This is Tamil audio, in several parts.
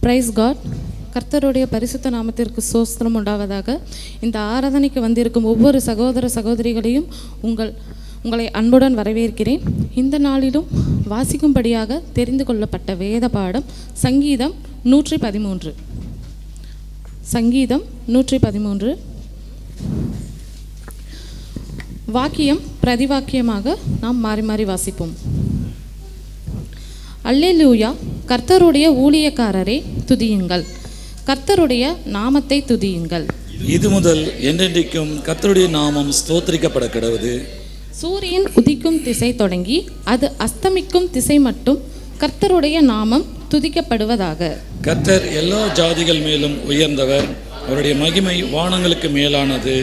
Price God. கர்த்தருடைய பரிசுத்த நாமத்திற்கு ஸ்தோத்திரம் உண்டாவதாக. இந்த ஆராதனைக்கு வந்திருக்கும் ஒவ்வொரு சகோதர சகோதரிகளையும் உங்களை அன்புடன் வரவேற்கிறேன். இந்த நாளிலும் வாசிக்கும்படியாக தெரிந்து கொள்ளப்பட்ட வேத பாடம் சங்கீதம் 113. சங்கீதம் 113 வாக்கியம் பிரதிவாக்கியமாக நாம் மாறி மாறி வாசிப்போம். அல்லேலூயா. கர்த்தருடைய ஊழியக்காரரே துதியுங்கள், கர்த்தருடைய நாமத்தை துதியுங்கள். இது முதல் என்றென்றைக்கும் கர்த்தருடைய நாமம் ஸ்தோத்திரிக்கப்பட கடவுது. சூரியன் உதிக்கும் திசை தொடங்கி அது அஸ்தமிக்கும் திசை மட்டும் கர்த்தருடைய நாமம் துதிக்கப்படுவதாக. கர்த்தர் எல்லா ஜாதிகள் மேலும் உயர்ந்தவர், அவருடைய மகிமை வானங்களுக்கு மேலானது.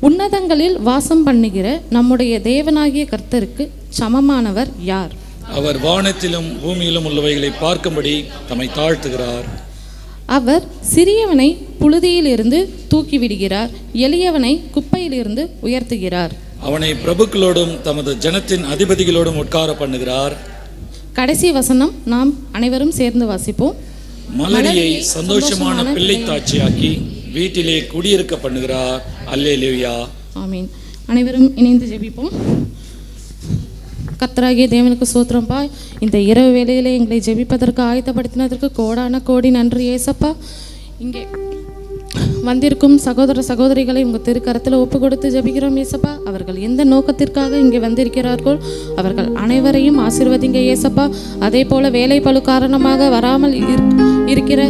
உன்னதங்களில் வாசம் பண்ணுகிற நம்முடைய தேவனாகிய கர்த்தருக்கு சமமானவர் யார்? அவர் வானத்திலும் பூமியிலும் உள்ளவைகளை பார்க்கும்படி தம்மை தாழ்த்துகிறார். அவர் சிறியவனை புழுதியிலிருந்து தூக்கிவிடுகிறார், எளியவனை குப்பையிலிருந்து உயர்த்துகிறார். அவனை பிரபுக்களோடும் தமது ஜனத்தின் அதிபதிகளோடும் உட்கார பண்ணுகிறார். கடைசி வசனம் நாம் அனைவரும் சேர்ந்து வாசிப்போம். மலரியை சந்தோஷமான பிள்ளை தாட்சியாக்கி வீட்டிலே குடியிருக்க பண்ணுகிறார். அல்லேலூயா. ஆமீன். அனைவரும் இணைந்து ஜெபிப்போம். கர்த்தராகிய தேவனுக்கு ஸ்தோத்திரம்பா. இந்த இரவு வேளையிலே எங்களை ஜெபிப்பதற்கு ஆயத்தப்படுத்தினதற்கு கோடான கோடி நன்றி ஏசப்பா. இங்கே வந்திருக்கும் சகோதர சகோதரிகளை உங்கள் திருக்கரத்தில் ஒப்பு கொடுத்து ஜெபிக்கிறோம் ஏசப்பா. அவர்கள் எந்த நோக்கத்திற்காக இங்கே வந்திருக்கிறார்கள் அவர்கள் அனைவரையும் ஆசீர்வதிங்க ஏசப்பா. அதே போல் வேலை பளு காரணமாக வராமல் இருக்கிற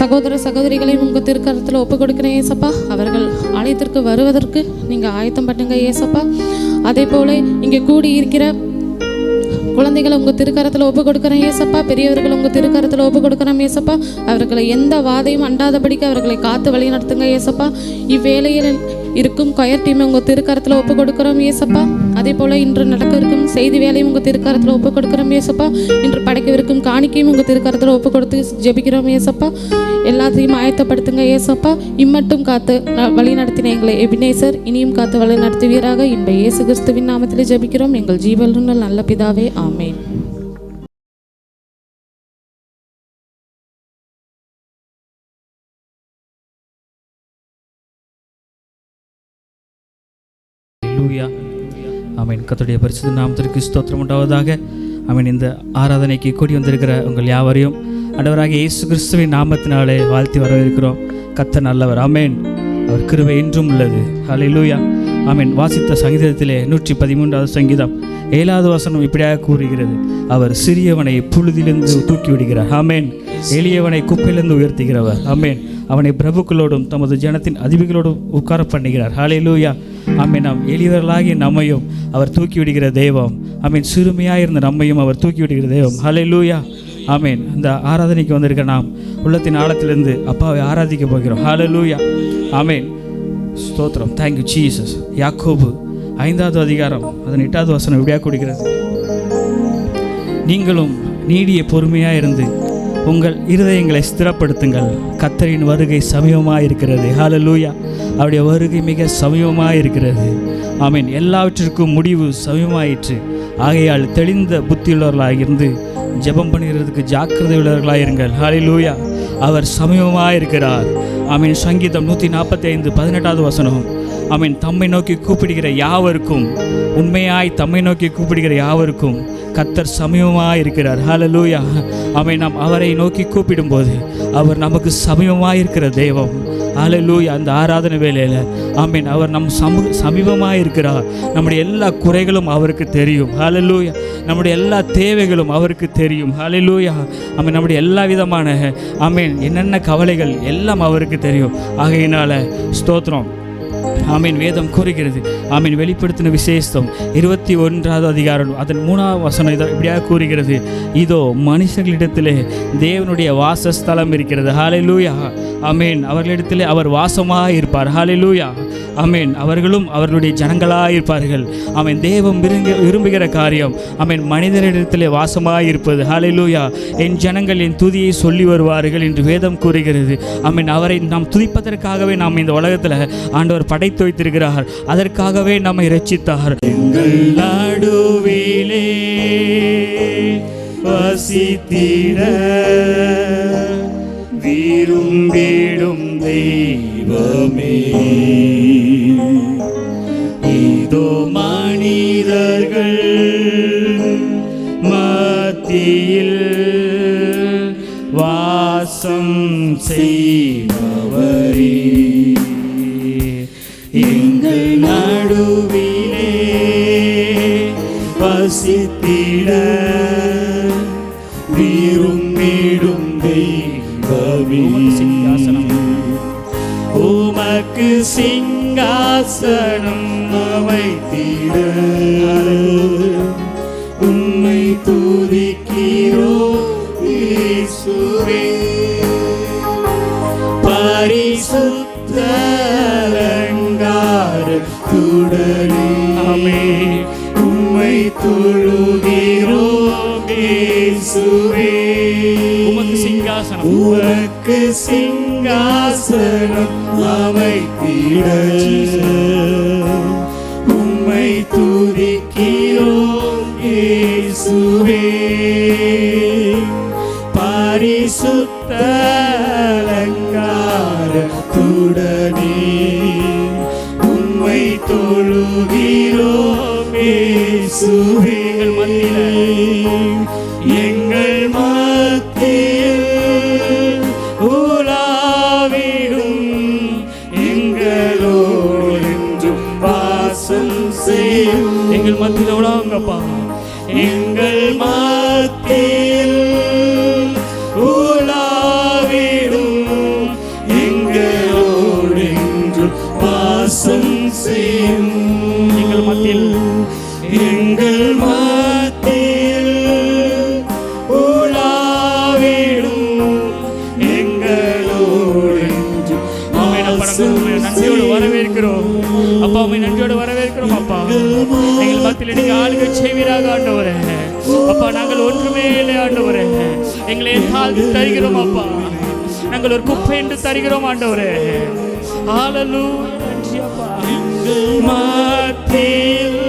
சகோதர சகோதரிகளையும் உங்கள் திருக்கரத்தில் ஒப்பு கொடுக்கிறேன் ஏசப்பா. அவர்கள் ஆலயத்திற்கு வருவதற்கு நீங்கள் ஆயத்தம் பண்ணுங்க ஏசப்பா. அதே போல் இங்கே கூடி இருக்கிற குழந்தைகளை உங்கள் திருக்கரத்தில் ஒப்பு கொடுக்குறேன் ஏசப்பா. பெரியவர்கள் உங்கள் திருக்கரத்தில் ஒப்பு கொடுக்குறோம் ஏசப்பா. அவர்களை எந்த வாதையும் அண்டாதபடிக்கு அவர்களை காத்து வழி நடத்துங்க ஏசப்பா. இவ்வேளையில் இருக்கும் கொயர் டீமை உங்கள் திருக்கரத்தில் ஒப்பு கொடுக்குறோம் ஏசப்பா. அதே போல் இன்று நடக்க இருக்கும் செய்தி வேலையும் உங்கள் திருக்கரத்தில் ஒப்பு கொடுக்குறோம் ஏசப்பா. இன்று படைக்கவிருக்கும் காணிக்கையும் உங்கள் திருக்கரத்தில் ஒப்பு கொடுத்து ஜெபிக்கிறோம் ஏசப்பா. எல்லாத்தையும் ஆயத்தப்படுத்துங்க ஏசப்பா. இம்மட்டும் காத்து வழி நடத்தின எங்களை எபினேசர் இனியும் காத்து வழி நடத்துவீராக. இன்ப இயேசு கிறிஸ்துவின் நாமத்திலே ஜெபிக்கிறோம் எங்கள் ஜீவனுள்ள நல்ல பிதாவே, ஆமேன். ஆமீன். கர்த்தருடைய பரிசுத்த நாமத்திற்கு ஸ்தோத்திரம் உண்டாவதாக. ஆமீன். இந்த ஆராதனைக்கு கூடி வந்திருக்கிற உங்கள் யாவரையும் ஆண்டவராகிய இயேசு கிறிஸ்துவின் நாமத்தினாலே வாழ்த்தி வரவேற்கிறோம். கர்த்தர் நல்லவர். ஆமேன். அவர் கிருபை என்றும் உள்ளது. அல்லேலூயா. ஆமீன். வாசித்த சங்கீதத்திலே 113வது சங்கீதம் 7வது வசனம் இப்படியாக கூறுகிறது. அவர் சிறியவனை புழுதியிலிருந்து தூக்கி விடுகிறார். ஆமேன். எளியவனை குப்பையிலிருந்து உயர்த்துகிறவர். ஆமேன். அவனை பிரபுக்களோடும் தமது ஜனத்தின் அதிபதிகளோடும் உட்கார பண்ணுகிறார். ஹல்லேலூயா. ஆமீன். நாம் எளியவர்களாகிய நம்மையும் அவர் தூக்கி விடுகிற தெய்வம். ஆமீன். சிறுமையாக இருந்த நம்மையும் அவர் தூக்கி விடுகிற தெய்வம். ஹல்லேலூயா. ஆமீன். இந்த ஆராதனைக்கு வந்திருக்க நாம் உள்ளத்தின் ஆழத்திலிருந்து அப்பாவை ஆராதிக்க போகிறோம். ஹல்லேலூயா. ஆமீன். ஸ்தோத்திரம். Thank you Jesus. யாக்கோபு 5வது அதிகாரம் 8வது வசனம் இப்படியாக கொடுக்கிறது. நீங்களும் நீடிய பொறுமையாக இருந்து உங்கள் இருதயங்களை ஸ்திரப்படுத்துங்கள், கர்த்தரின் வருகை சமீபமாக இருக்கிறது. ஹல்லேலூயா. அவருடைய வருகை மிக சமீபமாக இருக்கிறது. ஆமீன். எல்லாவற்றிற்கும் முடிவு சமீபமாயிற்று. ஆகையால் தெளிந்த புத்தியுள்ளவர்களாக இருந்து ஜெபம் பண்ணுகிறதுக்கு ஜாக்கிரதை உள்ளவர்களாக இருங்கள். ஹல்லேலூயா. அவர் சமீபமாக இருக்கிறார். ஆமீன். சங்கீதம் 145 18வது வசனம். ஆமீன். தம்மை நோக்கி கூப்பிடுகிற யாவருக்கும், உண்மையாய் தம்மை நோக்கி கூப்பிடுகிற யாவருக்கும் கர்த்தர் சமீபமாக இருக்கிறார். ஹல்லேலூயா. ஆமீன். நாம் அவரை நோக்கி கூப்பிடும்போது அவர் நமக்கு சமீபமாக இருக்கிற தெய்வம். ஹல்லேலூயா. அந்த ஆராதனை வேளையில் ஆமீன் அவர் நம் சமீபமாக இருக்கிறார். நம்முடைய எல்லா குறைகளும் அவருக்கு தெரியும். ஹல்லேலூயா. நம்முடைய எல்லா தேவைகளும் அவருக்கு தெரியும். ஹல்லேலூயா. ஆமீன். நம்முடைய எல்லா விதமான ஆமீன் என்னென்ன கவலைகள் எல்லாம் அவருக்கு தெரியும். ஆகையினால ஸ்தோத்திரம். ஆமீன். வேதம் கூறுகிறது. ஆமீன். வெளிப்படுத்தின விசேஷம் 21வது அதிகாரம் அதன் 3வது வசனம் இப்படியாக கூறுகிறது. இதோ மனுஷர்களிடத்திலே தேவனுடைய வாசஸ்தலம் இருக்கிறது. ஹல்லேலூயா. ஆமீன். அவர்களிடத்திலே அவர் வாசமாக இருப்பார். ஹல்லேலூயா. ஆமீன். அவர்களும் அவர்களுடைய ஜனங்களாக இருப்பார்கள். ஆமீன். தேவன் விரும்புகிற காரியம் ஆமீன் மனிதரிடத்திலே வாசமாக இருப்பது. ஹல்லேலூயா. என் ஜனங்கள் என் துதியை சொல்லி வருவார்கள் என்று வேதம் கூறுகிறது. ஆமீன். அவரை நாம் துதிப்பதற்காகவே நாம் இந்த உலகத்தில் ஆண்டவர் படைத்து வைத்திருக்கிறார். அதற்காகவே நம்மை இரட்சித்தார். எங்கள் நடுவிலே வசித்திட விரும்பிடும் தெய்வமே, இதோ மனிதர்கள் மத்தியில் வாசம் செய்பவரே, எங்கள் நடுவிலே வசித்திட விரும்பிடும் தெய்வமே, உமக்கு சிங்காசனம் அமைத்திட உம்மை துதிக்கிறோம் இயேசுவே. பரிசுத்த அலங்காரத்துடனே உம்மை தொழுகிறோம் இயேசுவே. உமக்கு சிங்காசனம் அமைத்திட உம்மை துதிக்கிறோம் இயேசுவே. பரிசுத்த அலங்காரத்துடனே உம்மை தொழுகிறோம் இயேசுவே. எங்கள் மத்தியில் உலாவிடும் எங்களோடு என்றும் வாசம் செய்யும். எங்கள் மத்தியில் உலாவுங்கப்பா, எங்கள் மத்தியில் உலாவிடும் எங்களோடு என்றும் வாசம் செய்யும். எங்கள் மத்தியில் நன்றியோடு வரவேற்கிறோம் அப்பா, நன்றியோடு வரவேற்கிறோம் அப்பா. எங்கள் மத்தியில் நீங்க ஆளுகை செய்வீராக ஆண்டவரே. அப்பா, நாங்கள் ஒன்றுமே இல்லை ஆண்டவரே, எங்களை தாழ்த்தி தருகிறோம் அப்பா. நாங்கள் ஒரு குப்பை என்று தருகிறோம் ஆண்டவரே. ஹல்லேலூயா, நன்றி அப்பா. மத்தியில்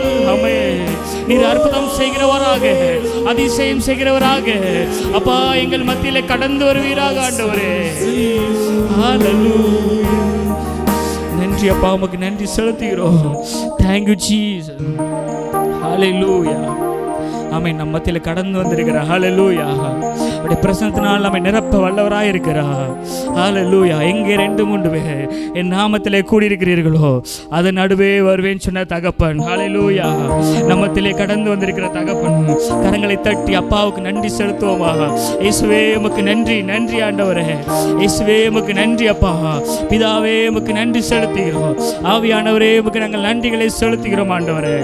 நீர் அற்புதம் செய்கிறவராக, அதிசயம் செய்கிறவராக அப்பா எங்கள் மத்தியிலே கடந்து வருவீராக ஆண்டவரே. ஹல்லேலூயா, நன்றி அப்பா, உமக்கு நன்றி செலுத்துகிறோம். Thank you Jesus. ஹல்லேலூயா. ஆமென். நம்ம மத்தியில் கடந்து வந்திருக்கிறார். ஹல்லேலூயா. அவருடைய பிரசன்னத்தினால் நம்மை நிரப்ப வல்லவராக இருக்கிறார். ஹல்லேலூயா. எங்கே 2-3 பேர் என் நாமத்திலே கூடியிருக்கிறீர்களோ அது நடுவே வருவேன் சொன்ன தகப்பன். ஹல்லேலூயா. நம்மத்திலே கடந்து வந்திருக்கிற தகப்பன். கரங்களை தட்டி அப்பாவுக்கு நன்றி செலுத்துவோமா? இயேசுவே உமக்கு நன்றி, நன்றி ஆண்டவரே. இயேசுவே உமக்கு நன்றி அப்பா. பிதாவே உமக்கு நன்றி செலுத்துகிறோம். ஆவியானவரே உமக்கு நாங்கள் நன்றிகளை செலுத்துகிறோம் ஆண்டவரே.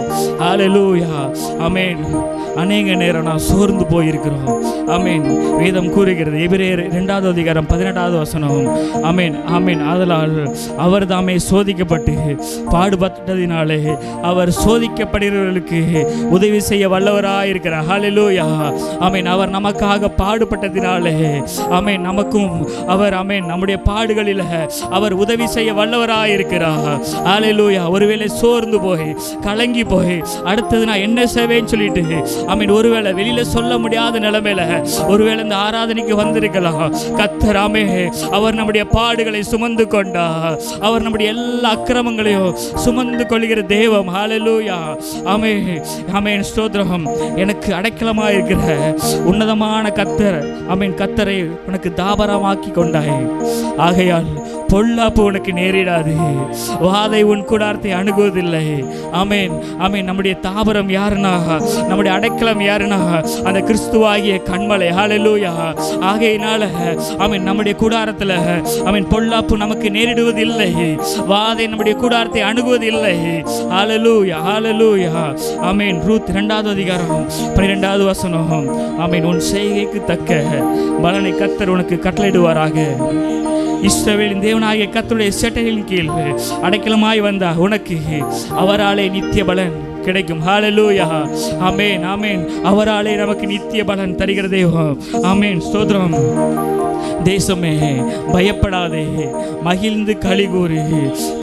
ஹல்லேலூயா. ஆமென். அநேக நேரம் நான் சோர்ந்து போயிருக்கிறோம். ஆமென். வேதம் கூறுகிறது, எபிரேயர் 2வது அதிகாரம் 18வது வசனம். ஆமென், ஆமென். ஆதலால் அவர் தாமே சோதிக்கப்பட்டு பாடுபட்டதினாலே அவர் சோதிக்கப்படுகிறவர்களுக்கு உதவி செய்ய வல்லவராக இருக்கிறார். ஹல்லேலூயா. ஆமென். அவர் நமக்காக பாடுபட்டதினாலே ஆமென் நமக்கும் அவர் ஆமென் நம்முடைய பாடுகளில் அவர் உதவி செய்ய வல்லவராக இருக்கிறார். ஹல்லேலூயா. ஒருவேளை சோர்ந்து போய் கலங்கி போய் அடுத்தது நான் என்ன செய்வேன்னு சொல்லிட்டு ஆமென் ஒருவேளை வெளியில சொல்ல முடியாத நிலைமையில ஒருவேளை இந்த ஆராதனைக்கு வந்திருக்கலாம். கர்த்தர் ஆமென் அவர் நம்முடைய பாடுகளை சுமந்து கொண்டார். அவர் நம்முடைய எல்லா அக்கிரமங்களையும் சுமந்து கொள்கிற தெய்வம். ஹல்லேலூயா. ஆமென், ஆமென். ஸ்தோத்திரம். எனக்கு அடைக்கலமாக இருக்கிற உன்னதமான கர்த்தர் ஆமென் கர்த்தரை உனக்கு தாபரமாக்கி கொண்டாய். ஆகையால் பொல்லாப்பு உனக்கு நேரிடாது, வாதை உன் கூடாரத்தை அணுகுவதில்லை. ஆமென், ஆமென். நம்முடைய தாபரம் யாருன்னா, நம்முடைய அடைக்கலம் யாருன்னா அந்த கிறிஸ்துவாகிய கண்மலை. ஹல்லேலூயா. ஆகையினால ஆமென் நம்முடைய கூடாரத்தில் ஆமென் பொல்லாப்பு நமக்கு நேரிடுவதில்லை, வாதை நம்முடைய கூடாரத்தை அணுகுவதில்லை. ஹல்லேலூயா, ஹல்லேலூயா. ஆமென். ரூத் 2வது அதிகாரம் 12வது வசனம். ஆமென். உன் செய்கைக்கு தக்க பலனை கர்த்தர் உனக்கு கட்டளையிடுவாராக. இஸ்ரவேலின் தேவனாகிய கர்த்தருடைய சேட்டைகளின் கீழ் அடைக்கலமாய் வந்தா உனக்கு அவராலே நித்திய பலன் கிடைக்கும். ஹல்லேலூயா. ஆமென், ஆமென். அவராலே நமக்கு நித்திய பலன் தருகிற தெய்வம். ஆமென். ஸ்தோத்திரம். தேசமே பயப்படாதே, மகிழ்ந்து களிகூறு.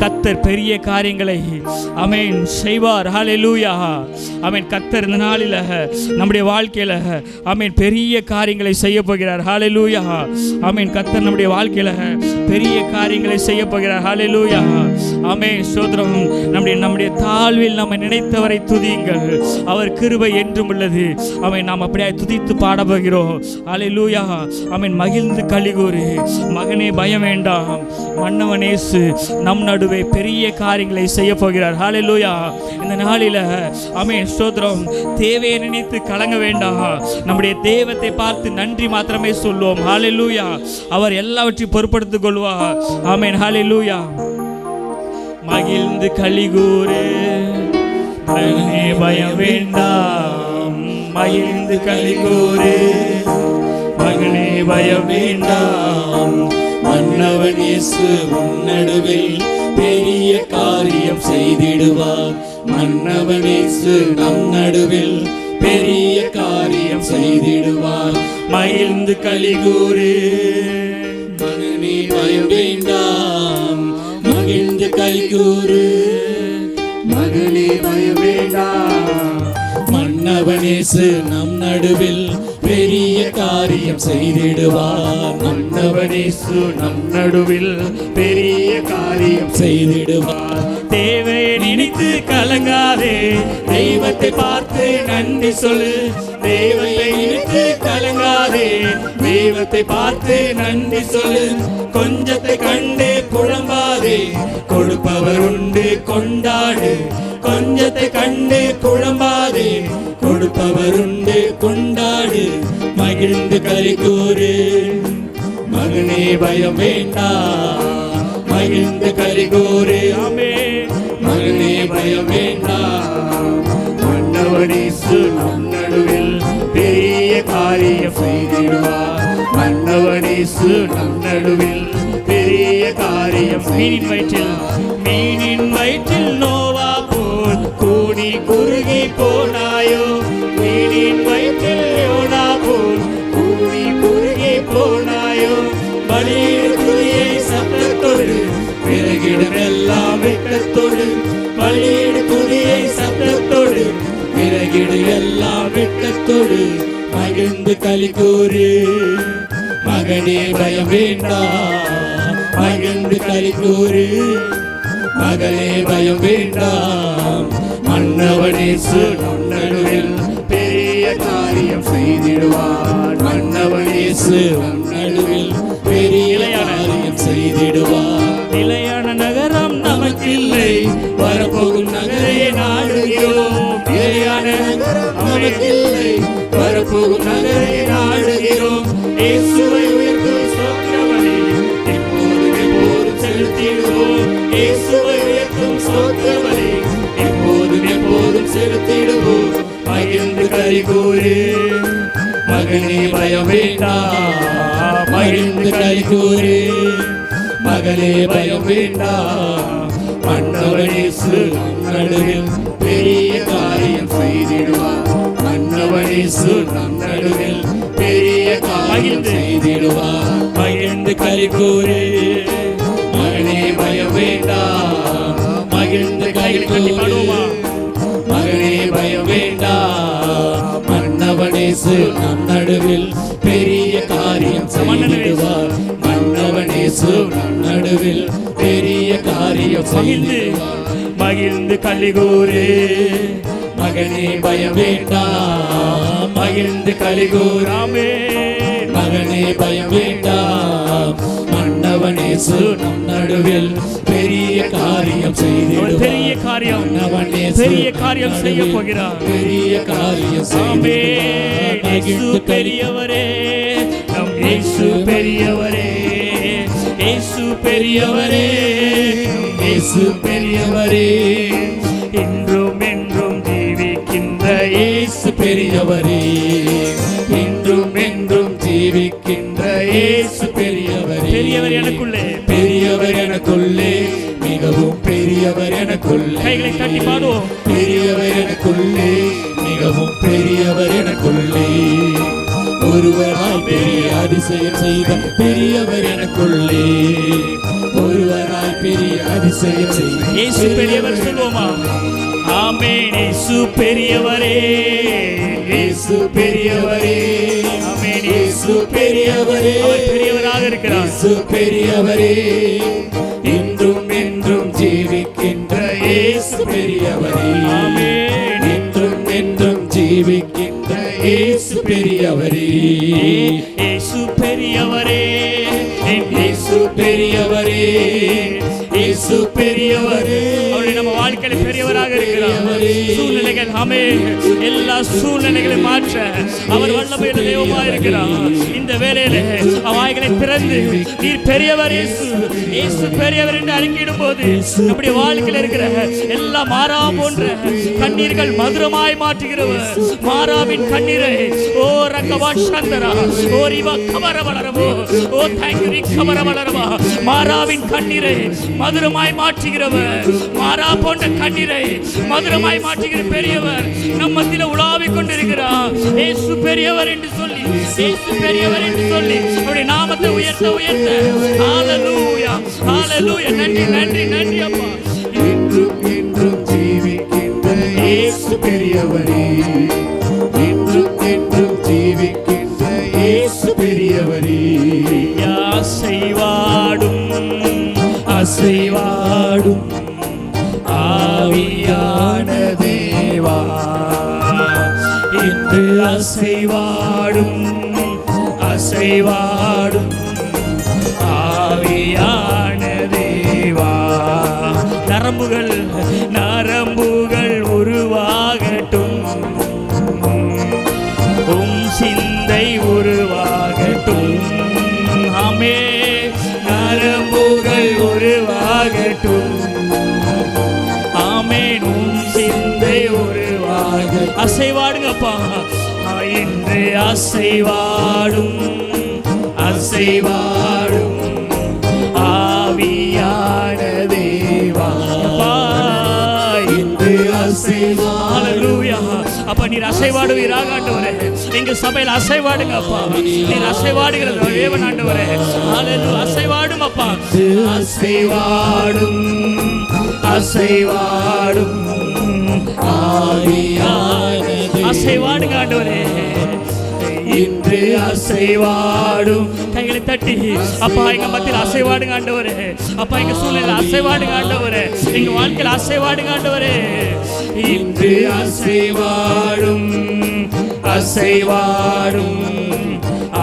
கர்த்தர் பெரிய காரியங்களை ஆமென் செய்வார். ஹல்லேலூயா. ஆமென். கர்த்தர் இந்த நாளில் நம்முடைய வாழ்க்கையில் ஆமென் பெரிய காரியங்களை செய்ய போகிறார். ஹல்லேலூயா. ஆமென். கர்த்தர் நம்முடைய வாழ்க்கையில் பெரிய காரியங்களை செய்ய போகிறார். ஹல்லேலூயா. ஆமென். ஸ்தோத்திரம். நம்முடைய தாழ்வில் நம்ம நினைத்தவரை துதியுங்கள், அவர் கிருபை என்றும் உள்ளது. ஆமென். நாம் அப்படியே துதித்து பாட போகிறோம். ஹல்லேலூயா. ஆமென். மகிழ்ந்து களிகூறு. மகனே பயம் வேண்டாம், மன்னவன் இயேசு நம் நடுவே பெரிய காரியங்களை செய்ய போகிறார். ஹல்லேலூயா. இந்த நாளில் ஆமென். ஸ்தோத்திரம். தேவையை நினைத்து கலங்க வேண்டாம், நம்முடைய தெய்வத்தை பார்த்து நன்றி மாத்திரமே சொல்லுவோம். ஹல்லேலூயா. அவர் எல்லாவற்றையும் பொறுப்படுத்திக் கொள்வார். ஆமென். ஹல்லேலூயா. மகிழ்ந்து களிகூறு, மகனே பயம் வேண்டாம், மகிழ்ந்து களிகூறு, மகனே பயம் வேண்டாம், மன்னவன் இயேசு உன் நடுவில் பெரிய காரியம் செய்திடுவார். மன்னவன் இயேசு நம் நடுவில் பெரிய காரியம் செய்திடுவார். மகிழ்ந்து களிகூறு, மகனே பயம் வேண்டாம், மகிழ்ந்து களிகூறு, மகனே பயம் வேண்டாம், மன்னவன் இயேசு நம் நடுவில் பெரிய காரியம் செய்திடுவார். மன்னவன் இயேசு நம் நடுவில் பெரிய காரியம் செய்திடுவார். தேவையை நினைத்து கலங்காதே, தெய்வத்தை பார்த்து நன்றி சொல்லு. தெய்வத்தை நினைத்து கலங்காதே, தெய்வத்தை பார்த்து நன்றி சொல்லு. கொஞ்சத்தை கண்டு குழம்பாதே, கொடுப்பவர் உண்டு கொண்டாடு. கொஞ்சத்தை கண்டு குழம்பாதே, கொடுப்பவர் உண்டு கொண்டாடு. மகிழ்ந்து களிகூறு, மகனே பயம் வேண்டாம், மகிழ்ந்து களிகூறு. ஆமென். மகனே பயம் வேண்டாம், மன்னவன் இயேசு நம் நடுவில் பெரிய காரியம் செய்திடுவார். மன்னவன் இயேசு நம் நடுவில் பெரிய காரியம். மீனின் வயிற்றில் நோவா போல் கூடி குறுகி போனாயோ. மீனின் வயிற்றில் யோனா போல் கூடி குறுகி போனாயோ. பலியிடு துதியை சத்தத்தோடு, விறகிடும் எல்லாம் வெட்கத்தோடு. பலியிடு துதியை சத்தத்தோடு, விறகிடு எல்லாம் வெட்கத்தோடு. மகிழ்ந்து களிகூறு, மகனே பயம் வேண்டாம், மகிழ்ந்து களிகூறு, மகளே பயம் வேண்டாம், மன்னவன் இயேசு நம் நடுவில் பெரிய காரியம் செய்திடுவார். மன்னவன் இயேசு நம் நடுவில் பெரிய காரியம் செய்திடுவார். நிலையான நகரம் நமக்கில்லை, வரப்போகும் நகரை நாடுகிறோம். நிலையான நகரம் நமக்கில்லை, வரப்போகும் நகரை நாடுகிறோம். இயேசுவை உயர்த்தும் ஸ்தோத்திரபலி எப்போதும் எப்போதும் செலுத்திடுவோம். இயேசுவை உயர்த்தும் ஸ்தோத்திரபலி எப்போதும் எப்போதும் செலுத்திடுவோம். மகிழ்ந்து களிகூறு, மகனே பயம் வேண்டாம், மகிழ்ந்து களிகூறு, மகளே பயம் வேண்டாம், மன்னவன் இயேசு நம் நடுவில் பெரிய காரியம் செய்திடுவார். மன்னவன் இயேசு நம் நடுவில் பெரிய காரியம் செய்திடுவார். மகிழ்ந்து களிகூறு, மகனே பயம் வேண்டாம், மகிழ்ந்து களிகூறு, மகனே பயம் வேண்டாம், மன்னவன் இயேசு நம் நடுவில் பெரிய காரியம் செய்திடுவார். மன்னவன் இயேசு நம் நடுவில் பெரிய காரியம் செய்திடுவார். மகிழ்ந்து களிகூறு, மகனே பயம் வேண்டாம், மகிழ்ந்து களிகூறாமே. மகனே பயம் வேண்டாம், மன்னவன் இயேசு நம் நடுவில் பெரிய காரியம் செய்திடுவார். பெரிய காரியம், மன்னவன் பெரிய காரியம் செய்ய போகிறார். பெரிய காரியம் செய்திடுவார். இயேசு பெரியவரே, நம் இயேசு பெரியவரே, இயேசு பெரியவரே, இயேசு பெரியவரே, இன்றும் என்றும் ஜீவிக்கின்ற இயேசு பெரியவரே, இன்றும் என்றும் ஜீவிக்கின்ற இயேசு பெரியவரே. பெரியவர் எனக்குள்ளே, பெரியவர் எனக்குள்ளே, மிகவும் பெரியவர் எனக்குள்ளே. கைகளை தட்டி பாடுவோம். பெரியவர் எனக்குள்ளே, மிகவும் பெரியவர் எனக்குள்ளே. ஒருவரால் பெரிய அதிசயம் செய்த பெரியவர் எனக்குள்ளே, ஒருவராய் பெரிய அதிசயம் செய்த இயேசு பெரியவர் சொல்லுவோமா? ஆமென். இயேசு பெரியவரே, இயேசு பெரியவரே, ஆமென். இயேசு பெரியவரே, அவர் பெரியவராக இருக்கிறார். இயேசு பெரியவரே, இன்றும் என்றும் ஜீவிக்கின்ற இயேசு பெரியவரே, ஆமென். இன்றும் என்றும் ஜீவிக்கின்ற இயேசு பெரியவரே, இயேசு பெரியவரே, இயேசு பெரியவரே, இயேசு பெரியவரே, அவருடைய நம்ம வாழ்க்கையில பெரியவராக இருக்கிறார். சூழ்நிலைகள் எல்லா சூழ்நிலைகளையும் மாற்ற அவர் வல்லமையுள்ள தெய்வமாக இருக்கிறார். இந்த வேளையில வாய்களை திறந்து நீர் பெரியவர் இயேசு, இயேசு பெரியவர் என்று அறிக்கையிடும் போது நம்முடைய வாழ்க்கையில் இருக்கிற எல்லா மாறா போன்ற கண்ணீர்கள் மதுரமாய் மாற்றுகிறவர். மாறாவின் கண்ணீரை ஓ ரங்கவா சந்தரா ஓ ரிவா கமர வளரவோ ஓ தேங்க்யூ கமர வளரவா, மாறாவின் கண்ணீரை மதுரமாய் மாற்றுகிறவர். மாறா போன்ற கண்ணீரை மதுரமாய் மாற்றுகிற பெரியவர் நம் மத்தியில உலாவிக் கொண்டிருக்கிறார். இயேசு பெரியவர் என்று சொல்லி, இயேசு பெரியவர் என்று சொல்லி அவருடைய நாமத்தை உயர்த்த உயர்த்த ஹalleluya ஹalleluya. நன்றி நன்றி நன்றி அப்பா. இன்றும் என்றும் ஜீவிக்கின்ற இயேசு பெரியவரே, இன்றும் என்றும் ஜீவிக்கின்ற இயேசு பெரியவரே, அசைவாடும் அசைவாடும் ஆவியான தேவா, இன்று அசைவாடும் அசைவாடும் ஆவியான தேவா, நரம்புகள் நரம்புகள் உருவாகட்டும், சிந்தை உருவாகட்டும். ஆமே, நரம்புகள் உருவாகட்டும். ஆமேன். சிந்தை உருவாக அசைவாடுங்கப்பா. இன்று அசைவாடும் அசைவாடும் ஆவியான தேவா, இன்று அசைவாடுயா. அப்ப நீர் அசைவாடுவீராக ஆண்டவரே. எங்க சபையில் அசைவாடுங்க அப்பா. நீர் அசைவாடுகிறது தேவன் ஆண்டவரே. ஹalleluya. அசைவாடும் அப்பா. அசைவாடும் அசைவாடும் ஆவியான அசைவாடுங்க ஆண்டவரே. இன்று அசைவாடும். கைகளை தட்டி அப்பா எங்க மத்தியில் அசைவாடுங்க ஆண்டவரே. அப்பா எங்க சூழ்நிலை அசைவாடுங்க ஆண்டவரே. எங்க வாழ்க்கையில் அசைவாடுங்க ஆண்டவரே. இன்று அசைவாடும் அசைவாடும்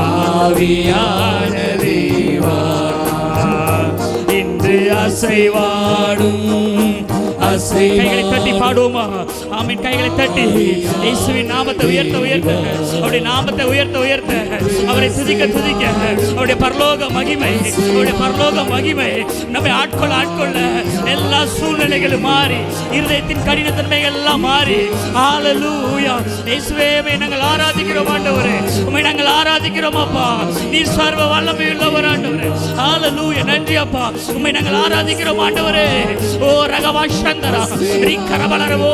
ஆவியான தேவா, இன்று அசைவாடும் கைகளை தட்டி பாடுவோமா? ஆமென். கைகளை தட்டி இயேசுவின் நாமத்தை உயர்த்த உயர்த்த, அவருடைய நாமத்தை உயர்த்த உயர்த்த, அவரை துதிக்க துதிக்க, அவருடைய பரலோக மகிமை, அவருடைய பரலோக மகிமை நம்மை ஆட்கொள்ள ஆட்கொள்ள எல்லா சூழ்நிலைகளும் மாறி, இருதயத்தின் கடினத்தன்மைகள் எல்லாம் மாறி, ஹalleluya. இயேசுவே நாங்கள் ஆராதிக்கிறோம் ஆண்டவரே. உம்மை நாங்கள் ஆராதிக்கிறோம் அப்பா. நீர் சர்வ வல்லமை உள்ளவர் ஆண்டவரே. ஹalleluya. நன்றி அப்பா. உம்மை நாங்கள் ஆராதிக்கிறோம் ஆண்டவரே. ஓ ரகவா சந்தரா ரிக்கரவலரவோ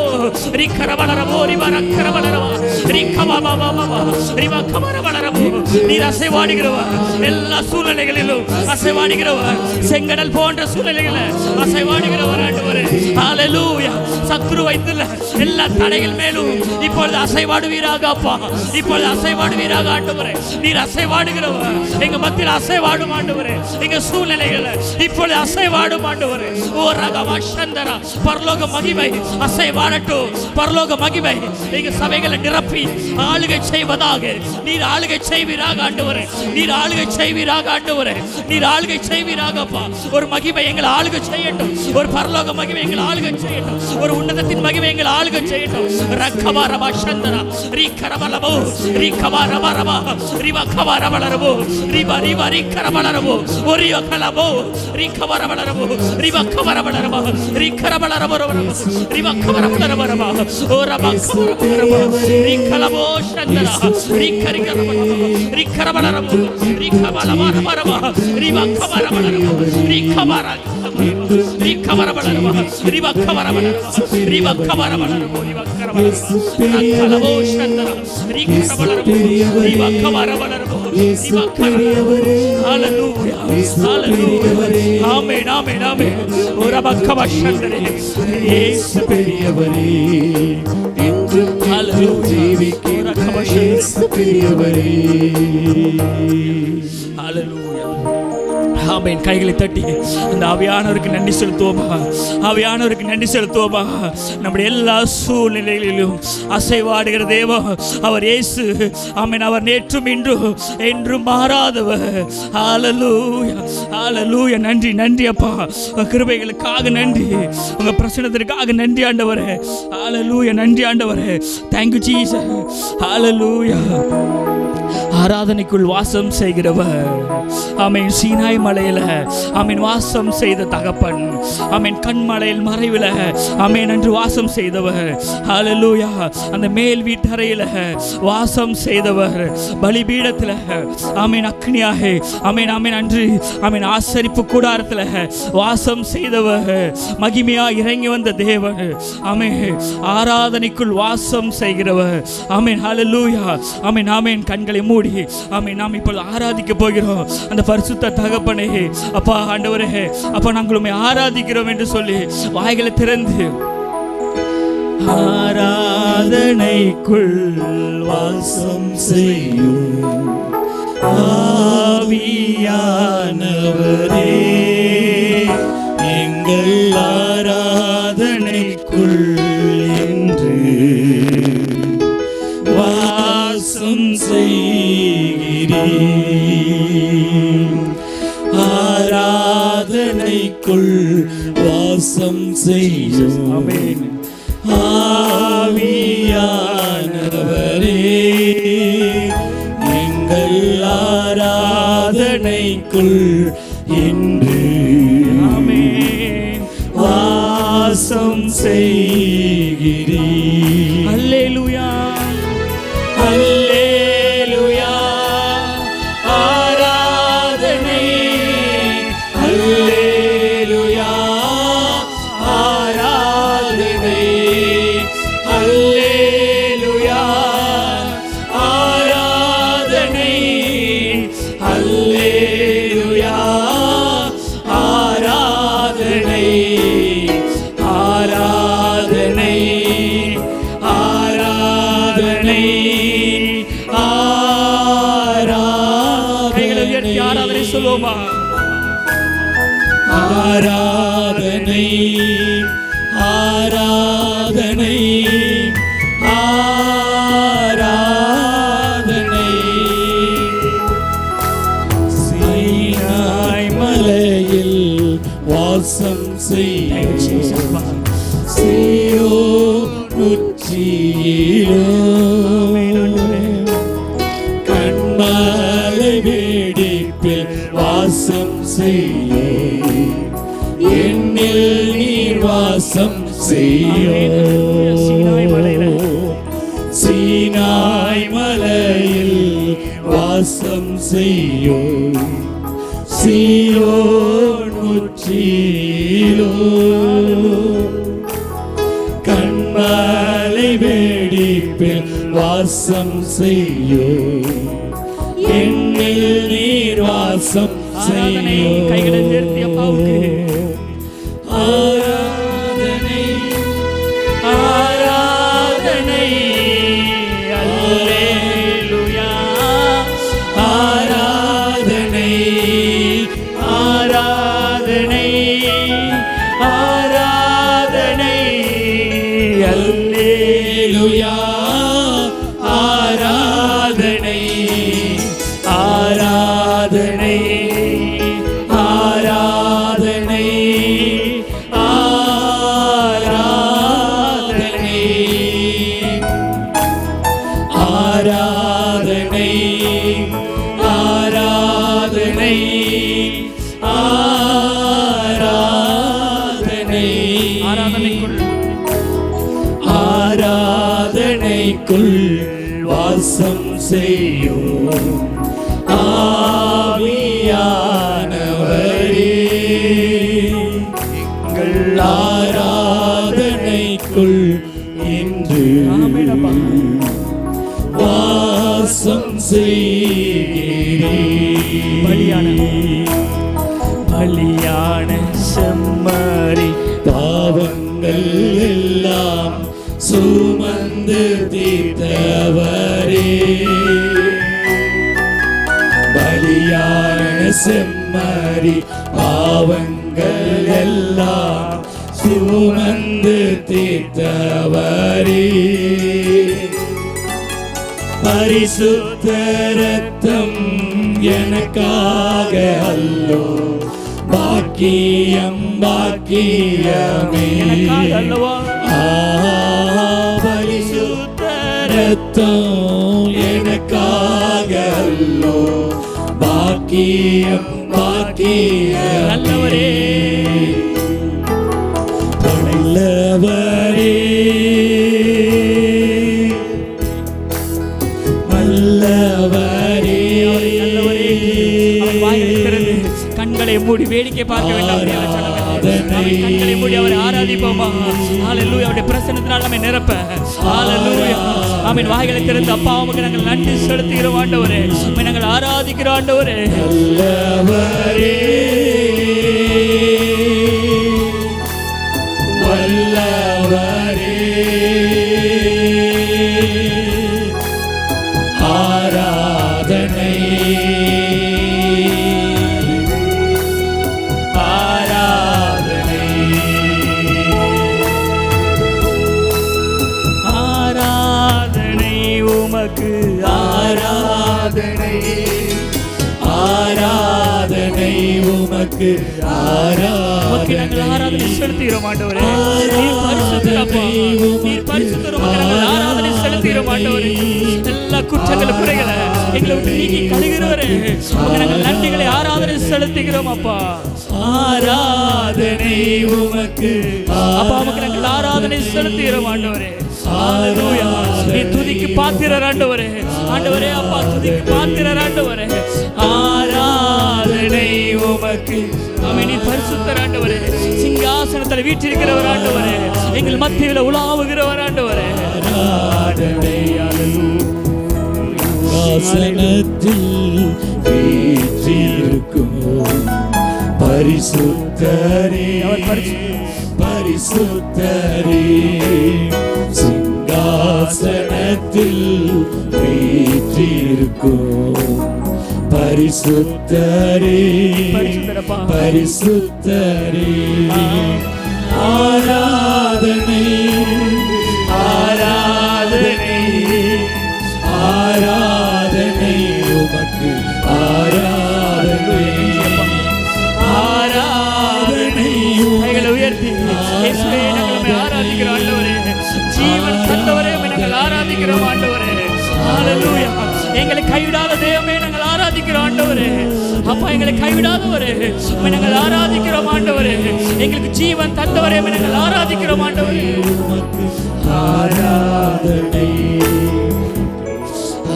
ரிக்கரவலரவோ ரிவரக்கரவலரவோ ரிக்கவாவாவாவா ரிவக்கவரவலரவோ. நீர் அசைவாடுகிறவர். எல்லா சூழ்நிலைகளிலும் அசைவாடுகிறவர். செங்கடல் போன்ற சூழ்நிலைகளை அசைவாடுகிறவர் ஆண்டவரே. ஹalleluya. சத்துரு வைத்துள்ள எல்லா தடைகள் மேலும் இப்பொழுது அசைவாடுவீராக அப்பா. இப்பொழுது அசைவாடுவீராக ஆண்டவரே. நீர் அசைவாடுகிறவர். எங்க மத்தியில் அசைவாடும் ஆண்டவரே. எங்க சூழ்நிலைகளை இப்பொழுது அசைவாடும் ஆண்டவரே. ஓ ரகவா சந்தரா பரலோக மகிமை அசைவாடட்டும். பரலோக மகிமை எங்க சபைகளை நிரப்பி ஆளுகை செய்வதாக. நீர் ஆளுகை செய்வீராக ஆண்டவரே. நீர் ஆளுகை செய்வீராக ஆண்டவரே. நீர் ஆளுகை செய்வீராக அப்பா. ஒரு மகிமை எங்களை ஆளுகை செய்யட்டும். ஒரு பரலோக மகிமை எங்களை ஆளுகை செய்யட்டும். ஒரு உன்னதத்தின் மகிமை எங்களை ஆளுகை செய்யட்டும். ரக்கவா ரபா சந்தரா ரிக்கரவலபோ ரிக்கவா ரபா ரபா ரிவக்கவா ரபலரபோ ரிவா ரிவா ரிக்கரவலரபோ ஒரியோ கலபோ ரிக்கவா ரபலரபோ ரிவக்கவா ரபலரபோ ரிக்கரவலரபோ ரிவக்கவா ரபலரபோ ஓ ரபா கவரபோ ரிக்கலபோ சந்தரா ரிக்கரிக்கரபோ ரிக்கரவலரபோ ரிக்கவலபோ ரபா ரிவக்கவா ரபலரபோ ரிக்கவா ஆமென். கைகளை தட்டி அந்த ஆவியானவருக்கு நன்றி செலுத்துவோமா? ஆவியானவருக்கு நன்றி செலுத்துவோமா? நம்முடைய எல்லா சூழ்நிலைகளிலும் அசைவாடுகிற தேவன் அவர் இயேசு. ஆமென். அவர் நேற்றும் இன்றும் என்றும் மாறாதவர். ஹல்லேலூயா, ஹல்லேலூயா. நன்றி, நன்றி அப்பா. உங்க கிருபைகளுக்காக நன்றி, உங்க பிரசன்னத்திற்காக நன்றி ஆண்டவரே. ஹல்லேலூயா, நன்றி ஆண்டவரே. Thank you Jesus. ஹல்லேலூயா. ஆராதனைக்குள் வாசம் செய்கிறவர். ஆமென். சீனாய் மலையில ஆமென் வாசம் செய்த தகப்பன். ஆமென். கண்மலையில் மறைவில் ஆமென் என்று வாசம் செய்தவர். ஹல்லேலூயா. அந்த மேல் வீட்டறையில வாசம் செய்தவர். பலிபீடத்தில் ஆமென் அக்னியாக ஆமென் ஆமென் அன்று ஆமென் ஆசரிப்பு கூடாரத்தில் வாசம் செய்தவர். மகிமையா இறங்கி வந்த தேவன். ஆமென். ஆராதனைக்குள் வாசம் செய்கிறவர். ஆமென். ஹல்லேலூயா. ஆமென் ஆமென். கண்களை மூடி ஆமென் நாம் இப்பொழுது ஆராதிக்க போகிறோம் அந்த பரிசுத்த தகப்பனே. அப்பா ஆண்டவரே, அப்பா நாங்கள் உம்மை ஆராதிக்கிறோம் என்று சொல்லி வாய்களை திறந்து ஆராதனைக்குள் வாசம் செய்யும் ஆவியானவரே, எங்கள் ஆராதனைக்குள் என்று வாசம் செய்கிறீர். ஆராதனைக்குள் வாசம் செய்யும் ஆவியானவரே, எங்கள் ஆராதனைக்குள் என்று வாசம் செய்கிறீர். அல்லேலூயா, அல்லேலூயா. ஆராதனை அல்லேலூயா. ஆராதனை அல்லேலூயா. ஆராதனை அல்லேலூயா. ஆராதனை ஆராதனை ஆராதனை கைகளை ஆராதனை சொல்லுவோமா? ஆராதனை ஆராதனை ஆராதனை. சீனாய் மலையில் வாசம் செய்யும் சீயோன் உச்சியிலும் கண்மலை வெடிப்பில் வாசம் செய்ய என்னில் நீர் வாசம் செய்ய. சீனாய் மலையில் வாசம் செய்யும் சீயோன் உச்சியிலும் கண்மலை வெடிப்பில் வாசம் செய்யும் என்னில் நீர் வாசம் செய்யும். கைகளை உயர்த்தி அப்பாவுக்கு ஆராதனை ஆராதனை அல்லேலூயா. ஆராதனை ஆராதனை ஆராதனை அல்லேலூயா. ஆராதனை ஆராதனை ஆராதனை ஆராதனை ஆராதனை ஆராதனை ஆராதனை. ஆராதனைக்குள் வாசம் செய்யும் ஆவியானவரே, வாசம் செய்கிறீர். பலியான செம்மறி பாவங்கள் எல்லாம் சுமந்து தீர்த்தவரே. பலியான செம்மறி பாவங்கள் எல்லாம் சுமந்து தீர்த்தவரே. பரிசுத்த ரத்தம் எனக்காக அல்லோ, பாக்கியம் பாக்கியமே. பரிசுத்த ரத்தம் எனக்காக அல்லோ, பாக்கியம் பாக்கியமே. நல்லவரே நல்லவரே. கண்களை மூடி வேடிக்கை பார்க்க வேண்டாம். கண்களை மூடி அவரை ஆராதிப்போமா. ஹல்லேலூயா. அவருடைய பிரசன்னத்தினால் நம்மை நிரப்ப. ஹல்லேலூயா. ஆமென். வாய்களை திறந்து அப்பா உமக்கு நாங்கள் நன்றி செலுத்துகிறோம் ஆண்டவரே. உம்மை நாங்கள் ஆராதிக்கிறோம் ஆண்டவரே. நல்லவரே வல்லவரே ஆராதனை ஆராதனை ஆராதனை உமக்கு ஆராதனை செலுத்துகிறோம் ஆண்டவரே. நீர் பரிசுத்தர் அப்பா. நீர் பரிசுத்தர். உமக்கு நாங்கள் ஆராதனை செலுத்துகிறோம் ஆண்டவரே. எல்லா குற்றங்கள் குறைகளை எங்களை விட்டு நீக்கி கழுகிறவரே. உமக்கு நாங்கள் நன்றிகளை ஆராதனை செலுத்துகிறோம் அப்பா. ஆராதனை உமக்கு அப்பா உமக்கு நாங்கள் ஆராதனை செலுத்துகிறோம் ஆண்டவரே. ஹல்லேலூயா. நீ துதிக்கு பாத்திரர் ஆண்டவரே. ஆண்டவரே அப்பா துதிக்கு பாத்திரர் ஆண்டவரே. ஆராதனை உமக்கு. ஆமென். நீ பரிசுத்தர் ஆண்டவரே. சிங்காசனத்தில் வீற்றிருக்கிறவர் ஆண்டவரே. எங்கள் மத்தியில் உலாவுகிறவர் ஆண்டவரே. ஆராதனை ஆசனத்தில் வீற்றிருக்கும் பரிசுத்தரே பரிசுத்தரே. சிங்காசனத்தில் வீற்றிருக்கும் பரிசுத்தரே பரிசுத்தரே. ஆராதனை ஆராதனை ஆராதனை உமக்கு. ஆராதனை ஆராதனை உயர்த்தி ஆராதிக்கிறோம் ஆண்டவரே. ஜீவன் தந்தவரே நாங்கள் ஆராதிக்கிறோம் ஆண்டவரே. ஹல்லேலூயா. எங்களை கைவிடாத தெய்வமே நாங்கள் ஆராதிக்கிறோம் ஆண்டவரே. அப்பா எங்களை கைவிடாதவரே நாங்கள் ஆராதிக்கிறோம் ஆண்டவரே. எங்களுக்கு ஜீவன் தந்தவரே நாங்கள் ஆராதிக்கிறோம் ஆண்டவரே. ஆராதனை.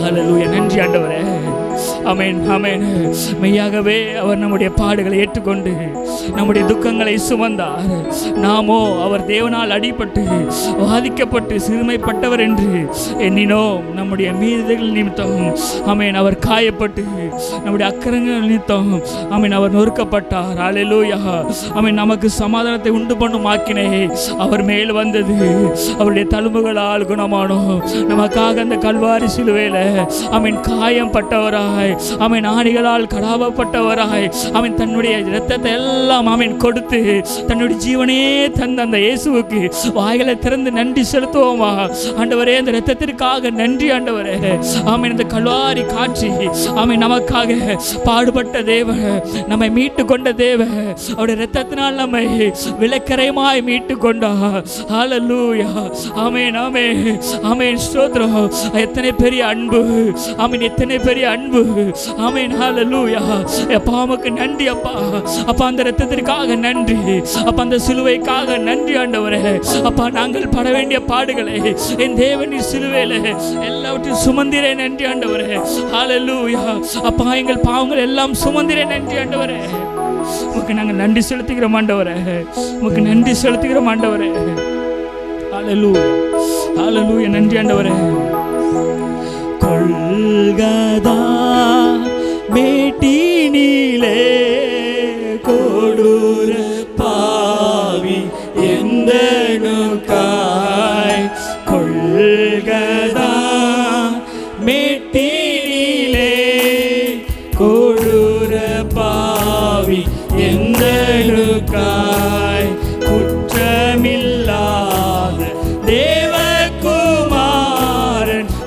ஹல்லேலூயா. நன்றி ஆண்டவரே. ஆமென் ஆமென். மெய்யாகவே அவர் நம்முடைய பாடுகளை ஏற்றுக்கொண்டு நம்முடைய துக்கங்களை சுமந்தார். நாமோ அவர் தேவனால் அடிபட்டு வாதிக்கப்பட்டு சிறுமைப்பட்டவர் என்று எண்ணினோம். நம்முடைய மீறுதல்கள் நிமித்தம் ஆமென் அவர் காயப்பட்டு, நம்முடைய அக்கிரமங்கள் நிமித்தம் ஆமென் அவர் நொறுக்கப்பட்டார். ஹல்லேலூயா. ஆமென். நமக்கு சமாதானத்தை உண்டு பண்ணும் ஆக்கினை அவர் மேல் வந்தது. அவருடைய தழும்புகளால் குணமானோம். நமக்காக அந்த கல்வாரி சிலுவையில் ஆமென் காயம் பட்டவராய், ஆமென் ஆணிகளால் கடாவப்பட்டவராய், ஆமென் தன்னுடைய இரத்தத்தை எல்லாம் ஆமென் கொடுத்து தன்னுடைய ஜீவனே தந்த அந்த இயேசுவுக்கு வாய்களை திறந்து நன்றி செலுத்துவோமா. ஆண்டவரே இந்த இரத்தத்திற்காக நன்றி ஆண்டவரே. ஆமென். இந்த கல்வாரி காட்சி ஆமென் நமக்காக பாடுபட்ட தேவ, நம்மை மீட்டு கொண்ட தேவ, அவருடைய இரத்தத்தினால் நம்மை விலக்கரைமாய் மீட்டு கொண்டார். ஹல்லேலூயா. ஆமென் ஆமென் ஆமென். ஸ்தோத்திரம். எத்தனை பெரிய அன்பு. ஆமென். எத்தனை பெரிய அன்பு. ஆமென். ஹல்லேலூயா. அப்பா உமக்கு நன்றி அப்பா. அப்பா அந்த இரத்தத்திற்காக நன்றி அப்பா. அந்த சிலுவைக்காக நன்றி ஆண்டவரே. அப்பா நாங்கள் பட வேண்டிய பாடுகளை என் தேவனின் சிலுவையில் எல்லாவற்றையும் சுமந்திரே நன்றி ஆண்டவரே. ஹல்லேலூயா. அப்பா எங்கள் பாவங்கள் எல்லாம் சுமந்திரே நன்றி ஆண்டவரே. உமக்கு நாங்கள் நன்றி செலுத்துகிறோம் ஆண்டவரே. உமக்கு நன்றி செலுத்துகிறோம் ஆண்டவரே. ஹல்லேலூயா. ஹல்லேலூயா. நன்றி ஆண்டவரே. கொள்ள கொல்கதா மேட்டினிலே கொடூர பாவி எந்தனுக்காய் கொல்கதா மேட்டினிலே கொடூர பாவி எந்தனுக்காய் குற்றமில்லாத தேவகுமாரன்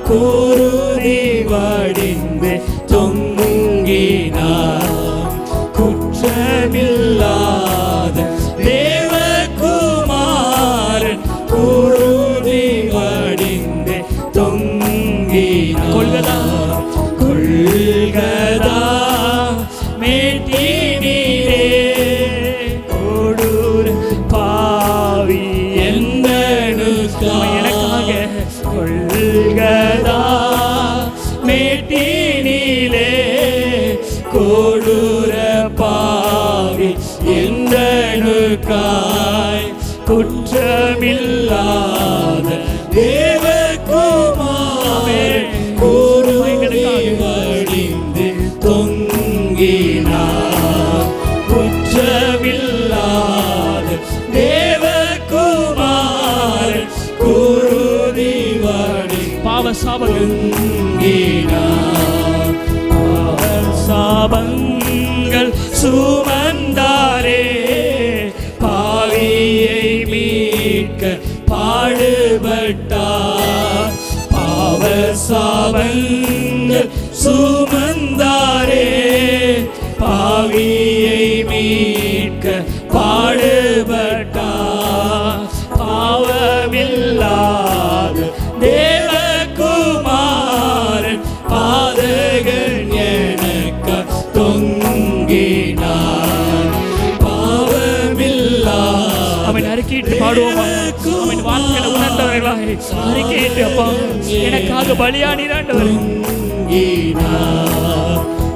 குருதி வடிந்து தொங்கினார் குற்றமில்லாத தேவகுமாரன் குருதி வடிந்து தொங்கினார் கொல்கதா கொல்கதா மேட்டினிலே கொடூர பாவி எந்தனுக்காய் எனக்காக கொல்கதா மேட்டினிலே கொடூர பாவி எந்தனுக்காய் குற்றமில்லாத தேவகுமாரன் குருதி வடிந்து தொங்கினார் குற்றமில்லாத தேவகுமாரன் குருதி வடி பாவசாபங்கள் பாவசாபங்கள் சுமந்தாரே பாவியை மீட்க பாடுபட்டார் பாவசாபங்கள் சுமந்தாரே பாவியை மீட்க பாடுபட்டார் பாவமில்லாத தேவகுமாரன் பாதகன் எனக்கு தொங்கினார் பாவமில்லாத அவன் அறிக்கையிட்டு பாடுவோமா அவன் வார்த்தைகளை உணர்ந்தவர்களாய் அறிக்கையிட்டு அப்பா எனக்காக பலியானிராண்டவர்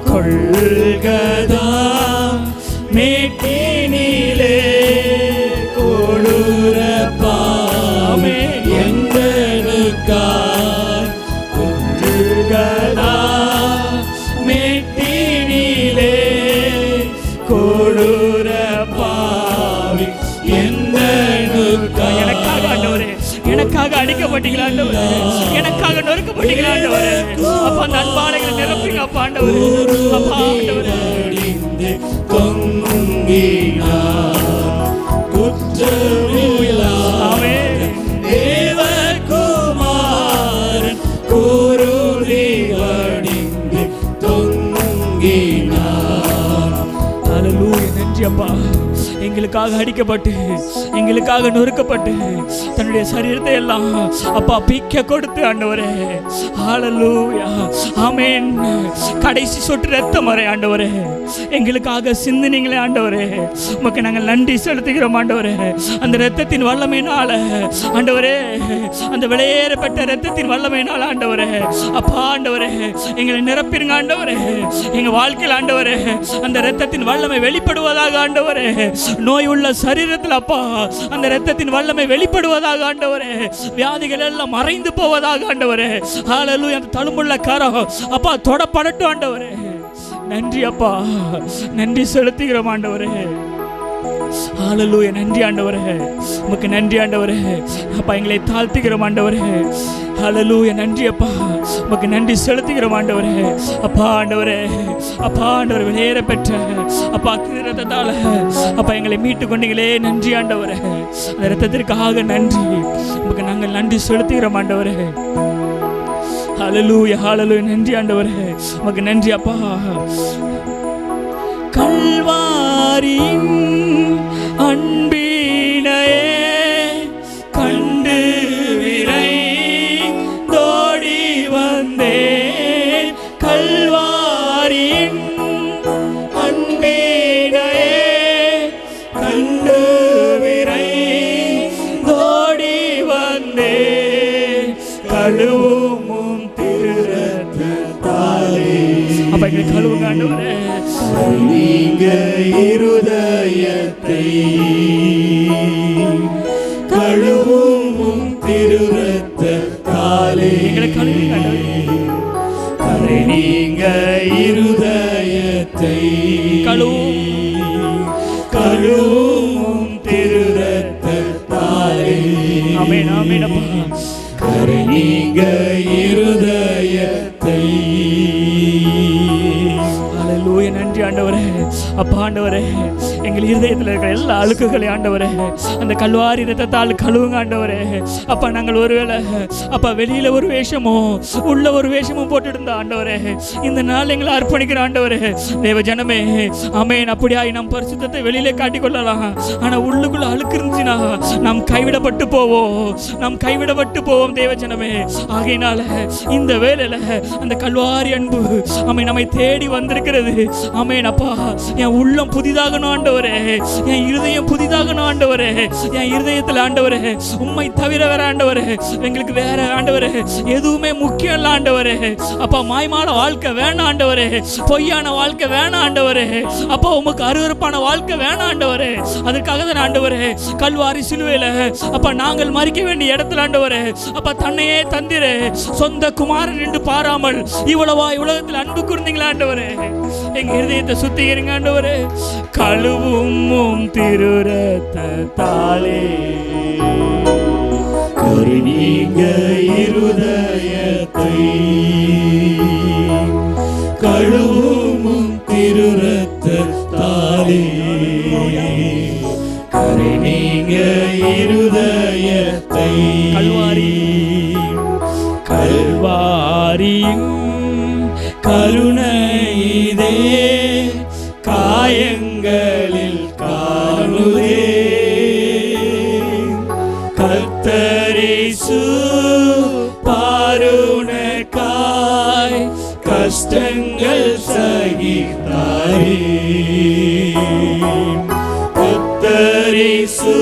கொல்கதா மேட்டினிலே கொடூர பாவி எந்தனுக்காய் கொல்கதா மேட்டினிலே கொடூர பாவி எந்தனுக்காய் எனக்காக ஆண்டவரே எனக்காக அடிக்கப்பட்டீங்களா ஆண்டவரே எனக்காக நொறுக்கப்பட்டீங்களா ஆண்டவரே அப்பா அந்த அன்பாளைகளை நிரப்புங்க அப்பா ஆண்டவரே அப்பா ஆண்டவரே தேவகுமாரன் குருதி வடிந்து தொங்கினார். ஹல்லேலூயா நன்றி அப்பா எங்களுக்காக அடிக்கப்பட்டு எங்களுக்காக நொறுக்கப்பட்டு தன்னுடைய சரீரத்தை எல்லாம் அப்பா பிக்க கொடுத்து ஆண்டவரே ஹல்லேலூயா ஆமென் கடைசி சொட்டு ரத்தம் வரை ஆண்டவரே எங்களுக்காக சிந்தினீங்களே ஆண்டவரே உமக்கு நாங்கள் நன்றி செலுத்துகிறோம் ஆண்டவரே அந்த இரத்தத்தின் வல்லமையினால ஆண்டவரே அந்த வெளியேறப்பட்ட இரத்தத்தின் வல்லமையினால ஆண்டவரே அப்பா ஆண்டவரே எங்களை நிரப்பிருங்க ஆண்டவரே எங்க வாழ்க்கையில் ஆண்டவரே அந்த இரத்தத்தின் வல்லமை வெளிப்படுவதாக ஆண்டவரே நோய் உள்ள சரீரத்தில் அப்பா அந்த இரத்தத்தின் வல்லமை வெளிப்படுவதாக ஆண்டவரே வியாதிகள் எல்லாம் மறைந்து போவதாக ஆண்டவரே ஹல்லேலூயா அந்த தழும்புள்ள கரம் அப்பா தொடப்படட்டும் ஆண்டவரே நன்றி அப்பா நன்றி செலுத்துகிறோம் ஆண்டவரே ஹல்லேலூயா நன்றி ஆண்டவரே உமக்கு நன்றி ஆண்டவரே அப்பா எங்களை தாழ்த்துகிறோம் ஆண்டவரே ஹல்லேலூயா நன்றி அப்பா உமக்கு நன்றி செலுத்துகிறோம் ஆண்டவரே அப்பா ஆண்டவரே வெளியேற பெற்ற அப்பா ரத்தத்தால அப்பா எங்களை மீட்டு கொண்டீங்களே நன்றி ஆண்டவரே அந்த ரத்தத்திற்காக நன்றி உமக்கு நாங்கள் நன்றி செலுத்துகிறோம் ஆண்டவரே ஹல்லேலூயா ஹல்லேலூயா நன்றி ஆண்டவரே உமக்கு நன்றி அப்பா கல்வாரியின் அன்பினையே கண்டு விரைந்தோடி வந்தேன் கல்வாரியின் அன்பினையே கண்டு விரைந்தோடி வந்தேன் கழுவும் திருரத்தாலே அப்ப எங்களை கழுவுங்க ஆண்டவரே நீங்க இருதயத்தை கழுவும் திருரத்தாலே எங்களை கழுவுங்க ஆண்டவரே கரை நீங்க இருதயத்தை கழுவும் திருரத்தாலே. ஆமென் ஆமென் அப்பா. கரை நீங்க இருதயத்தை. ஹல்லேலூயா. நன்றி ஆண்டவரே. அப்பா ஆண்டவரே, எங்கள் இருதயத்தில் இருக்கிற எல்லா அழுக்குகளை ஆண்டவரே அந்த கல்வாரி ரத்தத்தால் கழுவுங்க ஆண்டவரே. அப்பா நாங்கள் ஒருவேளை அப்பா வெளியில ஒரு வேஷமோ உள்ள ஒரு வேஷமும் போட்டு இருந்த ஆண்டவரே, இந்த நாள் எங்களை அர்ப்பணிக்கிற ஆண்டவரே. தேவ ஜனமே ஆமென். அப்படியாய் நாம் பரிசுத்தத்தை வெளியிலே காட்டிக்கொள்ளலாம், ஆனா உள்ளுக்குள்ள அழுக்கு இருந்துச்சுன்னா நாம் கைவிடப்பட்டு போவோம் தேவ ஜனமே. ஆகையினால இந்த வேளையில அந்த கல்வாரி அன்பு ஆமென் நம்மை தேடி வந்திருக்கிறது. ஆமென் அப்பா, என் உள்ளம் புதிதாகணும் ஆண்டவரே, என் இருதயம் புதிதாகணும் ஆண்டவரே. என் இருதயத்தில் ஆண்டவரே உம்மை தவிர வேற ஆண்டவரே எங்களுக்கு வேற ஆண்டவரே எதுவுமே முக்கியம் இல்லை ஆண்டவரே. அப்பா மாய்மான வாழ்க்கை வேணாம் ஆண்டவரே, பொய்யான வாழ்க்கை வேணாம் ஆண்டவரே. அப்பா உமக்கு அருவருப்பான வாழ்க்கை வேணாம் ஆண்டவரே. அதற்காக தான் ஆண்டவரே கல்வாரி சிலுவையில அப்பா நாங்கள் மறிக்க வேண்டிய இடத்துல ஆண்டவரே அப்பா தன்னையே தந்திரே சொந்த குமாரன் என்று பாராமல் இவ்வளவா உலகத்தில் அன்பு கூர்ந்தீங்களா ஆண்டவரே. எங்க இருதயத்தை சுத்திகரிங்க ஆண்டவரே. கழுவும் திருரத்தாலே கரை நீங்க இருதயத்தை கழுவும் திருரத்தாலே. கரை நீங்க இருதயத்தை. கல்வாரியின் கருணை இதே காயங்களில் காணுதே. கர்த்தரேசு பாருணக்காய் கஷ்டங்கள் சகித்தாரே. கர்த்தரேசு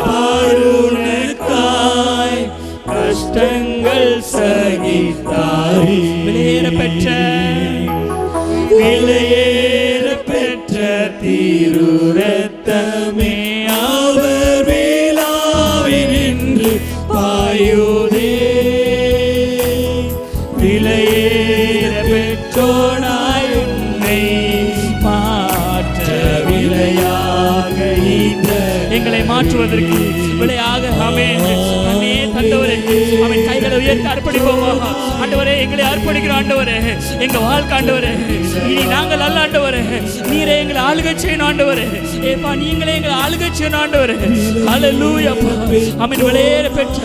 பாருணக்காய் கஷ்டங்கள் சகித்தாரே. விலையேற பெற்ற திருரத்தமே அவர் வேளாவினின்று பாயுதே. விலையேற பெற்றோனாய் உன்னை மாற்ற விலையாக எங்களை மாற்றுவதற்கு விலையாக ஆமென் தன்னையே தந்தவரே. அவன் கைகளை உயர்த்தி அர்ப்பணிப்போமா ஆண்டவரே. எங்களை அர்ப்பணிக்கிற ஆண்டவரே, எங்க வாழ்க்கை ஆண்டவரே இனி நாங்கள் அல்ல ஆண்டவரே, நீரே எங்களை ஆளுகை செய்யணும் ஆண்டவரே. ஏப்பா நீங்களே எங்களை ஆளுகை செய்யணும் ஆண்டவரே. ஹல்லேலூயா. ஆமென். விலையேற பெற்ற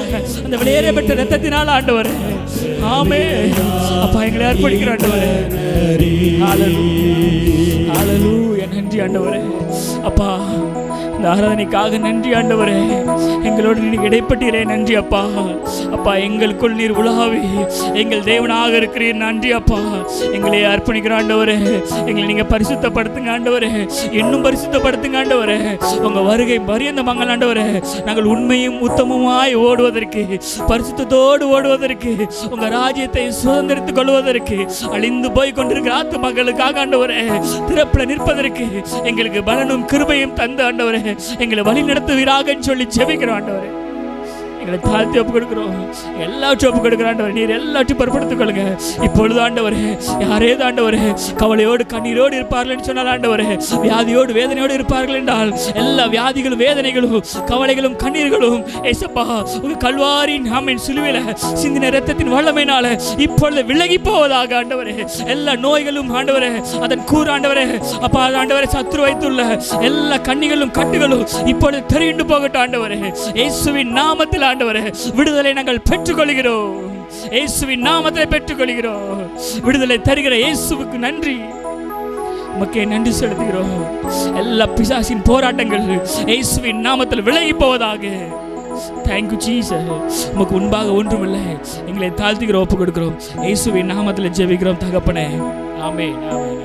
அந்த விலையேற பெற்ற ரத்தத்தினால் ஆண்டவரே ஆமென். அப்பா எங்களை அர்ப்பணிக்கிற ஆண்டவரே. ஹல்லேலூயா ஹல்லேலூயா. நன்றி ஆண்டவரே. அப்பா இந்த ஆராதனைக்காக நன்றி ஆண்டவரே. எங்களோடு நீ இடைப்பட்டீரே நன்றி அப்பா. அப்பா எங்களுக்குள் நீர் உலாவி எங்கள் தேவனாக இருக்கிறீர் நன்றி அப்பா. எங்களை அர்ப்பணிக்கிற ஆண்டவரே, எங்களை நீங்க பரிசுத்தப்படுத்துங்க ஆண்டவரே, இன்னும் பரிசுத்தப்படுத்துங்க ஆண்டவரே. உங்க வருகை பரியந்தமாங்கள் ஆண்டவரே. நாங்கள் உண்மையும் உத்தமமாய் ஓடுவதற்கு, பரிசுத்தத்தோடு ஓடுவதற்கு, உங்க ராஜ்யத்தை சுதந்திரித்துக் கொள்வதற்கு, அழிந்து போய் கொண்டிருக்கிற ஆத்து மக்களுக்காக ஆண்டவரே திறப்புல நிற்பதற்கு எங்களுக்கு பலனும் கிருபையும் தந்த ஆண்டவரே எங்களை வழி நடத்துவீராக சொல்லி ஜெபிக்கிறோம் ஆண்டவரே. எங்களை தாழ்த்தி ஒப்பு கொடுக்கிறோம், எல்லாவற்றையும் ஒப்பு கொடுக்கிற ஆண்டவரே. நீர் எல்லாவற்றையும் பொறுப்படுத்திக் கொள்ளுங்க. இப்பொழுது ஆண்டவரே யாரேது ஆண்டவரே கவலையோடு கண்ணீரோடு இருப்பார்கள் சொன்னால் ஆண்டவரே, வியாதியோடு வேதனையோடு இருப்பார்கள் என்றால் எல்லா வியாதிகளும் வேதனைகளும் கவலைகளும் கண்ணீர்களும் ஏசப்பா உங்க கல்வாரின் ஆமென் சிலுவையில சிந்தின இரத்தத்தின் வல்லமையினால இப்பொழுது விலகி போவதாக ஆண்டவரே. எல்லா நோய்களும் ஆண்டவரே அதன் கூறு ஆண்டவரே அப்பா ஆண்டவரே சத்துரு வைத்துள்ள எல்லா கண்ணிகளும் கட்டுகளும் இப்பொழுது தெரிந்து போகட்டும் ஆண்டவரே. இயேசுவின் நாமத்தில் ஆண்டவரே விடுதலை நாங்கள் பெற்றுக்கொள்கிறோம். இயேசுவின் நாமத்தில் பெற்றுக்கொள்கிறோம். விடுதலை தருகிற இயேசுவுக்கு நன்றி, உமக்கே நன்றி செலுத்துகிறோம். எல்லா பிசாசின் போராட்டங்கள் இயேசுவின் நாமத்தில் விலகி போவதாக. Thank you Jesus. உமக்கு முன்பாக ஒன்றுமில்லை, எங்களை தாழ்த்துகிறோம், ஒப்பு கொடுக்கிறோம். இயேசுவின் நாமத்தில் ஜெபிக்கிறோம் தகப்பனே. ஆமென் ஆமென்.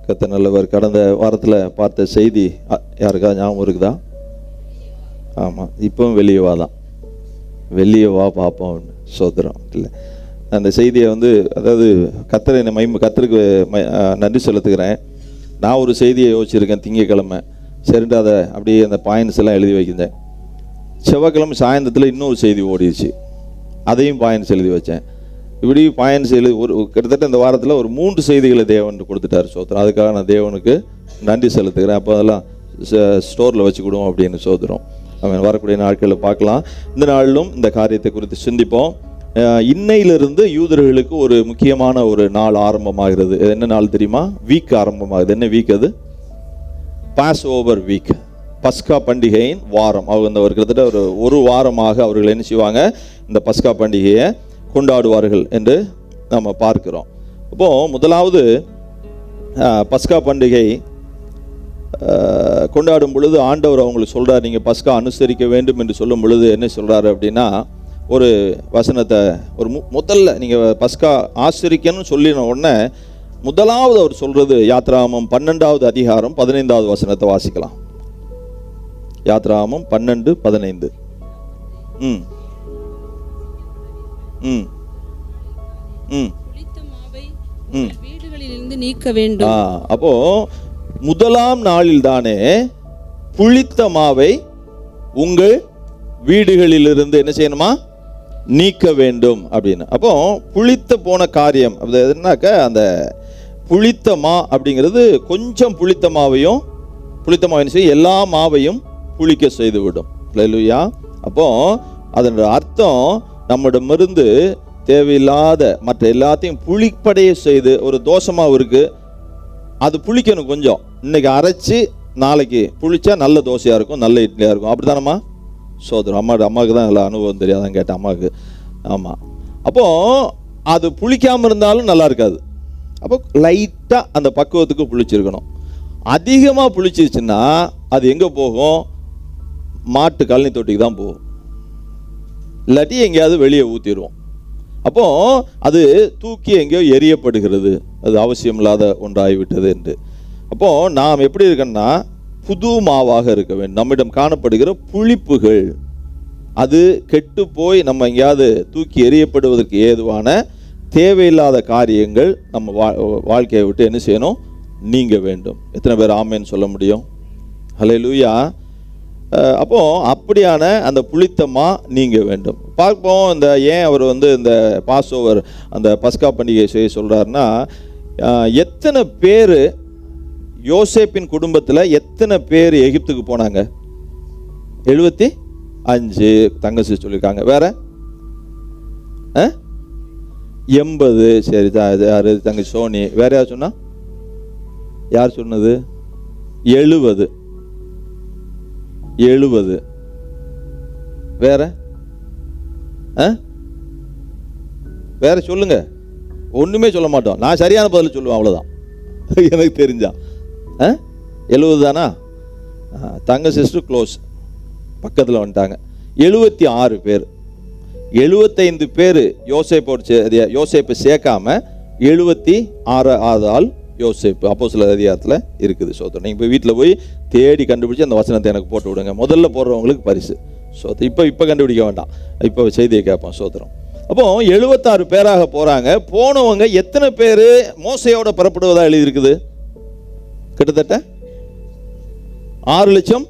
கர்த்தர் நல்லவர். கடந்த வாரத்தில் பார்த்த செய்தி யாருக்கா ஞாபகம் இருக்குதா? ஆமாம், இப்பவும் வெளியே வாதான், வெளியே வா பார்ப்போம், சோதரம் இல்லை. அந்த செய்தியை அதாவது கர்த்தருக்கு நன்றி செலுத்துகிறேன். நான் ஒரு செய்தியை யோசிச்சிருக்கேன் திங்கக்கிழமை, சரிண்டு அதை அப்படியே அந்த பாயிண்ட்ஸ் எல்லாம் எழுதி வைக்கிறேன். செவ்வாய்க்கிழமை சாயந்தரத்தில் இன்னொரு செய்தி ஓடிடுச்சு, அதையும் பாயிண்ட்ஸ் எழுதி வச்சேன். இப்படி பாயிண்ட்ஸ் கிட்டத்தட்ட இந்த வாரத்தில் ஒரு 3 செய்திகளை தேவன் கொடுத்துட்டார் சோதரம். அதுக்காக நான் தேவனுக்கு நன்றி செலுத்துகிறேன். அப்போ அதெல்லாம் ஸ்டோரில் வச்சுக்கிடுவோம் அப்படின்னு சோதரம். அவன் வரக்கூடிய நாட்களில் பார்க்கலாம். இந்த நாளிலும் இந்த காரியத்தை குறித்து சிந்திப்போம். இன்னையிலிருந்து யூதர்களுக்கு ஒரு முக்கியமான ஒரு நாள் ஆரம்பமாகிறது. என்ன நாள் தெரியுமா? வீக் ஆரம்பமாகுது. என்ன வீக் அது? பாஸ் ஓவர் வீக், பஸ்கா பண்டிகையின் வாரம். அவங்க கிட்டத்தட்ட ஒரு வாரமாக அவர்கள் என்ன செய்வாங்க, இந்த பஸ்கா பண்டிகையை கொண்டாடுவார்கள் என்று நம்ம பார்க்கிறோம். அப்போது முதலாவது பஸ்கா பண்டிகை கொண்டாடும் பொழுது ஆண்டவர் அவங்களுக்கு சொல்கிறார், நீங்கள் பஸ்கா அனுசரிக்க வேண்டும் என்று சொல்லும் பொழுது என்ன சொல்கிறாரு அப்படின்னா, ஒரு வசனத்தை முதல்ல நீங்கள் பஸ்கா ஆசரிக்கணும்னு சொல்லின உடனே முதலாவது அவர் சொல்கிறது யாத்ராகமம் 12வது அதிகாரம் 15வது வசனத்தை வாசிக்கலாம். யாத்ராகமம் 12:15. வீடுகளிலிருந்து நீக்க வேண்டும். அப்போ முதலாம் நாளில் தானே புளித்த மாவை உங்கள் வீடுகளிலிருந்து என்ன செய்யணுமா? நீக்க வேண்டும் அப்படின்னு. அப்போ புளித்த போன காரியம் அது எதுனாக்க, அந்த புளித்த மா அப்படிங்கிறது கொஞ்சம் புளித்த மாவையும் செய்யும், எல்லா மாவையும் புளிக்க செய்து விடும். அல்லேலூயா. அப்போ அதனோட அர்த்தம் நம்மிடமிருந்து தேவையில்லாத மற்ற எல்லாத்தையும் புளிப்படைய செய்து, ஒரு தோசை மாவு இருக்கு, அது புளிக்கணும் கொஞ்சம். இன்னைக்கு அரைச்சி நாளைக்கு புளிச்சா நல்ல தோசையாக இருக்கும், நல்ல இட்லியாக இருக்கும். அப்படி தானம்மா சோதரம்? அம்மாவுக்கு தான் நல்லா அனுபவம் தெரியாதான் கேட்டேன் அம்மாவுக்கு. ஆமாம். அப்போது அது புளிக்காமல் இருந்தாலும் நல்லா இருக்காது. அப்போ லைட்டாக அந்த பக்குவத்துக்கு புளிச்சிருக்கணும். அதிகமாக புளிச்சிருச்சுன்னா அது எங்கே போகும்? மாட்டு கழனி தொட்டிக்கு தான் போகும், இல்லாட்டி எங்கேயாவது வெளியே ஊற்றிடுவோம். அப்போது அது தூக்கி எங்கேயோ எரியப்படுகிறது, அது அவசியமில்லாத ஒன்றாகிவிட்டது என்று. அப்போது நாம் எப்படி இருக்கோன்னா, புது மாவாக இருக்க வேண்டும். நம்மிடம் காணப்படுகிற புளிப்புகள் அது கெட்டு போய் நம்ம எங்கேயாவது தூக்கி எறியப்படுவதற்கு ஏதுவான தேவையில்லாத காரியங்கள் நம்ம வாழ்க்கையை விட்டு என்ன செய்யணும்? நீங்க வேண்டும். எத்தனை பேர் ஆமேன்னு சொல்ல முடியும்? ஹல்லேலூயா. அப்போ அப்படியான அந்த புளித்தமா நீங்க வேண்டும். பார்ப்போம் ஏன் அவர் இந்த பாஸ் ஓவர் அந்த பஸ்கா பண்டிகை செய்ய சொல்றாருன்னா, எத்தனை பேர் யோசேப்பின் குடும்பத்தில் எத்தனை பேர் எகிப்துக்கு போனாங்க? 75 தங்கச்சி சொல்லியிருக்காங்க. வேற 80. சரி, யாரு தங்கச்சி சோனி. வேற யார் சொன்னா? யார் சொன்னது? 70. வேற வேற சொல்லுங்க. ஒண்ணுமே சொல்ல மாட்டோம். நான் சரியான பதில் சொல்லுவேன், அவ்வளவுதான் எனக்கு தெரிஞ்சா. 70 தானா? தங்க சிஸ்டர் க்ளோஸ் பக்கத்தில் வந்துட்டாங்க. 76 பேர். 75 பேர் யோசேப்பை சேர்க்காம 76 ஆள் யோசேப்பு அப்போஸ்தலர் அதிகாரத்தில் இருக்குது. சோதரம் நீங்கள் போய் வீட்டில் போய் தேடி கண்டுபிடிச்சி அந்த வசனத்தை எனக்கு போட்டு விடுங்க. முதல்ல போடுறவங்களுக்கு பரிசு. இப்போ கண்டுபிடிக்க வேண்டாம், இப்போ செய்தியை கேட்போம். சோதரம். அப்போ 76 பேராக போகிறாங்க. போனவங்க எத்தனை பேர் மோசையோட புறப்படுவதாக எழுதியிருக்குது? கிட்டத்தட்ட 6 லட்சம்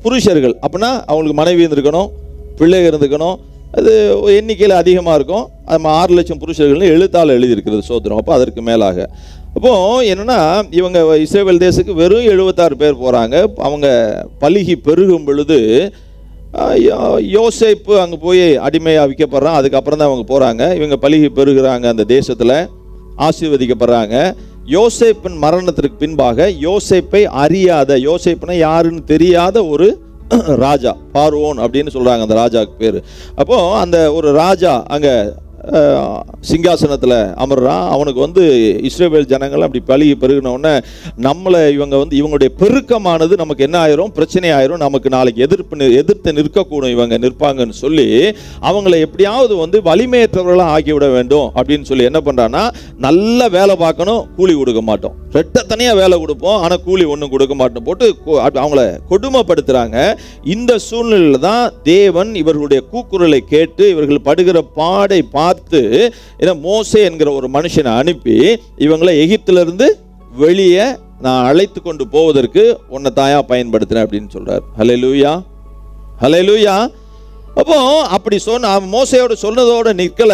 புருஷர்கள். அப்படின்னா அவங்களுக்கு மனைவி இருந்திருக்கணும், பிள்ளைகள் இருந்துக்கணும். அது எண்ணிக்கையில் அதிகமாக இருக்கும். அது 6 லட்சம் புருஷர்கள்னு எழுத்தால் எழுதியிருக்கிறது. சோதரம். அப்போ அதற்கு மேலாக. அப்போது என்னென்னா, இவங்க இஸ்ரவேல் தேசத்துக்கு வெறும் 76 பேர் போகிறாங்க. அவங்க பலுகி பெருகும் பொழுது யோசேப்பு அங்கே போய் அடிமையாக விற்கப்படுறான். அதுக்கப்புறம் தான் அவங்க போகிறாங்க. இவங்க பலுகி பெருகிறாங்க, அந்த தேசத்தில் ஆசீர்வதிக்கப்படுறாங்க. யோசேப்பின் மரணத்திற்கு பின்பாக யோசேப்பை அறியாத, யோசேப்புனா யாருன்னு தெரியாத ஒரு ராஜா, பார்வோன் அப்படின்னு சொல்கிறாங்க அந்த ராஜாவுக்கு பேர். அப்போது அந்த ஒரு ராஜா அங்கே சிங்காசனத்தில் அமர்றான். அவனுக்கு வந்து இஸ்ரவேல் ஜனங்கள் அப்படி பழகி பெருகினோடனே நம்மளை இவங்க வந்து இவங்களுடைய பெருக்கமானது நமக்கு என்ன ஆயிரும், பிரச்சனை ஆயிரும், நமக்கு நாளைக்கு எதிர்த்து நிற்கக்கூடும் இவங்க நிற்பாங்கன்னு சொல்லி அவங்களை எப்படியாவது வந்து வலிமையற்றவர்களாக ஆக்கிவிட வேண்டும் அப்படின்னு சொல்லி என்ன பண்ணுறான்னா, நல்ல வேலை பார்க்கணும், கூலி கொடுக்க மாட்டோம், ரெட்டத்தனையாக வேலை கொடுப்போம், ஆனால் கூலி ஒன்றும் கொடுக்க மாட்டோம் போட்டு அவங்கள கொடுமைப்படுத்துகிறாங்க. இந்த சூழ்நிலையில் தான் தேவன் இவர்களுடைய கூக்குரலை கேட்டு இவர்கள் படுகிற பாடை பார்த்து மோசே என்கிற ஒரு மனுஷனை அனுப்பி இவங்களை எகிப்திலிருந்து வெளியே நான் அழைத்து கொண்டு போவதற்கு உன்னை தாயா பயன்படுத்தினேன் அப்படின்னு சொல்றார். ஹல்லேலூயா, ஹல்லேலூயா. அப்போ அப்படி சொன்ன மோசையோட சொன்னதோட நிற்கல.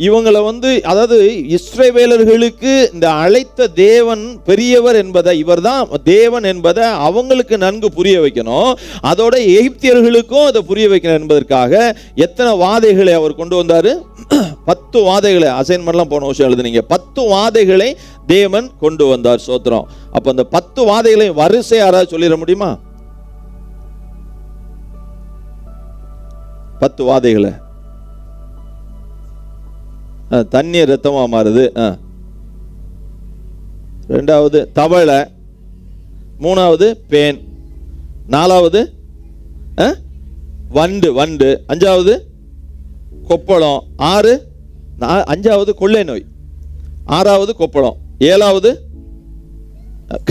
இவங்களை வந்து அதாவது இஸ்ரவேலர்களுக்கு இந்த அழைத்த தேவன் பெரியவர் என்பதை, இவர் தான் தேவன் என்பதை அவங்களுக்கு நன்கு புரிய வைக்கணும். அதோட எகிப்தியர்களுக்கும் அதை புரிய வைக்கணும் என்பதற்காக எத்தனை வாதைகளை அவர் கொண்டு வந்தார்? 10 வாதைகளை. அசைன்மெண்ட்லாம் போன வருஷம் எழுதுனீங்க. 10 வாதைகளை தேவன் கொண்டு வந்தார். சோத்திரம். அப்போ அந்த 10 வாதைகளை வரிசை யாராவது சொல்லிட முடியுமா? 10 வாதைகளை. தண்ணீர் ரத்தமா மாறுது, 2வது தவளை, 3வது பேன், 4வது வண்டு, 5வது கொப்பளம், 5வது கொள்ளை நோய், 6வது கொப்பளம், 7வது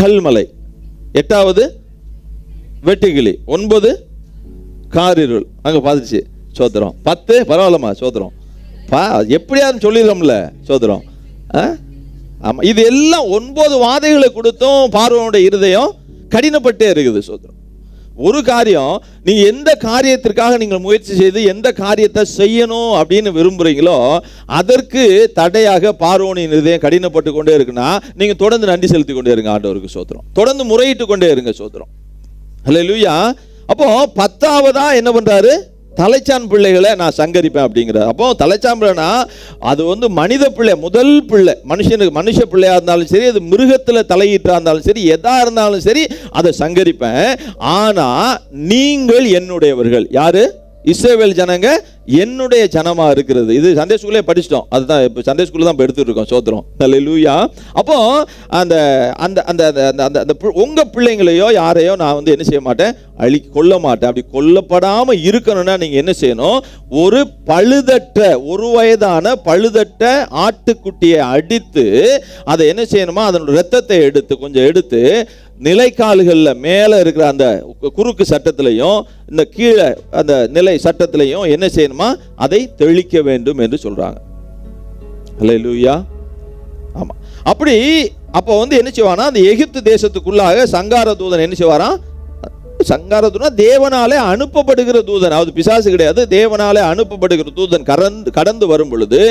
கல்மலை, 8வது வெட்டுக்கிளி, 9 காரிருள். அங்க பார்த்துச்சு. சோத்திரம். 10 பரவாயில்லம்மா. சோத்திரம். எப்படியாவது சொல்லிடுறோம்ல. சோத்திரம். ஆமா, இது எல்லாம் 9 வாதைகளை கொடுத்தும் பார்வோனுடைய இருதயம் கடினப்பட்டே இருக்குது. சோத்திரம். ஒரு காரியம், நீங்க எந்த காரியத்திற்காக நீங்கள் முயற்சி செய்து எந்த காரியத்தை செய்யணும் அப்படின்னு விரும்புறீங்களோ அதற்கு தடையாக பார்வோனின் இருதயம் கடினப்பட்டு கொண்டே இருக்குன்னா நீங்க தொடர்ந்து நன்றி செலுத்தி கொண்டே இருங்க ஆண்டவருக்கு. சோத்திரம். தொடர்ந்து முறையிட்டு கொண்டே இருங்க. சோத்திரம். ஹல்லேலூயா. அப்போ 10வதா என்ன பண்றாரு? தலைச்சான் பிள்ளைகளை நான் சங்கரிப்பேன் அப்படிங்கிறார். அப்போ தலைச்சான் பிள்ளைனா அது வந்து மனித பிள்ளை, முதல் பிள்ளை, மனுஷ பிள்ளையா இருந்தாலும் சரி, அது மிருகத்தில் தலையீட்டா இருந்தாலும் சரி, எதா இருந்தாலும் சரி, அதை சங்கரிப்பேன். ஆனா நீங்கள் என்னுடையவர்கள். யாரு? இஸ்ரவேல் ஜனங்க என்னுடைய ஜனமா இருக்கிறது. இது சண்டே ஸ்கூல்லே படிச்சிட்டோம். அதுதான் இப்போ சண்டே ஸ்கூல்ல தான் எடுத்துட்டு இருக்கோம். சோத்திரம். ஹல்லேலூயா. அப்போ அந்த அந்த அந்த அந்த உங்க பிள்ளைங்களையோ யாரையோ நான் வந்து என்ன செய்ய மாட்டேன், கொல்ல மாட்டேன். அப்படி கொல்லப்படாம இருக்கணும்னா நீங்க என்ன செய்யணும்? ஒரு பழுதற்ற, 1 வயதான பழுதற்ற ஆட்டுக்குட்டியை அடித்து அதை என்ன செய்யணுமா, அதனுடைய ரத்தத்தை எடுத்து கொஞ்சம் எடுத்து நிலைக்கால்களில் மேலே இருக்கிற அந்த குறுக்கு சட்டத்திலையும் இந்த கீழே அந்த நிலை சட்டத்திலையும் என்ன செய்யணுமா, அதை தெளிக்க வேண்டும் என்று சொல்றாங்க. ஹல்லேலூயா. ஆமா. அப்படி அப்போ வந்து என்ன செய்வானா, அந்த எகிப்து தேசத்துக்குள்ளாக சங்கார தூதன் என்ன செய்வாரா? சங்கார தூதன் தேவனாலே அனுப்பப்படுகிற தூதன், அது பிசாசு கிடையாது, தேவனாலே அனுப்பப்படுகிற தூதன் கடந்து வரும் பொழுது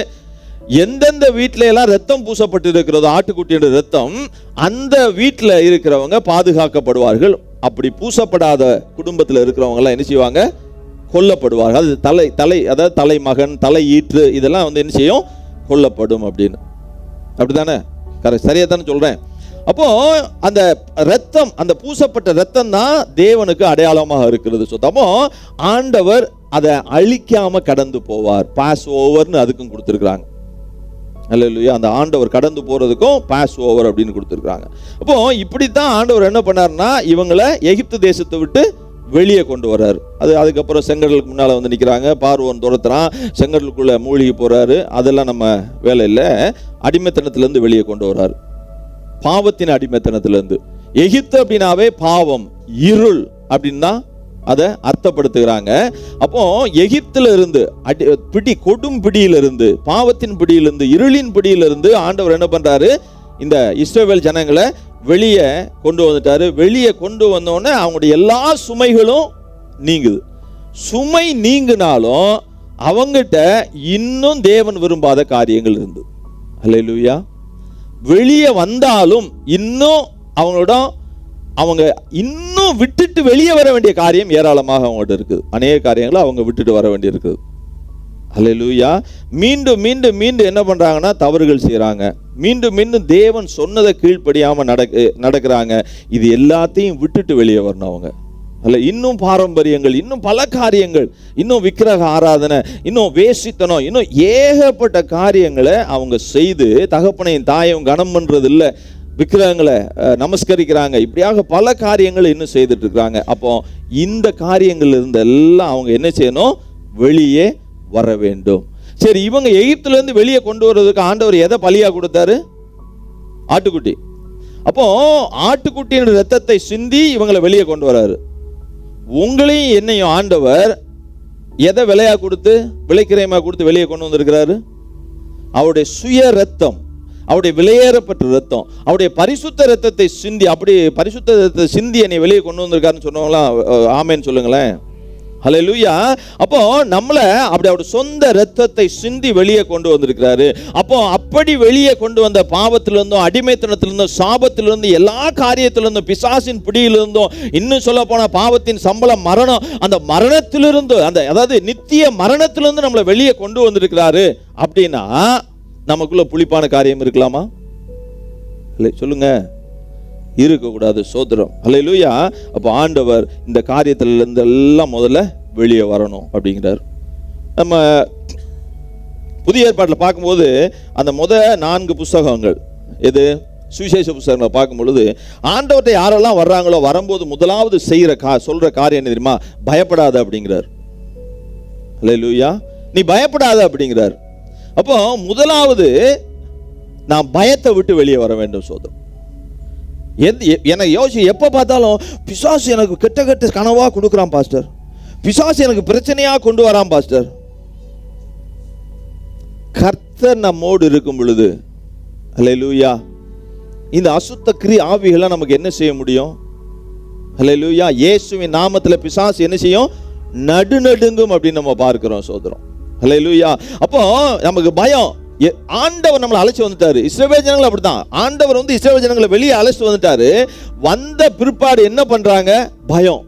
எந்தெந்த வீட்டில எல்லாம் ரத்தம் பூசப்பட்டு இருக்கிறதோ, ஆட்டுக்குட்டியோட ரத்தம், அந்த வீட்டில் இருக்கிறவங்க பாதுகாக்கப்படுவார்கள். அப்படி பூசப்படாத குடும்பத்தில் இருக்கிறவங்க எல்லாம் என்ன செய்வாங்க? கொல்லப்படுவார்கள். அது தலை அதாவது தலைமகன், தலை ஈற்று, இதெல்லாம் வந்து என்ன செய்யும்? கொல்லப்படும் அப்படின்னு. அப்படித்தானே? கரெக்ட். சரியா தானே சொல்றேன்? அப்போ அந்த ரத்தம், அந்த பூசப்பட்ட ரத்தம் தான் தேவனுக்கு அடையாளமாக இருக்கிறது. அப்போ ஆண்டவர் அதை அழிக்காம கடந்து போவார். பாஸ் ஓவர்னு அதுக்கும் கொடுத்துருக்காங்க. அல்லேலூயா. அந்த ஆண்டவர் கடந்து போறதுக்கும் பாஸ் ஓவர் அப்படின்னு கொடுத்துருக்காங்க. அப்போ இப்படித்தான் ஆண்டவர் என்ன பண்ணாருன்னா இவங்களை எகிப்து தேசத்தை விட்டு வெளியே கொண்டு வர்றாரு. அதுக்கப்புறம் செங்கடலுக்கு முன்னால் வந்து நிற்கிறாங்க. பார்வோன் துரத்துறான், செங்கடலுக்குள்ள மூழ்கி போறாரு. அதெல்லாம் நம்ம வேலை இல்லை. அடிமைத்தனத்திலேருந்து வெளியே கொண்டு வர்றாரு. பாவத்தின் அடிமைத்தனத்திலேருந்து. எகிப்து அப்படின்னாவே பாவம், இருள் அப்படின்னு தான் அதை அர்த்தப்படுத்துகிறாங்க. அப்போ எகிப்துல இருந்து கொடும் பிடியிலிருந்து, பாவத்தின் பிடியிலிருந்து, இருளின் பிடியிலிருந்து ஆண்டவர் என்ன பண்றாரு? இந்த இஸ்ரவேல் ஜனங்களை வெளியே கொண்டு வந்துட்டாரு. வெளியே கொண்டு வந்தோடனே அவங்களுடைய எல்லா சுமைகளும் நீங்குது. சுமை நீங்கினாலும் அவங்ககிட்ட இன்னும் தேவன் விரும்பாத காரியங்கள் இருந்து. ஹல்லேலூயா. வெளியே வந்தாலும் இன்னும் அவங்க இன்னும் விட்டுட்டு வெளியே வர வேண்டிய காரியம் ஏராளமாக அவங்ககிட்ட இருக்குது. அநேக காரியங்களை அவங்க விட்டுட்டு வர வேண்டி இருக்குது. ஹல்லேலூயா. மீண்டும் மீண்டும் மீண்டும் என்ன பண்றாங்கன்னா தவறுகள் செய்யறாங்க. மீண்டும் மீண்டும் தேவன் சொன்னதை கீழ்ப்படியாம நடக்கிறாங்க. இது எல்லாத்தையும் விட்டுட்டு வெளியே வரணும் அவங்க. அல்ல, இன்னும் பாரம்பரியங்கள், இன்னும் பல காரியங்கள், இன்னும் விக்கிரக ஆராதனை, இன்னும் வேசித்தனம், இன்னும் ஏகப்பட்ட காரியங்களை அவங்க செய்து தகப்பனையும் தாயும் கனம் பண்றது இல்லை, விக்கிரகங்களை நமஸ்கரிக்கிறாங்க. இப்படியாக பல காரியங்களை இன்னும் செய்துட்டு இருக்கிறாங்க. அப்போ இந்த காரியங்கள் இருந்து எல்லாம் அவங்க என்ன செய்யணும்? வெளியே வர வேண்டும். சரி, இவங்க எகிப்துல இருந்து வெளியே கொண்டு வர்றதுக்கு ஆண்டவர் எதை பலியா கொடுத்தாரு? ஆட்டுக்குட்டி. அப்போ ஆட்டுக்குட்டியின் ரத்தத்தை சிந்தி இவங்களை வெளியே கொண்டு வராரு. உங்களையும் என்னையும் ஆண்டவர் எதை விலையா கொடுத்து, விலைக்கிரயமா கொடுத்து வெளியே கொண்டு வந்திருக்கிறாரு? அவருடைய சுய ரத்தம், அவருடைய விலையேறப்பட்ட ரத்தம், அவருடைய பரிசுத்த ரத்தத்தை சிந்தி, அப்படி பரிசுத்த ரத்தத்தை சிந்தி என்னை வெளியே கொண்டு வந்திருக்காருன்னு சொன்னவங்களா ஆமேன்னு சொல்லுங்களேன். ஹல்லேலூயா. அப்போ நம்மளை அப்படி அவருடைய சொந்த ரத்தத்தை சிந்தி வெளியே கொண்டு வந்திருக்கிறாரு. அப்போ அப்படி வெளியே கொண்டு வந்த பாவத்திலிருந்தும், அடிமைத்தனத்திலிருந்தும், சாபத்திலிருந்து, எல்லா காரியத்திலிருந்தும், பிசாசின் பிடியிலிருந்தும், இன்னும் சொல்ல போன பாவத்தின் சம்பளம் மரணம், அந்த மரணத்திலிருந்து, அந்த அதாவது நித்திய மரணத்திலிருந்து நம்மளை வெளியே கொண்டு வந்திருக்கிறாரு. அப்படின்னா நமக்குள்ள புளிப்பான காரியம் இருக்கலாமா? இல்லை, சொல்லுங்க. இருக்கக்கூடாது. சோதரம். ஹல்லேலூயா. அப்போ ஆண்டவர் இந்த காரியத்திலிருந்து எல்லாம் முதல்ல வெளியே வரணும் அப்படிங்கிறார். நம்ம புதிய ஏற்பாட்டில் பார்க்கும்போது அந்த 4 புஸ்தகங்கள், எது சுவிசேஷ புஸ்தகங்களை பார்க்கும் பொழுது ஆண்டவர்கிட்ட யாரெல்லாம் வர்றாங்களோ வரும்போது முதலாவது சொல்ற காரியம் என்ன தெரியுமா? பயப்படாத அப்படிங்கிறார். ஹல்லேலூயா. நீ பயப்படாத அப்படிங்கிறார். அப்போ முதலாவது நான் பயத்தை விட்டு வெளியே வர வேண்டும். சோதரம். எனக்கு யோசி, எப்போ பார்த்தாலும் பிசாசு எனக்கு கெட்ட கெட்ட கனவா கொடுக்குறான் பாஸ்டர், பிசாசு எனக்கு பிரச்சனையா கொண்டு வரான் பாஸ்டர். கர்த்தர் நம்மோடு இருக்கும் பொழுது, ஹல்லேலூயா, இந்த அசுத்த ஆவிகளை நமக்கு என்ன செய்ய முடியும்? ஹல்லேலூயா. இயேசுவின் நாமத்தில் பிசாசு என்ன செய்யும்? நடுநடுங்கும் அப்படின்னு நம்ம பார்க்கிறோம். சோதரம். ஹல்லேலூயா. அப்போ நமக்கு பயம். ஆண்டவர் நம்மளை அழைச்சி வந்துட்டாரு. இஸ்ரவேல் ஜனங்கள் அப்படித்தான். ஆண்டவர் இஸ்ரவேல் ஜனங்களை வெளியே அழைச்சிட்டு வந்துட்டாரு. வந்த பிற்பாடு என்ன பண்றாங்க? பயம்.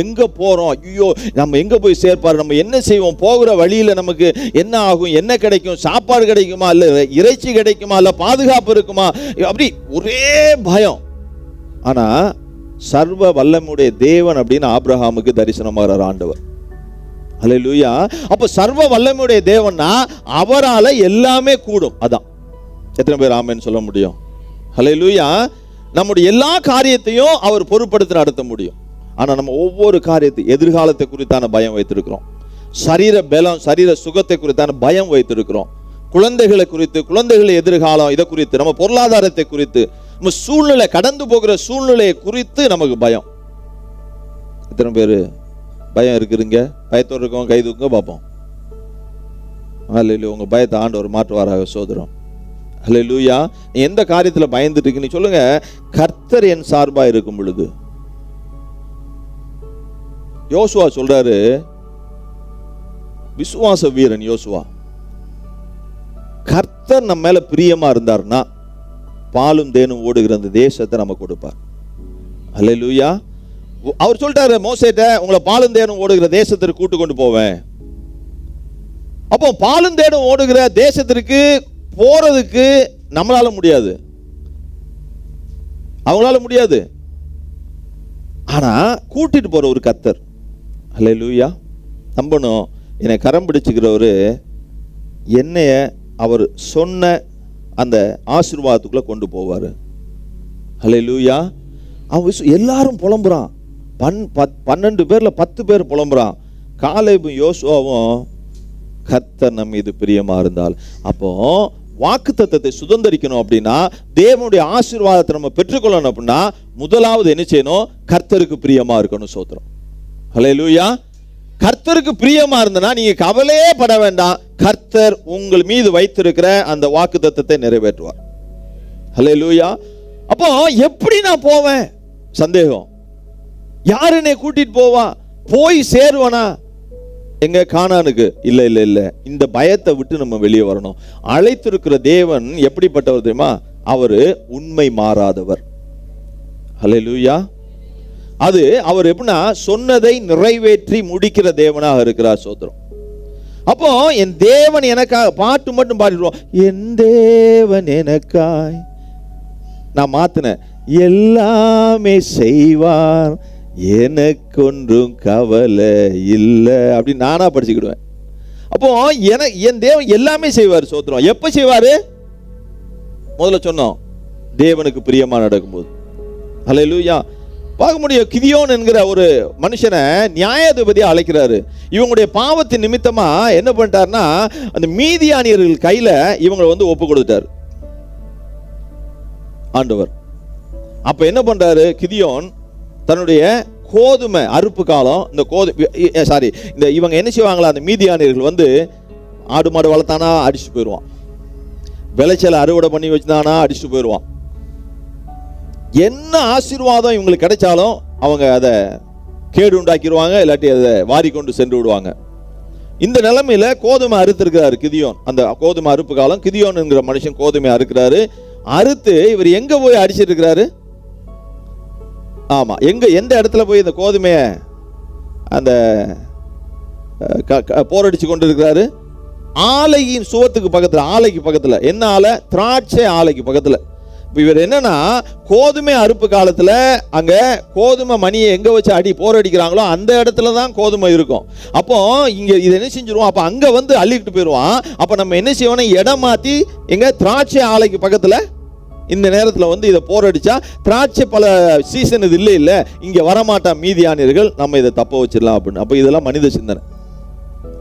எங்க போறோம்? ஐயோ, நம்ம எங்க போய் சேர்ப்பாரு? நம்ம என்ன செய்வோம்? போகிற வழியில நமக்கு என்ன ஆகும்? என்ன கிடைக்கும்? சாப்பாடு கிடைக்குமா? இல்ல இறைச்சி கிடைக்குமா? இல்ல பாதுகாப்பு இருக்குமா? அப்படி ஒரே பயம். ஆனா சர்வ வல்லமுடைய தேவன் அப்படின்னு ஆபிரகாமுக்கு தரிசனமாகிறார் ஆண்டவர். ஹல்லேலூயா. அப்ப சர்வ வல்லமையுடைய தேவன்னா அவரால எல்லாமே கூடும். அதான். எத்தனை பேர் ஆமென் சொல்ல முடியும்? ஹல்லேலூயா. நம்முடைய எல்லா காரியத்தையும் அவர் பொறுப்படுத்தி நடத்த முடியும். ஆனா நம்ம ஒவ்வொரு காரியத்தை, எதிர்காலத்தை குறித்தான பயம் வைத்திருக்கிறோம். சரீர பலம், சரீர சுகத்தை குறித்தான பயம் வைத்திருக்கிறோம். குழந்தைகளை குறித்து, குழந்தைகள் எதிர்காலம், இதை குறித்து, நம்ம பொருளாதாரத்தை குறித்து, நம்ம சூழ்நிலை, கடந்து போகிற சூழ்நிலையை குறித்து நமக்கு பயம். எத்தனை பேர் பயம் இருக்குறீங்க? பயத்தோடு இருக்கவங்க கை தூங்க பார்ப்போம். ஹல்லேலூயா. உங்க பயத்தை ஆண்டவர் மாற்றுவாராக. சோதரம். ஹல்லேலூயா. நீ எந்த காரியத்தில் பயந்துட்டு இருக்கீங்க சொல்லுங்க. கர்த்தர் என் சார்பா இருக்கும் பொழுது. யோசுவா சொல்றாரு, விசுவாச வீரன் யோசுவா, கர்த்தர் நம்ம மேல பிரியமா இருந்தார்னா பாலும் தேனும் ஓடுகிற அந்த தேசத்தை நம்ம கொடுப்பார். ஹல்லேலூயா. அவர் சொல்லிட்டாரு மோசேட்ட, உங்களை பாலும் தேனும் ஓடுகிற தேசத்திற்கு கூட்டு கொண்டு போவேன். அப்போ பாலும் தேனும் ஓடுகிற தேசத்திற்கு போறதுக்கு நம்மளால முடியாது, அவங்களால முடியாது. ஆனா கூட்டிட்டு போற ஒரு கர்த்தர். ஹல்லேலூயா. நம்பணும். என்னை கரம் பிடிச்சுக்கிறவரு என்னைய அவர் சொன்ன அந்த ஆசீர்வாதத்துக்குள்ள கொண்டு போவாரு. ஹல்லேலூயா. அவன் எல்லாரும் புலம்புறான். 12 பேர்ல 10 பேர் புலம்புறான். காலேபும் யோசுவாவும் கர்த்தர் நம்ம இது பிரியமா இருந்தால். அப்போ வாக்குத்தத்தத்தை சுதந்தரிக்கணும் அப்படின்னா, தேவனுடைய ஆசீர்வாதத்தை நம்ம பெற்றுக்கொள்ளணும் அப்படின்னா, முதலாவது என்ன செய்யணும்? கர்த்தருக்கு பிரியமா இருக்கணும். சோத்திரம். ஹல்லேலூயா. கர்த்தருக்கு பிரியமா இருந்தனா நீங்க கவலையே பட வேண்டாம். கர்த்தர் உங்கள் மீது வைத்திருக்கிற அந்த வாக்குத்தத்தத்தை நிறைவேற்றுவார். ஹல்லேலூயா. அப்போ எப்படி நான் போவேன்? சந்தேகம். யார் என்னை கூட்டிட்டு போவா? போய் சேருவனா? எங்க கானானுக்கு? இல்ல இல்ல இல்ல. இந்த பயத்தை விட்டு நம்ம வெளியே வரணும். அழைத்திருக்கிற தேவன் எப்படிப்பட்டவர் தெரியுமா? அவரு உண்மை மாறாதவர். ஹல்லேலூயா. அது அவர் எப்படின்னா சொன்னதை நிறைவேற்றி முடிக்கிற தேவனாக இருக்கிறார். சோத்திரம். அப்போ என் தேவன் எனக்காக, பாட்டு மட்டும் பாடிடுவோம், என் தேவன் எனக்காய், நான் மாத்தினேன், எல்லாமே செய்வார் எனக்கொன்றும் கவலை இல்லை அப்படின்னு நானா படிச்சுக்கிடுவேன். அப்போ என் தேவன் எல்லாமே செய்வார். சோத்திரம். எப்ப செய்வாரு? முதல்ல சொன்னோம், தேவனுக்கு பிரியமா நடக்கும்போது. அல்லேலூயா. பார்க்க முடியும், கிதியோன் என்கிற ஒரு மனுஷனை நியாயாதிபதியா அழைக்கிறாரு. இவங்களுடைய பாவத்தின் நிமித்தமா என்ன பண்ணிட்டாருன்னா, அந்த மீதியானியர்கள் கையில இவங்களை ஒப்பு கொடுத்துட்டாரு ஆண்டவர். அப்ப என்ன பண்றாரு கிதியோன், தன்னுடைய கோதுமை அறுப்பு காலம், இந்த இவங்க என்ன செய்வாங்களா, அந்த மீதியானியர்கள் ஆடு மாடு வளர்த்தானா அடிச்சுட்டு போயிடுவான், விளைச்சலை அறுவடை பண்ணி வச்சுதானா அடிச்சுட்டு போயிடுவான். என்ன ஆசீர்வாதம் இவங்களுக்கு கிடைச்சாலும் அவங்க அதை கேடு உண்டாக்கிடுவாங்க, இல்லாட்டி அதை வாரிக்கொண்டு சென்று விடுவாங்க. இந்த நிலைமையில கோதுமை அறுத்திருக்கிறாரு கிதியோன். அந்த கோதுமை அறுப்பு காலம், கிதியோன் என்கிற மனுஷன் கோதுமை அறுக்கிறாரு. அறுத்து இவர் எங்க போய் அடிச்சிட்டு இருக்கிறாரு? ஆமா, எந்த இடத்துல போய் இந்த கோதுமைய அந்த போரடிச்சு கொண்டு இருக்கிறாரு? ஆலையின் சுவத்துக்கு பக்கத்துல, ஆலைக்கு பக்கத்துல. என்ன ஆலை? திராட்சை ஆலைக்கு பக்கத்துல. இவர் என்னன்னா, கோதுமை அறுப்பு காலத்துல அங்க கோதுமை மணியை எங்க வச்சு போர் அடிக்கிறாங்களோ அந்த இடத்துல தான் கோதுமை இருக்கும். அப்போ இங்க இதை என்ன செஞ்சிருவோம், அப்ப அங்க அள்ளிக்கிட்டு போயிடுவான். அப்ப நம்ம என்ன செய்வோம், இடம் மாத்தி எங்க திராட்சை ஆலைக்கு பக்கத்துல இந்த நேரத்தில் இதை போரடிச்சா, திராட்சை பல சீசன் இது இல்லை இங்க வரமாட்டா மீதியானியர்கள், நம்ம இதை தப்ப வச்சிடலாம் அப்படின்னு. அப்ப இதெல்லாம் மனித சிந்தனை.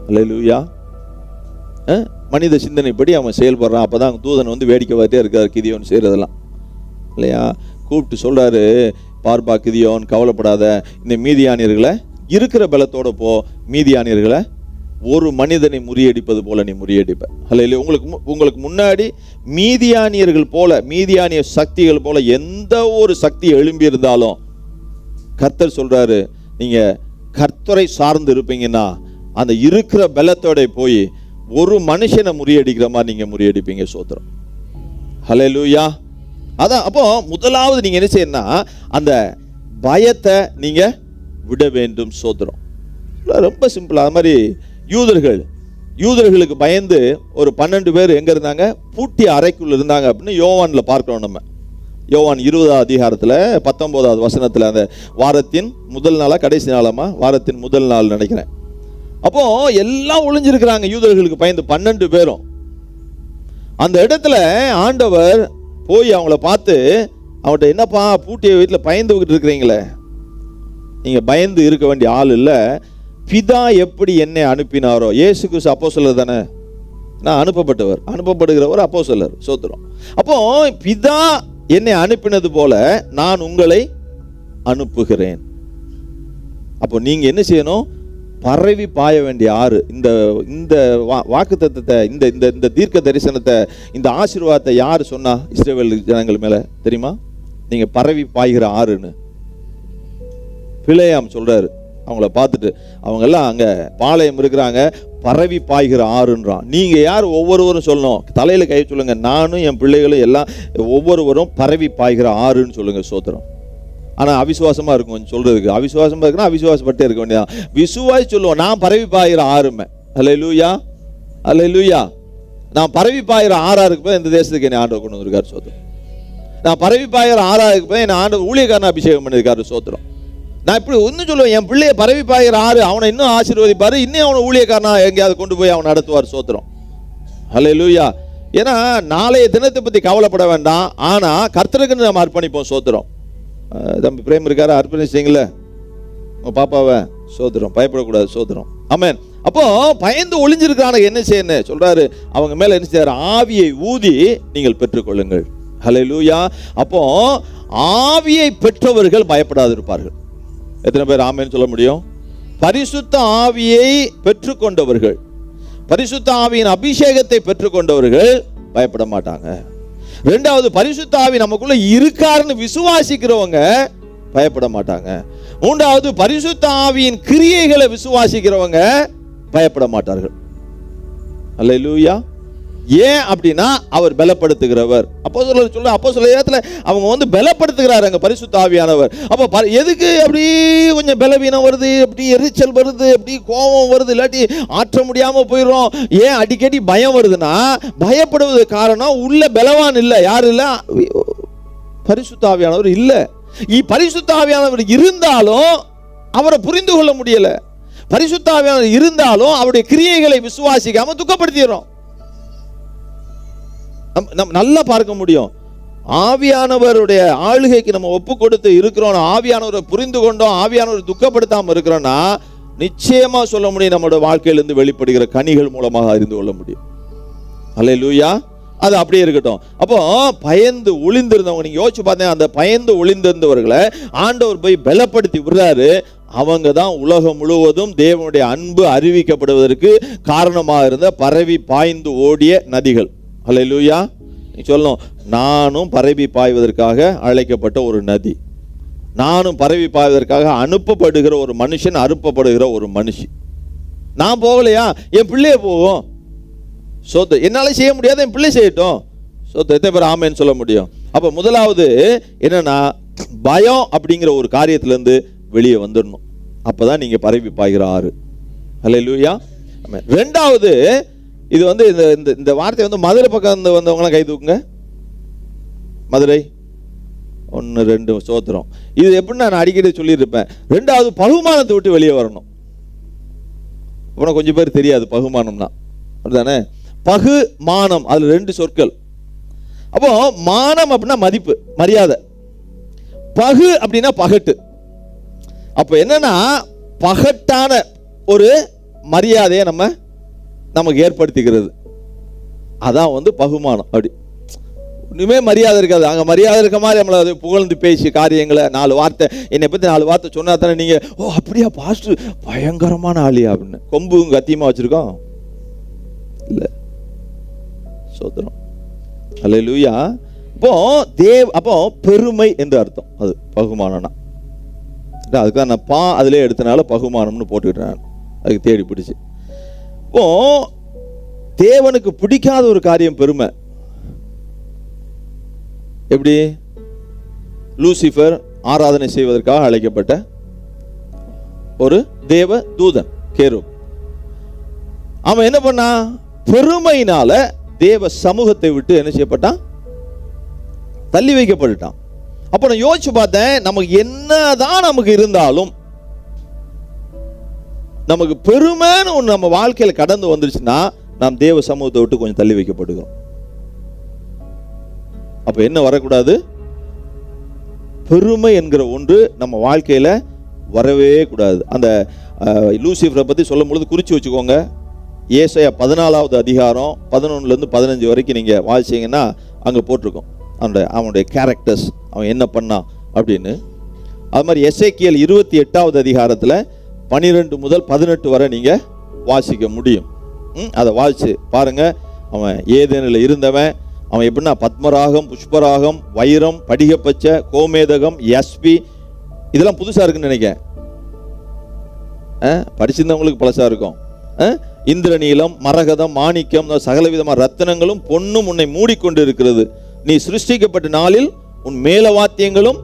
அல்லேலூயா. மனித சிந்தனைப்படி அவன் செயல்படுறான். அப்பதான் தூதன் வேடிக்கை பார்த்துட்டே இருக்காரு கிதியோன் செய்யறதெல்லாம் இல்லையா. கூப்பிட்டு சொல்றாரு, பார்ப்பா கிதியோன், கவலைப்படாத, இந்த மீதியானியர்களை இருக்கிற பலத்தோட போ, மீதியானியர்களை ஒரு மனிதனை முறியடிப்பது போல நீ முறியடிப்ப. அல்ல, உங்களுக்கு முன்னாடி மீதியானியர்கள் போல, மீதியானிய சக்திகள் போல எந்த ஒரு சக்தி எழும்பி இருந்தாலும் கர்த்தர் சொல்றாரு, நீங்க கர்த்தரை சார்ந்து இருப்பீங்கன்னா அந்த இருக்கிற பலத்தோட போய் ஒரு மனுஷனை முறியடிக்கிற மாதிரி நீங்க முறியடிப்பீங்க. சோத்திரம். ஹல்லேலூயா. அதான். அப்போ முதலாவது நீங்க என்ன செய்யணும்னா, அந்த பயத்தை நீங்க விட வேண்டும். சோத்திரம். ரொம்ப சிம்பிள். அது மாதிரி யூதர்களுக்கு பயந்து ஒரு 12 பேர் எங்க இருந்தாங்க? பூட்டிய அறைக்குள்ள இருந்தாங்க அப்படின்னு யோவான்ல பார்க்கிறோம். நம்ம யோவான் 20ஆம் அதிகாரத்துல 19வது வசனத்துல, அந்த வாரத்தின் முதல் நாளா கடைசி நாளாமா, வாரத்தின் முதல் நாள் நினைக்கிறேன். அப்போ எல்லாம் ஒளிஞ்சிருக்கிறாங்க யூதர்களுக்கு பயந்து 12 பேரும். அந்த இடத்துல ஆண்டவர் போய் அவங்கள பார்த்து, அவங்கள்ட்ட, என்னப்பா பூட்டிய வீட்டில் பயந்துகிட்டு இருக்கிறீங்களே, நீங்க பயந்து இருக்க வேண்டிய ஆள் இல்லை. பிதா எப்படி என்னை அனுப்பினாரோ, இயேசு கிறிஸ்து அப்போஸ்தலர் தானே, நான் அனுப்பப்படுகிறவர் அப்போஸ்தலர். சோத்திரம். அப்போ பிதா என்னை அனுப்பினது போல நான் உங்களை அனுப்புகிறேன். அப்போ நீங்க என்ன செய்யணும்? பரவி பாய வேண்டிய ஆறு. இந்த வாக்குத்தத்தத்தை, இந்த தீர்க்க தரிசனத்தை, இந்த ஆசீர்வாதத்தை யார் சொன்னா இஸ்ரவேல் ஜனங்கள் மேல தெரியுமா? நீங்க பரவி பாய்கிற ஆறுன்னு பிலேயாம் சொல்றாரு. அவங்கள பார்த்துட்டு, அவங்க எல்லாம் அங்க பாளையம் இருக்கிறாங்க, பரவி பாய்கிற ஆறுன்றான். நீங்க யார்? ஒவ்வொருவரும் சொல்லணும், தலையில கை சொல்லுங்க, நானும் என் பிள்ளைகளும் எல்லாம் ஒவ்வொருவரும் பரவி பாய்கிற ஆறுன்னு சொல்லுங்க. சோத்திரம். ஆனால் அவிசுவாசமா இருக்கும் கொஞ்சம் சொல்றதுக்கு. அவிசுவாசமா இருக்குன்னா அவிசுவாசப்பட்டே இருக்க வேண்டியதான். விசுவாசி சொல்லுவோம், நான் பரவி பாயிற ஆறுமே. அல்லேலூயா, அல்லேலூயா. நான் பரவி பாயிற ஆறா இருக்கப்போ இந்த தேசத்துக்கு என்னை ஆண்டவர் கொண்டு வந்திருக்காரு. சோத்திரம். நான் பரவி பாயிற ஆறா இருக்கப்போ என்னை ஆண்டவர் ஊழியக்காரனை அபிஷேகம் பண்ணியிருக்காரு. சோத்திரம். நான் இப்படி ஒன்றும் சொல்லுவேன், என் பிள்ளைய பரவி பாயிற ஆறு, அவனை இன்னும் ஆசீர்வதிப்பாரு, இன்னும் அவனை ஊழியக்காரனா எங்கேயாவது கொண்டு போய் அவனை நடத்துவார். சோத்திரம். அல்லேலூயா. ஏன்னா நாளைய தினத்தை பற்றி கவலைப்பட வேண்டாம், ஆனா கர்த்தருக்கு நம்ம அர்ப்பணிப்போம். சோத்திரம். தம்பி பிரேம் இருக்காரு, அர்ப்பணிச்சிங்கள உங்க பாப்பாவை. சோத்திரம். பயப்படக்கூடாது. சோத்திரம். ஆமென். அப்போ பயந்து ஒளிஞ்சிருக்கான என்ன செய்யணும் சொல்றாரு, அவங்க மேல என்ன செய்யறாரு? ஆவியை ஊதி நீங்கள் பெற்றுக்கொள்ளுங்கள். ஹல்லேலூயா. அப்போ ஆவியை பெற்றவர்கள் பயப்படாது இருப்பார்கள். எத்தனை பேர் ஆமென்னு சொல்ல முடியும்? பரிசுத்த ஆவியை பெற்றுக்கொண்டவர்கள், பரிசுத்த ஆவியின் அபிஷேகத்தை பெற்றுக்கொண்டவர்கள் பயப்பட மாட்டாங்க. ரெண்டாவது, பரிசுத்த ஆவி நமக்குள்ள இருக்காருன்னு விசுவாசிக்கிறவங்க பயப்பட மாட்டாங்க. மூன்றாவது, பரிசுத்த ஆவியின் கிரியைகளை விசுவாசிக்கிறவங்க பயப்பட மாட்டார்கள். அல்லேலூயா. ஏன் அப்படின்னா அவர் பலப்படுத்துகிறவர். அப்போஸ்தலர் சொல்ல, அப்போஸ்தலத்துல அவங்க பலப்படுத்துகிறாரு அங்க பரிசுத்த ஆவியானவர். அப்ப எதுக்கு அப்படி கொஞ்சம் பலவீனம் வருது, அப்படி எரிச்சல் வருது, அப்படி கோபம் வருது, இல்லாட்டி ஆற்ற முடியாம போயிடும், ஏன் அடிக்கடி பயம் வருதுன்னா, பயப்படுவது காரணம் உள்ள பலவான் இல்லை. யாரு இல்ல? பரிசுத்த ஆவியானவர் இல்ல. பரிசுத்த ஆவியானவர் இருந்தாலும் அவரை புரிந்து கொள்ள முடியல. பரிசுத்த ஆவியானவர் இருந்தாலும் அவருடைய கிரியைகளை விசுவாசிக்காம துக்கப்படுத்திடுறோம். நல்லா பார்க்க முடியும். ஆவியானவருடைய ஆளுகைக்கு நம்ம ஒப்பு கொடுத்து இருக்கிறோம், ஆவியானவரை புரிந்து கொண்டோம், ஆவியானவரை துக்கப்படுத்தாம இருக்கிறோம்னா நிச்சயமா சொல்ல முடியும் நம்மளோட வாழ்க்கையிலிருந்து வெளிப்படுகிற கனிகள் மூலமாக அறிந்து கொள்ள முடியும். அல்லேலூயா. அது அப்படியே இருக்கட்டும். அப்போ பயந்து ஒளிந்திருந்தவங்க, நீங்க யோசிச்சு பார்த்தீங்கன்னா அந்த பயந்து ஒளிந்திருந்தவர்களை ஆண்டவர் போய் பலப்படுத்தி விடுறாரு. அவங்க தான் உலகம் முழுவதும் தேவனுடைய அன்பு அறிவிக்கப்படுவதற்கு காரணமாக இருந்த பரவி பாய்ந்து ஓடிய நதிகள். அல்லேலூயா. நீ சொல்லணும், நானும் பரவி பாய்வதற்காக அழைக்கப்பட்ட ஒரு நதி, நானும் பரவி பாய்வதற்காக அனுப்பப்படுகிற ஒரு மனுஷன், அனுப்பப்படுகிற ஒரு மனுஷி. நான் போகலையா, என் பிள்ளைய போகும். சோத்து என்னால செய்ய முடியாது, என் பிள்ளை செய்யட்டும். சோத்து எத்தனை பேர் ஆமேன்னு சொல்ல முடியும்? அப்ப முதலாவது என்னன்னா, பயம் அப்படிங்கிற ஒரு காரியத்திலிருந்து வெளியே வந்துடணும். அப்பதான் நீங்க பரவி பாய்கிற ஆறு. அல்லேலூயா. ரெண்டாவது, இது வந்து இந்த வார்த்தை வந்து மதுரை பக்கம் வந்தவங்களாம் கை தூக்குங்க. மதுரை 1 2 சோத்திரம். இது எப்படின்னா நான் அடிக்கடி சொல்லியிருப்பேன். ரெண்டாவது, பகுமானத்தை விட்டு வெளியே வரணும். அப்புறம் கொஞ்சம் பேர் தெரியாது பகுமானம்னா அதுதானே. பகு மானம், அதுல 2 சொற்கள். அப்போ மானம் அப்படின்னா மதிப்பு, மரியாதை. பகு அப்படின்னா பகட்டு. அப்ப என்னன்னா, பகட்டான ஒரு மரியாதையை நமக்கு ஏற்படுத்திக்கிறது. அதான் வந்து பகுமானம். அப்படி இனிமே மரியாதை இருக்காது. அங்கே மரியாதை இருக்க மாதிரி நம்மளை அதை புகழ்ந்து பேசி காரியங்களை 4 வார்த்தை என்னை பற்றி 4 வார்த்தை சொன்னா தானே நீங்கள், ஓ அப்படியா பாஸ்டர் பயங்கரமான ஆளியா அப்படின்னு கொம்பு கத்தியமாக வச்சுருக்கோம். இல்லை, சோத்திரம். அல்லேலூயா. அப்போ பெருமை என்று அர்த்தம். அது பகுமானம்னா அதுக்காக நான் அதிலே எடுத்தனால பகுமானம்னு போட்டுக்கிட்டேன். அதுக்கு தேடி பிடிச்சி. இப்போ தேவனுக்கு பிடிக்காத ஒரு காரியம் பெருமை. எப்படி? லூசிஃபர் ஆராதனை செய்வதற்காக அழைக்கப்பட்ட ஒரு தேவ தூதன் கேருப். அவன் என்ன பண்ணா? பெருமையினால தேவ சமூகத்தை விட்டு என்ன செய்யப்பட்டான்? தள்ளி வைக்கப்பட்டான். அப்ப நான் யோசிச்சு பார்த்தேன், நமக்கு என்னதான் நமக்கு இருந்தாலும் நமக்கு பெருமைன்னு ஒன்று நம்ம வாழ்க்கையில கடந்து வந்துருச்சுன்னா நாம் தேவ சமூகத்தை விட்டு கொஞ்சம் தள்ளி வைக்கப்படுகிறோம். அப்ப என்ன வரக்கூடாது? பெருமை என்கிற ஒன்று நம்ம வாழ்க்கையில வரவே கூடாது. அந்த லூசிஃபரை பத்தி சொல்லும் பொழுது குறிச்சு வச்சுக்கோங்க. ஏசாயா 14வது அதிகாரம் 11 to 15 வரைக்கும் நீங்க வாசிச்சீங்கன்னா அங்க போட்டிருக்கோம் அவனுடைய கேரக்டர்ஸ், அவன் என்ன பண்ணான் அப்படின்னு. அது மாதிரி எசேக்கியேல் 28வது அதிகாரத்தில் 12 முதல் 18 வரை நீங்க வாசிக்க முடியும். அதை வாசிச்சு பாருங்க. அவன் ஏதேனில் இருந்தவன். அவன் எப்படின்னா பத்மராகம், புஷ்பராகம், வைரம், படிகப்பச்சை, கோமேதகம், யஸ்பி, இதெல்லாம் புதுசா இருக்குன்னு நினைக்கிறேன். படிச்சிருந்தவங்களுக்கு பழசா இருக்கும். இந்திரநீலம், மரகதம், மாணிக்கம், சகலவிதமான ரத்தினங்களும் பொன்னும் உன்னை மூடிக்கொண்டு இருக்கிறது. நீ சிருஷ்டிக்கப்பட்ட நாளில் உன் மேலவாத்தியங்களும்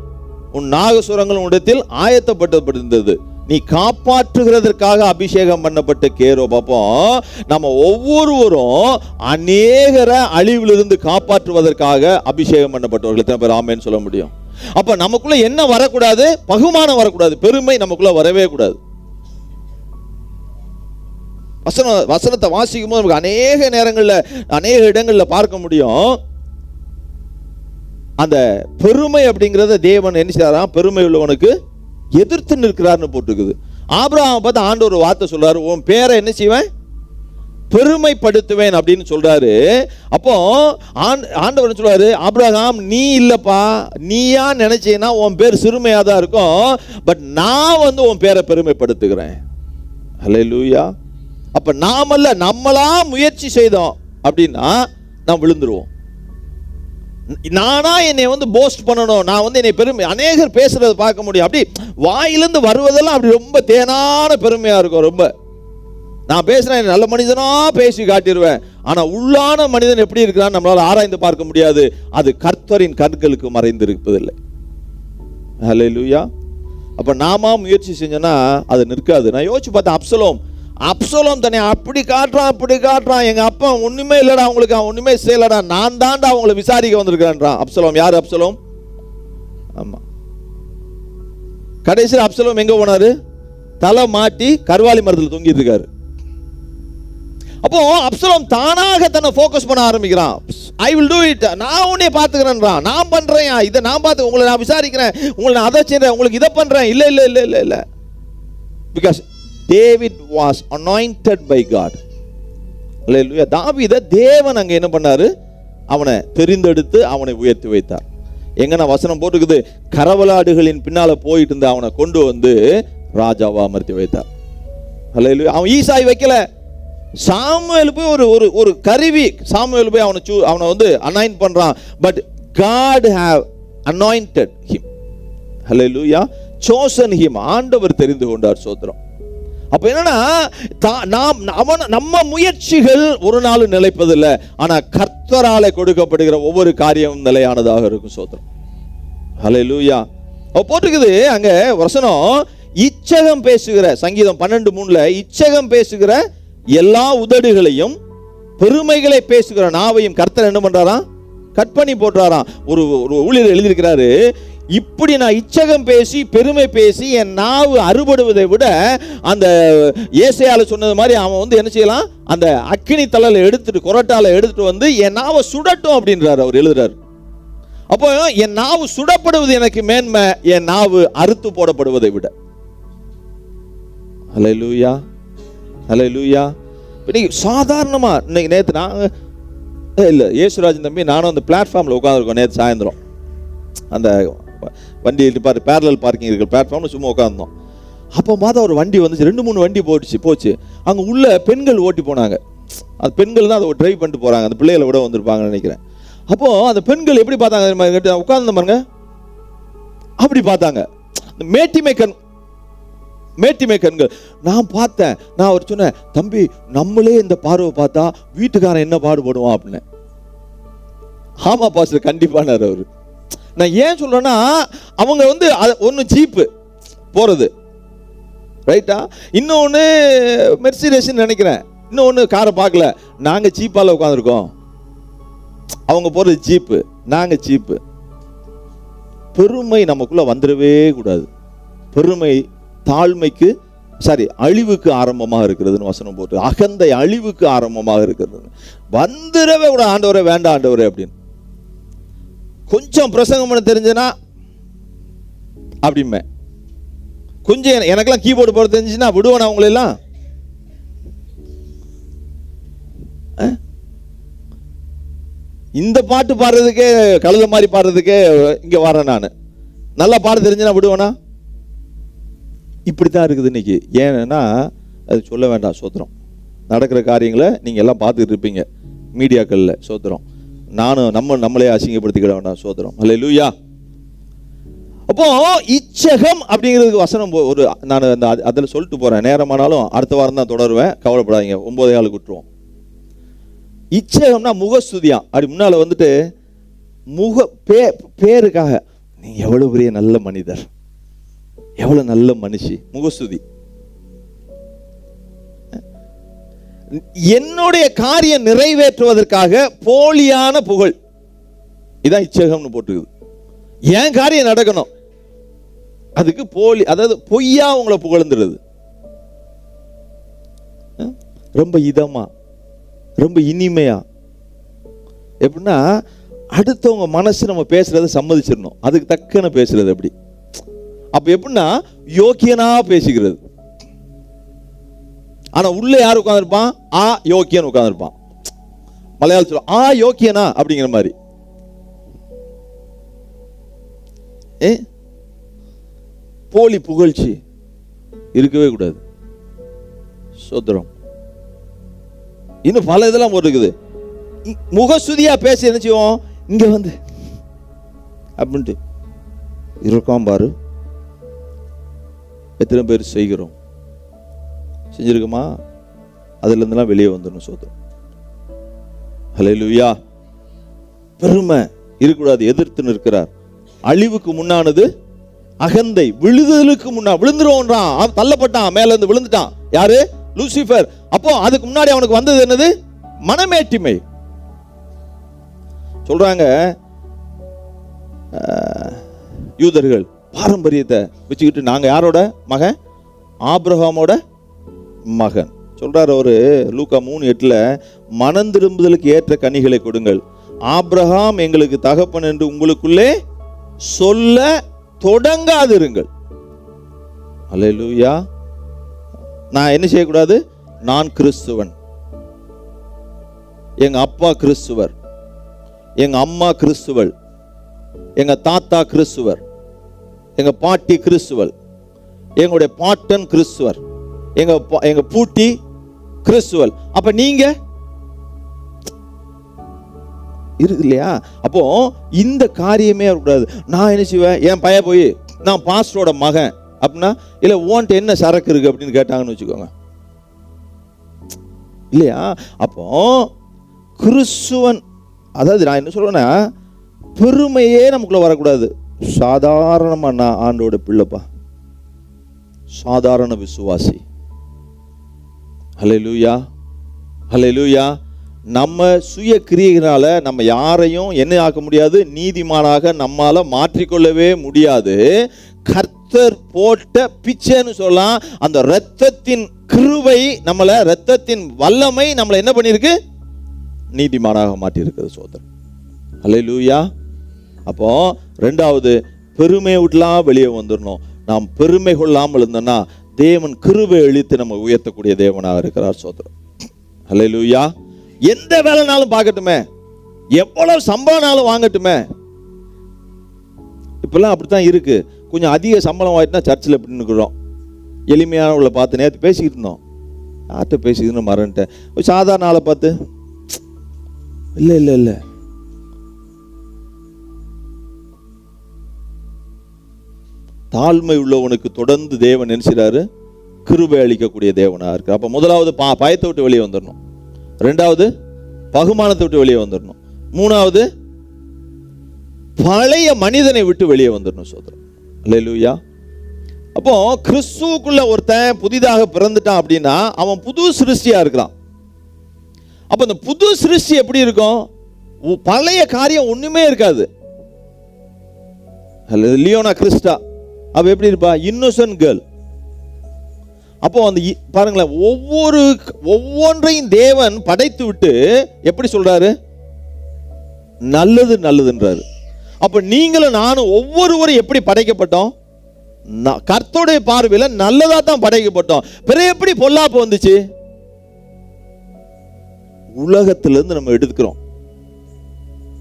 உன் நாகசுரங்களும் இடத்தில் ஆயத்தப்பட்டிருந்தது. நீ காப்பாற்றுகிறதற்காக அபிஷேகம் பண்ணப்பட்ட கேரோ. பாப்போம், நம்ம ஒவ்வொருவரும் அநேகர அழிவிலிருந்து காப்பாற்றுவதற்காக அபிஷேகம் பண்ணப்பட்டவர்கள். எத்தனை பேர் ஆமேன்னு சொல்ல முடியும்? அப்ப நமக்குள்ள என்ன வரக்கூடாது? பகுமானம் வரக்கூடாது, பெருமை நமக்குள்ள வரவே கூடாது. வசனத்தை வாசிக்கும் போது நமக்கு அநேக நேரங்கள்ல அநேக இடங்கள்ல பார்க்க முடியும். அந்த பெருமை அப்படிங்கிறத தேவன் என்ன செய்யறான்? பெருமை உள்ளவனுக்கு எதிர்த்து நிற்கிறார்னு போட்டுருக்குது. ஆபிரகாமை பார்த்து ஆண்டவர் ஒரு வார்த்தை சொல்றாரு, உன் பேரை என்ன செய்வேன்? பெருமைப்படுத்துவேன் அப்படின்னு சொல்றாரு. அப்போ ஆண்டவர் சொல்றாரு, ஆபிரகாம் நீ இல்லப்பா, நீயா நினைச்சேன்னா உன் பேர் சிறுமையா தான் இருக்கும், பட் நான் வந்து உன் பேரை பெருமைப்படுத்துகிறேன். ஹல்லேலூயா. அப்ப நாமல்ல, நம்மளா முயற்சி செய்தோம் அப்படின்னா நாம் விழுந்துருவோம். நானா என்னை வந்து போஸ்ட் பண்ணணும், நான் வந்து என்னை பெருமை, அநேகர் பேசுறதை பார்க்க முடியும். அப்படி வாயிலிருந்து வருவதெல்லாம் அப்படி ரொம்ப தேனான பெருமையா இருக்கும். ரொம்ப நான் பேசுறேன், நல்ல மனிதனா பேசி காட்டிடுவேன். ஆனா உள்ளான மனிதன் எப்படி இருக்கிறான்னு நம்மளால ஆராய்ந்து பார்க்க முடியாது. அது கர்த்தரின் கண்களுக்கு மறைந்து இருப்பதில்லை. ஹல்லேலூயா. அப்ப நாம முயற்சி செஞ்சோன்னா அது நிற்காது. நான் யோசிச்சு பார்த்தேன், அப்சலோம் தன்னை அப்படி காட்டுறான். எங்க அப்பா ஒண்ணுமே இல்லடா, அவங்களுக்கு அவன் ஒண்ணுமே செய்யலடா, நான் தான்டா அவங்களை விசாரிக்க வந்திருக்கிறான்றான். அப்சலோம் யாரு? அப்சலோம். ஆமா, கடைசியில் அப்சலோம் எங்க போனாரு? தலை மாட்டி கர்வாலி மரத்தில் தொங்கிட்டு இருக்காரு. அப்போ அப்சலோம் தானாக தன்னை ஃபோக்கஸ் பண்ண ஆரம்பிக்கிறான். ஐ வில் டூ இட், நான் உன்னை பார்த்துக்கிறேன்றான், நான் பண்றேன், இதை நான் பார்த்து உங்களை நான் விசாரிக்கிறேன், உங்களை நான் அதை செய்றேன், உங்களுக்கு இதை பண்றேன். இல்ல இல்ல இல்ல இல்ல இல்ல, because David was anointed by God. Hallelujah. தாவீதை தேவன் அங்க என்ன பண்ணாரு? அவனை தெரிந்தெடுத்து அவனை உயர்த்தி வைத்தார். எங்கன்னா வசனம் போட்டுக்குது, கரவலாடுகளின் பின்னால போயிட்டு இருந்து அவனை கொண்டு வந்து ராஜாவா அமர்த்தி வைத்தார். அல்லேலூயா. அவன் ஈசாய் வைக்கல, சாமுவேல் போய் ஒரு கருவி, சாமுவேல் போய் அவனை வந்து அனாயிண்ட் பண்றான். But God have anointed him. Hallelujah. Chosen him. ஆண்டவர் தெரிந்து கொண்டார். சோத்திரம். அப்ப என்னன்னா, நம்ம முயற்சிகள் ஒரு நாள் நிலைப்பதில்லை, ஆனா கர்த்தராலே கொடுக்கப்படுகிற ஒவ்வொரு காரியமும் நிலையானதாக இருக்கும். சோத்திரம். ஹல்லேலூயா. அவ போட்டுக்குது அங்க வசனம், இச்சகம் பேசுகிற, சங்கீதம் 12:3, இச்சகம் பேசுகிற எல்லா உதடுகளையும் பெருமைகளை பேசுகிற நாவையும் கர்த்தர் என்ன பண்றாராம்? கட் பண்ணி போட்டுறாராம். ஒரு ஊழியர் எழுதியிருக்கிறாரு, இப்படி நான் இச்சகம் பேசி பெருமை பேசி என் நாவு அறுபடுவதை விட அந்த ஏசாயால சொன்னது மாதிரி அவன் வந்து என்ன செய்யலாம்? அந்த அக்கினி தழலை எடுத்துட்டு, கொரட்டால எடுத்துட்டு வந்து என் நாவை சுடட்டும் அப்படின்றாரு அவர் எழுதுறாரு. அப்போ என் நாவு சுடப்படுவது எனக்கு மேன்மை, என் நாவு அறுத்து போடப்படுவதை விட. ஹல்லேலூயா, ஹல்லேலூயா. இன்னைக்கு சாதாரணமா, இன்னைக்கு நேற்று நான் இல்லை இயேசுராஜன் தம்பி நானும் அந்த பிளாட்ஃபார்மில் உட்காந்துருக்கோம். நேற்று சாயந்தரம் அந்த வண்டி பேரலல் பார்க்கிங் இருக்கிற பிளாட்ஃபார்மில் சும்மா உட்காந்துருந்தோம். அப்போ பார்த்தா ஒரு வண்டி வந்துச்சு, 2-3 வண்டி போச்சு. அங்கே உள்ள பெண்கள் ஓட்டி போனாங்க. அது பெண்கள் தான் அதை டிரைவ் பண்ணிட்டு போகிறாங்க, அந்த பிள்ளைகளை விட வந்திருப்பாங்கன்னு நினைக்கிறேன். அப்போது அந்த பெண்கள் எப்படி பார்த்தாங்க? உட்கார்ந்து பாருங்க, அப்படி பார்த்தாங்க. மேட்டிமை கண்கள். நான் பார்த்தேன், நான் அவர் சொன்னேன், தம்பி நம்மளே இந்த பார்வை பார்த்தா வீட்டுக்காரன் என்ன பாடுபடுவான் அப்படின்னு. ஆமா பாஸ்டர், கண்டிப்பானார் அவரு. நான் ஏன் சொல்றேன்னா, அவங்க வந்து ஒன்று ஜீப்பு போறது ரைட்டா, இன்னொன்று மெர்சிடஸ்ன்னு நினைக்கிறேன், இன்னொன்று காரை பார்க்கல. நாங்கள் ஜீப்பால் உட்காந்துருக்கோம், அவங்க போகிறது ஜீப்பு, நாங்கள் ஜீப்பு. பெருமை நமக்குள்ள வந்துடவே கூடாது. பெருமை தாழ்மைக்கு அழிவுக்கு ஆரம்பமாக இருக்கிறதுன்னு வசனம் போட்டு, அகந்தை அழிவுக்கு ஆரம்பமாக இருக்கிறது. வந்துடவே கூட ஆண்டவரே வேண்டாம் ஆண்டவரே அப்படின்னு. கொஞ்சம் பிரசங்கம் பண்ண தெரிஞ்சுன்னா அப்படிமே, கொஞ்சம் எனக்கெல்லாம் கீபோர்டு போட தெரிஞ்சுன்னா விடுவேன் அவங்களெல்லாம். இந்த பாட்டு பாடுறதுக்கே, கழுத மாதிரி பாடுறதுக்கே இங்க வரேன் நான். நல்லா பாட தெரிஞ்சுன்னா விடுவேனா? இப்படித்தான் இருக்குது இன்னைக்கு. ஏன்னா அது சொல்ல வேண்டாம். சோத்திரம். நடக்கிற காரியங்களை நீங்கள் எல்லாம் பார்த்துட்டு இருப்பீங்க மீடியாக்களில். சோத்திரம். நானும் நம்மளே அசிங்கப்படுத்திக்கிட வேண்டாம். சோத்திரம். அல்லேலூயா. அப்போ இச்சகம் அப்படிங்கிறதுக்கு வசனம் ஒரு நான் அதில் சொல்லிட்டு போகிறேன். நேரமானாலும் அடுத்த வாரம் தான் தொடருவேன், கவலைப்படாதீங்க. 9:15 விட்டுருவோம். இச்சகம்னா முகஸ்துதியா. அப்படி முன்னால் வந்துட்டு பேருக்காக நீ எவ்வளவு பெரிய நல்ல மனிதர், எவ்வளவு நல்ல மனுஷி, முகஸ்துதி. என்னுடைய காரியம் நிறைவேற்றுவதற்காக போலியான புகழ், இதான் இச்சகம்னு போட்டுக்குது. என் காரியம் நடக்கணும், அதுக்கு போலி, அதாவது பொய்யா உங்களை புகழ்ந்துடுது. ரொம்ப இதமா, ரொம்ப இனிமையா. எப்படின்னா அடுத்தவங்க மனசு நம்ம பேசுறதை சம்மதிச்சிடணும், அதுக்கு தக்கன பேசுறது. எப்படி? அப்ப எப்படின்னா யோக்கியனா பேசுகிறது. ஆனா உள்ள யார் உட்கார்ந்துருப்பான்? ஆ யோக்கியன் உட்கார்ந்துருப்பான். மலையாளத்தில் ஆ யோக்கியனா அப்படிங்கிற மாதிரி. போலி புகழ்ச்சி இருக்கவே கூடாது. சோத்திரம். இன்னும் பல இதெல்லாம் போட்டுருக்குது. முகஸ்துதியா பேசி என்ன செய்வோம்? இங்க வந்து அப்படின்ட்டு இருக்காம் பாரு. எத்தனை பேர் செய்கிறோம்? செஞ்சிருக்குமா? அதுல இருந்தெல்லாம் வெளியே வந்துடணும். சோத்திரம். ஹல்லேலூயா. பெருமை இருக்கக்கூடாது. எதிர்த்து நிற்கிறார். அழிவுக்கு முன்னானது அகந்தை. விழுதலுக்கு முன்னா விழுந்துருவான், தள்ளப்பட்டான், மேல இருந்து விழுந்துட்டான். யாரு? லூசிபர். அப்போ அதுக்கு முன்னாடி அவனுக்கு வந்தது என்னது? மனமேட்டிமை. சொல்றாங்க யூதர்கள், பாரம்பரியத்தை வச்சுக்கிட்டு நாங்கள் யாரோட மகன்? ஆபிரகாமோட மகன். சொல்றாரு அவரு லூக்கா 3:8, மனம் திரும்புதலுக்கு ஏற்ற கனிகளை கொடுங்கள், ஆபிரகாம் எங்களுக்கு தகப்பன் என்று உங்களுக்குள்ளே சொல்ல தொடங்காதிருங்கள். அல்லேலூயா. நான் என்ன செய்யக்கூடாது? நான் கிறிஸ்துவன், எங்க அப்பா கிறிஸ்துவர், எங்க அம்மா கிறிஸ்துவள், எங்க தாத்தா கிறிஸ்துவர், எங்க பாட்டி கிறிஸ்துவல், எங்களுடைய பாட்டன் கிறிஸ்துவர், எங்க பூட்டி கிறிஸ்துவல். அப்ப நீங்க இருக்கு இல்லையா? அப்போ இந்த காரியமே இருக்கக்கூடாது. நான் என்ன செய்வேன்? என் பையன் போய் நான் பாஸ்டரோட மகன் அப்படின்னா, இல்லை ஓன்ட்டு என்ன சரக்கு இருக்கு அப்படின்னு கேட்டாங்கன்னு வச்சுக்கோங்க, இல்லையா? அப்போ கிறிஸ்துவன், அதாவது நான் என்ன சொல்றேன்னா, பெருமையே நமக்குள்ள வரக்கூடாது. சாதாரணமா நான் ஆண்டோட பிள்ளைப்பா, சாதாரண விசுவாசி. ஹல்லேலூயா, ஹல்லேலூயா. நம்ம சுய கிரியைகளால நம்ம யாரையும் என்ன ஆக்க முடியாது? நீதிமானாக நம்மால மாற்றிக்கொள்ளவே முடியாது. கர்த்தர் போட்ட பிச்சைன்னு சொல்லலாம். அந்த இரத்தத்தின் கிருபை நம்மளை, இரத்தத்தின் வல்லமை நம்மளை என்ன பண்ணிருக்கு? நீதிமானாக மாற்றி இருக்குது சோதரன். ஹல்லேலூயா. அப்போ ரெண்டாவது, பெருமை விட்டுலாம் வெளியே வந்துடணும். நாம் பெருமை கொள்ளாமல் இருந்தோம்னா தேவன் கிருபை அளித்து நம்ம உயர்த்தக்கூடிய தேவனாக இருக்கிறார் சோதரன். ஹல்லேலூயா. எந்த வேலைனாலும் பார்க்கட்டுமே, எவ்வளவு சம்பளம்னாலும் வாங்கட்டுமே. இப்பெல்லாம் அப்படித்தான் இருக்கு. கொஞ்சம் அதிக சம்பளம் வாங்கிட்டுனா சர்ச்சில் எப்படி நிற்கிறோம்? எளிமையானவங்களை பார்த்து நேற்று பேசிக்கிட்டு இருந்தோம், யார்கிட்ட பேசிக்கிட்டு மறந்துட்டேன். சாதாரண ஆளை பார்த்து இல்லை இல்லை இல்லை, தாழ்மை உள்ளவனுக்கு தொடர்ந்து தேவன் நினைச்சாரு கிருபை அளிக்கக்கூடிய தேவனா இருக்கு. அப்ப முதலாவது பயத்தை விட்டு வெளியே வந்துடணும், ரெண்டாவது பகுமானத்தை விட்டு வெளியே வந்துடணும், மூணாவது பழைய மனிதனை விட்டு வெளியே வந்துடணும் சோதரன். அல்லேலூயா. அப்போ கிறிஸ்துவுக்குள்ள ஒருத்தன் புதிதாக பிறந்துட்டான் அப்படின்னா அவன் புது சிருஷ்டியா இருக்கிறான். அப்ப அந்த புது சிருஷ்டி எப்படி இருக்கும்? பழைய காரியம் ஒண்ணுமே இருக்காது. லியோனா கிறிஸ்டா அவ எப்படி இருப்பா? Innocent girl. அப்போ அந்த பாருங்களேன், ஒவ்வொன்றையும் தேவன் படைத்து விட்டு எப்படி சொல்றாரு? நல்லது நல்லதுன்றாரு. அப்ப நீங்களும் நானும் ஒவ்வொருவரும் எப்படி படைக்கப்பட்டோம்? கர்த்தருடைய பார்வையில நல்லதா தான் படைக்கப்பட்டோம். பிறகு எப்படி பொல்லாப்பு வந்துச்சு? உலகத்திலிருந்து நம்ம எடுத்துக்கிறோம்.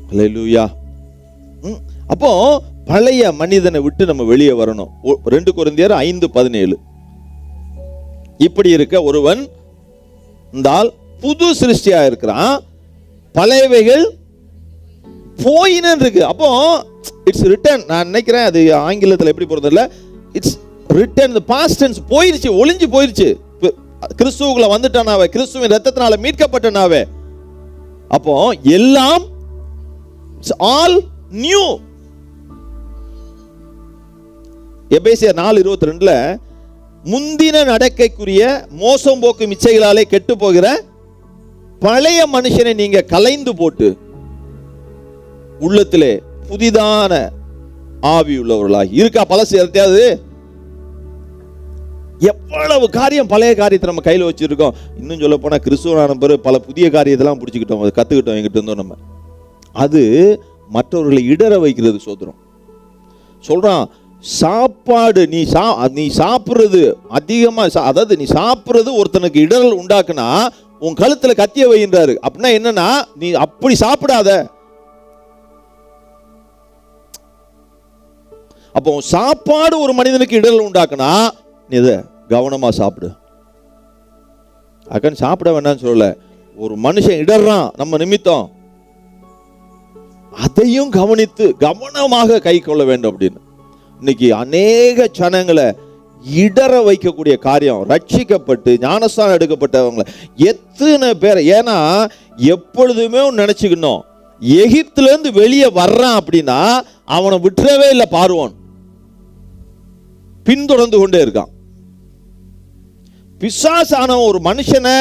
அல்லேலூயா. அப்போ பழைய மனிதனை விட்டு நம்ம வெளியே வரணும். 2 கொரிந்தியர் 5:17. இப்படி இருக்க ஒருவன் இருந்தால் புது சிருஷ்டியா இருக்கிறான், பழையவைகள் போயின்னு இருக்கு. அப்போ இட்ஸ் ரிட்டன். நான் நினைக்கிறேன் அது ஆங்கிலத்தில் எப்படி போறதில்ல, it's written, the past tense. போயிருச்சு, ஒளிஞ்சு போயிருச்சு. கிறிஸ்துவுக்குள்ள வந்துட்டானாவே, கிறிஸ்துவின் ரத்தத்தினால மீட்கப்பட்டனாவே. அப்போ எல்லாம் ஆல் நியூ. எபேசியர் 4:22 முந்தின நடக்கைக்குரிய மோசம் போக்கும் இச்சைகளாலே கெட்டு போகிற பழைய மனுஷனை நீங்க கலைந்து போட்டு உள்ளத்திலே புதிதான ஆவி உள்ளவர்களாக இருக்கா. பழசு யார்ட்டையாவது எவ்வளவு காரியம் பழைய காரியத்தை நம்ம கையில் வச்சிருக்கோம். இன்னும் சொல்ல போனா கிறிஸ்துவனான பிறகு பல புதிய காரியத்தெல்லாம் பிடிச்சிக்கிட்டோம், கத்துக்கிட்டோம் எங்கிட்ட இருந்தோம் நம்ம. அது மற்றவர்களை இடற வைக்கிறது சோதரம். சொல்றான், சாப்பாடு நீ சாப்பிடுறது அதிகமா, அதாவது நீ சாப்பிடுறது ஒருத்தனுக்கு இடரல் உண்டாக்குனா உன் கழுத்துல கத்திய வைன்றாரு. அப்படின்னா என்னன்னா, நீ அப்படி சாப்பிடாத. அப்போ சாப்பாடு ஒரு மனிதனுக்கு இடரல் உண்டாக்குனா நீ இதை கவனமா சாப்பிடு. அக்கன் சாப்பிட வேண்டாம்னு சொல்லல, ஒரு மனுஷன் இடறான் நம்ம நிமித்தம், அதையும் கவனித்து கவனமாக கை கொள்ள வேண்டும் அப்படின்னு. இன்னைக்கு அநேக ஜனங்களை இடற வைக்கக்கூடிய காரியம், ரட்சிக்கப்பட்டு ஞானஸ்தானம் எடுக்கப்பட்டவங்களை எத்தனை பேர். ஏன்னா எப்பொழுதுமே நினைச்சுக்கணும், எகிப்துல இருந்து வெளியே வர்றான் அப்படின்னா அவனை விட்டுறவே இல்லை பார்வோன், பின்தொடர்ந்து கொண்டே இருக்கான். பிசாசான ஒரு மனுஷனை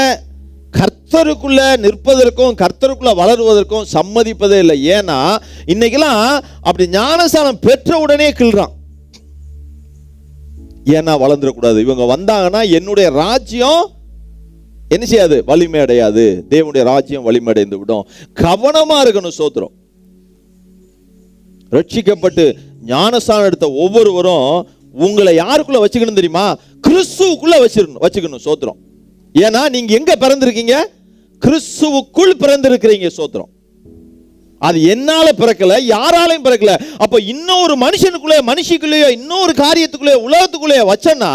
கர்த்தருக்குள்ள நிற்பதற்கும் கர்த்தருக்குள்ள வளருவதற்கும் சம்மதிப்பதே இல்லை. ஏன்னா இன்னைக்கெல்லாம் அப்படி ஞானஸ்தானம் பெற்ற உடனே கிள்றான். ஏன்னா வளர்ந்துடக்கூடாது. இவங்க வந்தாங்கன்னா என்னுடைய ராஜ்யம் என்ன செய்யாது? வலிமை அடையாது. தேவனுடைய ராஜ்யம் வலிமை அடைந்து விடும். கவனமா இருக்கணும். ஸ்தோத்திரம். ரட்சிக்கப்பட்டு ஞானஸ்நானம் எடுத்த ஒவ்வொருவரும் உங்களை யாருக்குள்ள வச்சுக்கணும் தெரியுமா? கிறிஸ்துவுக்குள்ள வச்சுக்கணும். ஸ்தோத்திரம். ஏன்னா நீங்க எங்க பிறந்திருக்கீங்க? கிறிஸ்துவுக்குள் பிறந்திருக்கிறீங்க. ஸ்தோத்திரம். அது என்னால பிறக்கல, யாராலையும் பிறக்கல. அப்ப இன்னொரு மனுஷனுக்குள்ளே, மனுஷிக்குள்ளேயோ, இன்னொரு காரியத்துக்குள்ளே, உலகத்துக்குள்ளே வச்சனா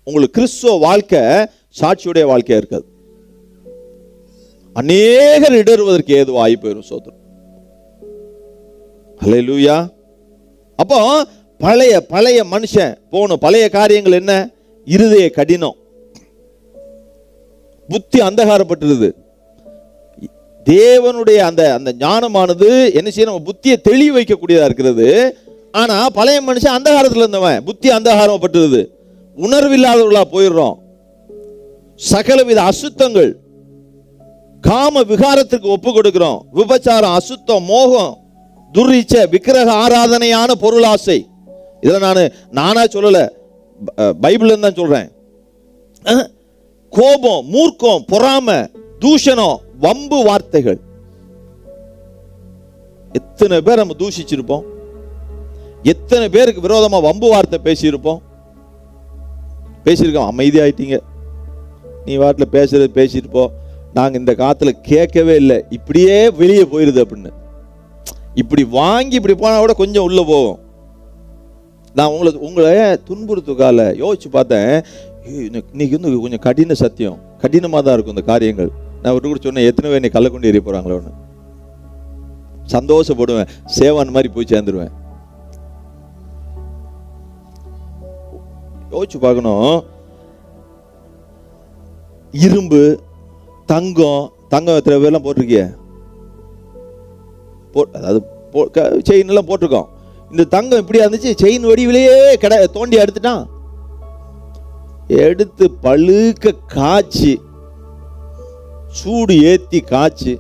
உங்களுக்கு கிறிஸ்துவ வாழ்க்கை சாட்சியுடைய வாழ்க்கையா இருக்காது. அநேகர் இடறுவதற்கு ஏது வாய்ப்பு வரும். ஸ்தோத்திரம். ஹல்லேலூயா. அப்போ பழைய மனுஷன் போகணும். பழைய காரியங்கள் என்ன? இருதய கடினம், புத்தி அந்தகாரப்பட்டிருது. தேவனுடைய அந்த ஞானமானது என்ன செய்ய? நம்ம புத்தியை தெளிய வைக்கக்கூடியதா இருக்கிறது. ஆனா பழைய மனுஷன் அந்தகாரத்தில் இருந்தவன், புத்தி அந்தகாரப்பட்டிருது. உணர்வில்லாதவர்களா போயிடுறோம். சகலவித அசுத்தங்கள், காம விகாரத்திற்கு ஒப்பு கொடுக்கிறோம். விபச்சாரம், அசுத்தம், மோகம், துர்ரீச்சை, விக்கிரக ஆராதனையான பொருளாசை. இதில் நானா சொல்லல, பைபிள்ல தான் சொல்றேன். கோபம், மூர்க்கம், பொறாமை, தூஷணம், வம்பு வார்த்தைகள். எத்தனை பேர் நம்ம தூஷிச்சிருப்போம்? எத்தனை பேருக்கு விரோதமா வம்பு வார்த்தை பேசியிருப்போம்? பேசியிருக்கோம். அமைதியாயிட்டீங்க, நீ வாட்டில் பேசுறது பேசியிருப்போம், நாங்கள் இந்த காத்துல கேட்கவே இல்லை, இப்படியே வெளியே போயிருது அப்படின்னு. இப்படி வாங்கி இப்படி போனால் கூட கொஞ்சம் உள்ள போவோம். நான் உங்களை துன்புறுத்துக்கால யோசிச்சு பார்த்தேன். இன்னைக்கு வந்து கொஞ்சம் கடின சத்தியம், கடினமாக தான் இருக்கும் இந்த காரியங்கள். நான் ஒரு கூட சொன்னேன், எத்தனை பேர் நீ கள்ள கொண்டு எறிய போறாங்களோன்னு. சந்தோஷப்படுவேன், சேவான் மாதிரி போய் சேர்ந்துருவேன். யோசிச்சு பார்க்கணும். இரும்பு, தங்கம் எத்தனை பேர்லாம் போட்டிருக்கிய? அதாவது செயின் எல்லாம் போட்டிருக்கோம். இந்த தங்கம் இப்படியா இருந்துச்சு, செயின் வடிவிலேயே தோண்டி எடுத்துட்டான். எடுத்து பழுக்க காய்ச்சி, சூடு ஏத்தி காய்ச்சி,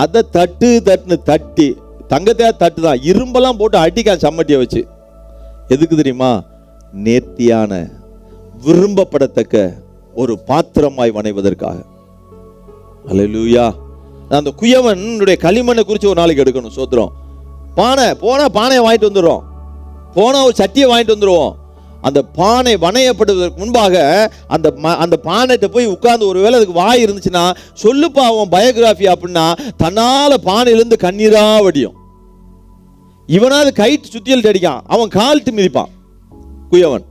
அதை தட்டுன்னு தட்டி, தங்கத்தையா தட்டுதான், இரும்பெல்லாம் போட்டு அடிக்கான் சம்மட்டியை வச்சு. எதுக்கு தெரியுமா? நேர்த்தியான, விரும்பப்படத்தக்க ஒரு பாத்திரமாய் வணைவதற்காக. அல்லேலூயா. அந்த குயவனுடைய களிமண்ணை குறித்து ஒரு நாளைக்கு எடுக்கணும். சோத்திரம். பானையை வாங்கிட்டு வந்துடுறோம், போனா ஒரு சட்டியை வாங்கிட்டு வந்துடுவோம். அந்த பானை வணையப்படுவதற்கு முன்பாக அந்த பானைகிட்ட போய் உட்கார்ந்து, ஒருவேளை அதுக்கு வாய் இருந்துச்சுன்னா சொல்லுப்பா அவன் பயோகிராஃபி அப்படின்னா, தன்னால பானையிலிருந்து கண்ணீரா வடியும். இவனாவது கைட்டு சுத்தியல் அடிக்கான், அவன் கால்ட்டு மிதிப்பான் குயவன்.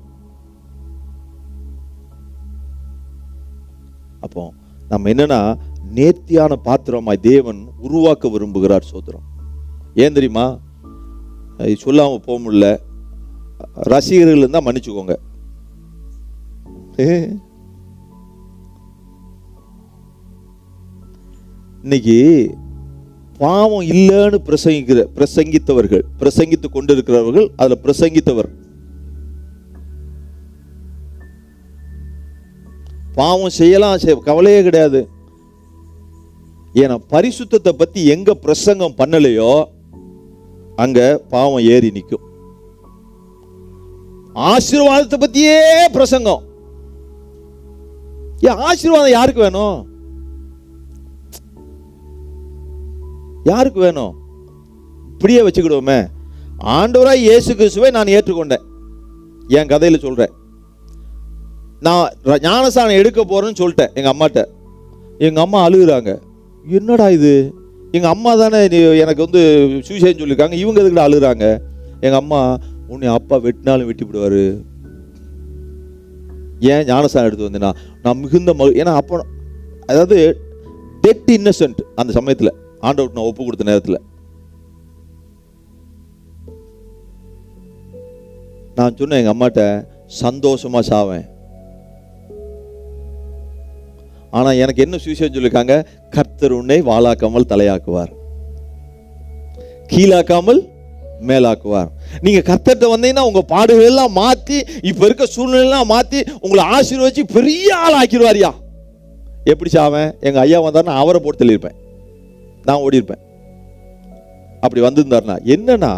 அப்போ நம்ம என்னன்னா, நேர்த்தியான பாத்திரமாய் தேவன் உருவாக்க விரும்புகிறார். சோதரம். ஏன் தெரியுமா? சொல்லாம போக முடியல, ரசிகர்கள் இருந்தா மன்னிச்சுக்கோங்க. இன்னைக்கு பாவம் இல்லைன்னு பிரசங்கித்தவர்கள், பிரசங்கித்து கொண்டிருக்கிறவர்கள், அதுல பிரசங்கித்தவர் பாவம் செய்யலாம், கவலையே கிடையாது. ஏன்னா பரிசுத்தத்தை பத்தி எங்க பிரசங்கம் பண்ணலையோ அங்க பாவம் ஏறி நிற்கும். ஆசீர்வாதத்தை பத்தியே பிரசங்கம். ஆசீர்வாதம் யாருக்கு வேணும்? யாருக்கு வேணும்? இப்படியே வச்சுக்கிடுவோமே. ஆண்டவராய் இயேசு கிறிஸ்துவை நான் ஏற்றுக்கொண்டேன். என் கதையில சொல்றேன். நான் ஞானஸ்நானம் எடுக்க போறேன்னு சொல்லிட்டேன் எங்க அம்மாட்ட. எங்க அம்மா அழுகுறாங்க. என்னடா இது, எங்க அம்மா தானே எனக்கு வந்து சுவிசேஷம் சொல்லியிருக்காங்க, இவங்க எதுக்கு அழுகுறாங்க? எங்க அம்மா, உன்னை அப்பா வெட்டினாலும் வெட்டி விடுவாரு, ஏன் ஞானஸ்நானம் எடுத்து வந்தேன்னா நான் மிகுந்த ஏன்னா அப்போ அதாவது டெட் இன்னசென்ட். அந்த சமயத்தில் ஆண்டவருக்கு நான் ஒப்பு கொடுத்த நேரத்தில் நான் சொன்னேன் எங்க அம்மாட்ட, சந்தோஷமா சாவேன். ஆனா எனக்கு என்ன சுவிசேஷம் சொல்லிருக்காங்க? கர்த்தர் உன்னை வாளாக்காமல் தலையாக்குவார், கீழாக்காமல் மேலாக்குவார். நீங்க கர்த்தர்ட்ட வந்தீங்கன்னா உங்க பாடுகள் எல்லாம் மாத்தி, இப்ப இருக்க சூழ்நிலை எல்லாம் மாத்தி உங்களை ஆசீர்வதிச்சு பெரிய ஆள் ஆக்கிடுவாரியா. எப்படி சாவேன்? எங்க ஐயா வந்தாருன்னா அவரை போட்டு தள்ளியிருப்பேன், நான் ஓடி இருப்பேன். அப்படி வந்திருந்தாருன்னா என்னன்னா,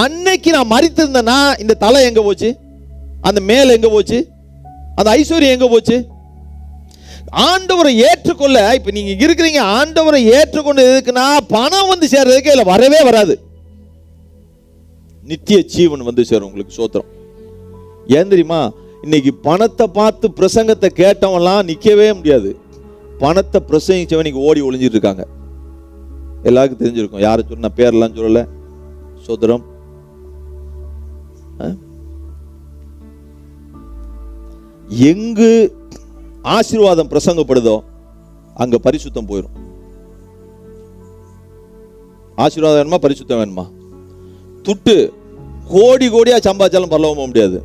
அன்னைக்கு நான் மரித்திருந்தேன்னா இந்த தலை எங்க போச்சு? அந்த மேல் எங்க போச்சு? அந்த ஐஸ்வர்யம் எங்க போச்சு? ஆண்டவரை ஏற்றுக்கொள்ள இப்ப நீங்க இருக்கிறீங்க. ஆண்டவரை ஏற்றுக்கொண்டு எதுக்குன்னா பணம் வந்து சேர்றதுக்கு இல்ல, வரவே வராது. நித்திய ஜீவன் வந்து சேரும் உங்களுக்கு. சோத்திரம். ஏன் தெரியுமா? இன்னைக்கு பணத்தை பார்த்து பிரசங்கத்தை கேட்டவன்லாம் நிக்கவே முடியாது. பணத்தை பிரசங்கிச்சவன் இன்னைக்கு ஓடி ஒளிஞ்சிட்டு இருக்காங்க. எல்லாருக்கும் தெரிஞ்சிருக்கும். யாரை சொன்ன பேரெல்லாம் சொல்லல. சோத்திரம். எங்கு ஆசீர்வாதம் பிரசங்கப்படுதோ அங்க பரிசுத்தம் போயிடும். ஆசீர்வாதம் வேணுமா, பரிசுத்தம் வேணுமா? துட்டு கோடி கோடியா சம்பாதிச்சாலும் பரலோகம் போக முடியாது.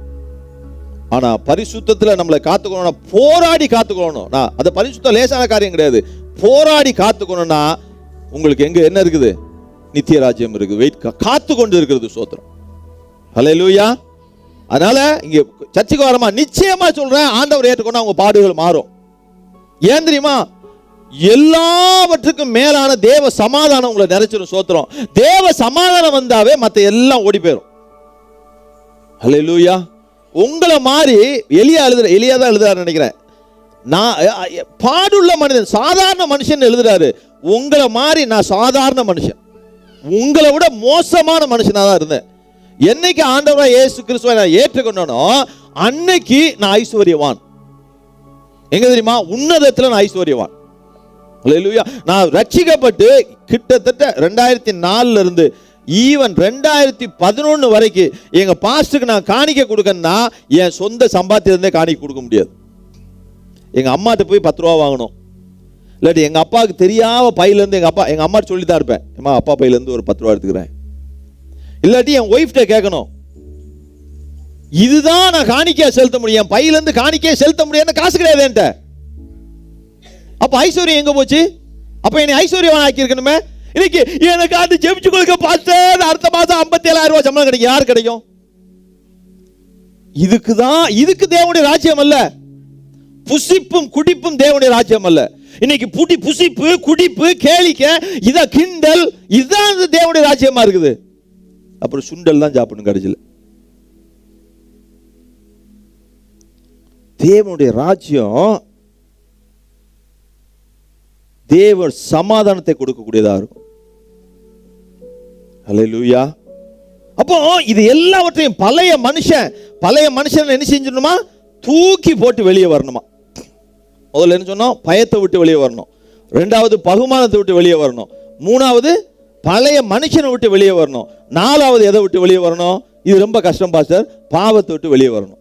ஆனா பரிசுத்தத்துல நம்மளை காத்துக்கணும்னா போராடி காத்துக்கணும். அது பரிசுத்தம் லேசான காரியம் கிடையாது. போராடி காத்துக்கணும்னா உங்களுக்கு எங்க என்ன இருக்குது? நித்திய ராஜ்யம் இருக்குது. வெயிட் காத்து கொண்டு இருக்கிறது. சோத்திரம். ஹல்லேலூயா. அதனால இங்க சர்ச்சுக்கு வரமா நிச்சயமா சொல்றேன், ஆண்டவர் ஏற்றுக்கொண்டா உங்க பாடுகள் மாறும். ஏன் தெரியுமா? எல்லாவற்றுக்கும் மேலான தேவ சமாதானம் உங்களை நிறைச்சிடும். சோத்திரம். தேவ சமாதானம் வந்தாவே மற்ற எல்லாம் ஓடி போயிடும். ஹல்லேலூயா. உங்களை மாதிரி எலியா தான் எழுதுறாரு நினைக்கிறேன். நான் பாடுள்ள மனிதன், சாதாரண மனுஷன் எழுதுறாரு. உங்களை மாதிரி நான் சாதாரண மனுஷன், உங்களை விட மோசமான மனுஷனா தான் இருந்தேன். என்னைக்கு ஆண்டவராக இயேசு கிறிஸ்துவை நான் ஏற்றுக்கொண்டனோ அன்னைக்கு நான் ஐஸ்வர்யவான். எங்க தெரியுமா? உன்னதத்தில் நான் ஐஸ்வர்யவான். ஹல்லேலூயா. நான் ரட்சிக்கப்பட்டு கிட்டத்தட்ட 2004 இருந்து ஈவன் 2011 வரைக்கும் எங்க பாஸ்டருக்கு நான் காணிக்க கொடுக்கணும்னா என் சொந்த சம்பாத்தியத்திலே காணிக்க கொடுக்க முடியாது. எங்க அம்மாட்ட போய் 10 ரூபா வாங்கணும். இல்லாட்டி எங்க அப்பாவுக்கு தெரியாம பையிலேருந்து எங்க அம்மா சொல்லி தான் இருப்பேன், அம்மா அப்பா பையிலேருந்து ஒரு 10 ரூபா எடுத்துக்கிறேன். இல்லாட்டி என் ஒய்ஃப்ட கேட்கணும், இதுதான் நான் காணிக்கையா செலுத்த முடியும், என் பையிலேருந்து காணிக்கையா செலுத்த முடியாது, காசு கிடையாது என்கிட்ட. அப்ப ஐஸ்வர்யம் எங்க போச்சு? அப்ப என்னை ஐஸ்வர்யவான் ஆக்கி இருக்கணுமே. இன்னைக்கு எனக்கு அது ஜெபிச்சு கொடுக்க பார்த்து அடுத்த மாசம் 57,000 ரூபாய் சம்பளம் கிடைக்கும். யார் கிடைக்கும்? இதுக்கு தேவனுடைய ராஜ்யம் அல்ல. புசிப்பும் குடிப்பும் தேவனுடைய ராஜ்யம் அல்ல. இன்னைக்கு புசிப்பு குடிப்பு கேளிக்க இத கிண்டல் இதுதான் தேவனுடைய ராஜ்யமா இருக்குது. அப்புறம் சுண்டல் தான் சாப்பிடணும் கடைசியில். தேவனுடைய ராஜ்யம் தேவ சமாதானத்தை கொடுக்கக்கூடியதா இருக்கும். ஹல்லேலூயா. அப்போ இது எல்லாவற்றையும் பழைய மனுஷன் என்ன செஞ்சிடணுமா? தூக்கி போட்டு வெளியே வரணுமா. முதல்ல என்ன சொன்னோம்? பயத்தை விட்டு வெளியே வரணும். ரெண்டாவது பகுமானத்தை விட்டு வெளியே வரணும். மூணாவது பழைய மனுஷனை விட்டு வெளியே வரணும். நாலாவது எதை விட்டு வெளியே வரணும்? இது ரொம்ப கஷ்டம் பாஸ்டர், பாவத்தை விட்டு வெளியே வரணும்.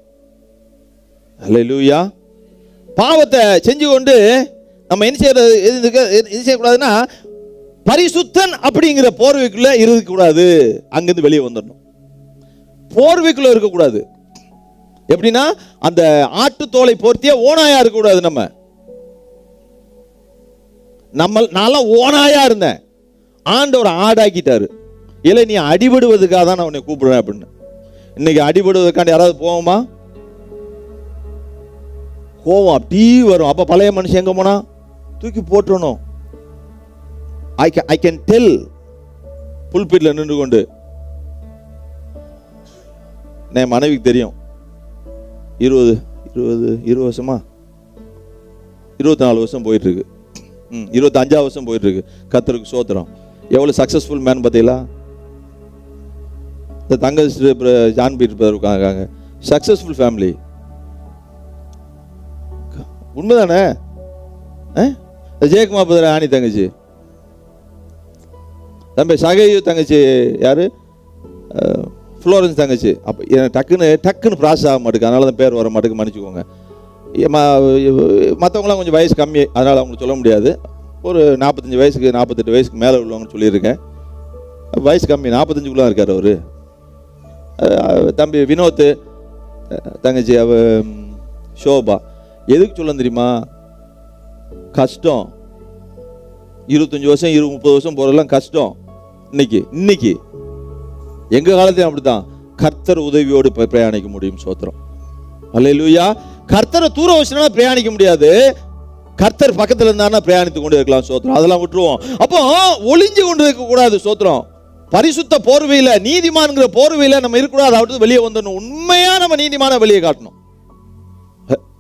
ஹல்லேலூயா. பாவத்தை செஞ்சு கொண்டு நம்ம என்ன செய்யக்கூடாதுன்னா பரிசுத்தன் அப்படிங்கிற போர்வைக்குள்ள இருக்கக்கூடாது. அங்கிருந்து வெளியே வந்துடணும். போர்வைக்குள்ள இருக்கக்கூடாது. எப்படின்னா அந்த ஆட்டுத்தோலை போர்த்திய ஓனாயா இருக்கக்கூடாது. நான்லாம் ஓனாயா இருந்தேன், ஆண்டவர் ஆடாக்கிட்டாரு. இல்லை நீ அடிபடுவதுக்காக தான் நான் உன்னை கூப்பிடுறேன் அப்படின்னு. இன்னைக்கு அடிபடுவதற்காண்டி யாராவது போவோமா? கோவம் அப்படி வரும். அப்ப பழைய மனுஷன் எங்க போனா? தூக்கி போட்டுறணும். I can tell. புல்பிட்ல நின்று கொண்டு என் மனைவிக்கு தெரியும், 20 வருஷமா 24 வருஷம் போயிட்டு இருக்கு, 25 வருஷம் போயிட்டு இருக்கு. கர்த்தருக்கு ஸ்தோத்திரம். எவ்வளவு சக்சஸ்ஃபுல் மேன் பார்த்தீங்களா? இந்த தங்கச்சி ஜான் பீட்டர் இருக்காங்க, சக்சஸ்ஃபுல் ஃபேமிலி. உண்மைதானே? ஜெயக்குமார் பதர் ஆணி தங்கச்சி, தம்பி சகையு தங்கச்சி யாரு? ஃப்ளோரன்ஸ் தங்கச்சி. அப்போ டக்குன்னு ப்ராசஸ் ஆக மாட்டேங்குது, அதனால தான் பேர் வர மாட்டேங்குது, மன்னிச்சுக்கோங்க. மற்றவங்களாம் கொஞ்சம் வயசு கம்மி, அதனால் அவங்களுக்கு சொல்ல முடியாது. ஒரு 45 வயசுக்கு 48 வயசுக்கு மேலே உள்ளவங்கன்னு சொல்லியிருக்கேன். வயசு கம்மி, 45குள்ளே இருக்கார் அவர். தம்பி வினோத் தங்கச்சி ஷோபா. எதுக்கு சொல்ல தெரியுமா? கஷ்டம். 25 வருஷம் 30 வருஷம் போகிறதெல்லாம் கஷ்டம். இன்னைக்கு எங்க காலத்தையும் அப்படித்தான். கர்த்தர் உதவியோடு பிரயாணிக்க முடியும். சோத்திரம். அல்லேலூயா. கர்த்தரை தூர வச்சுனா பிரயாணிக்க முடியாது, கர்த்தர் பக்கத்தில் இருந்தானா பிரயாணித்து கொண்டு இருக்கலாம். சோத்திரம். அதெல்லாம் விட்டுருவோம். அப்போ ஒளிஞ்சு கொண்டு இருக்க கூடாது. சோத்திரம். பரிசுத்த போர்வையில, நீதிமான்கிற போர்வையில நம்ம இருக்கக்கூடாது. அதாவது வெளியே வந்துடணும். உண்மையா நம்ம நீதிமான வெளியே காட்டணும்.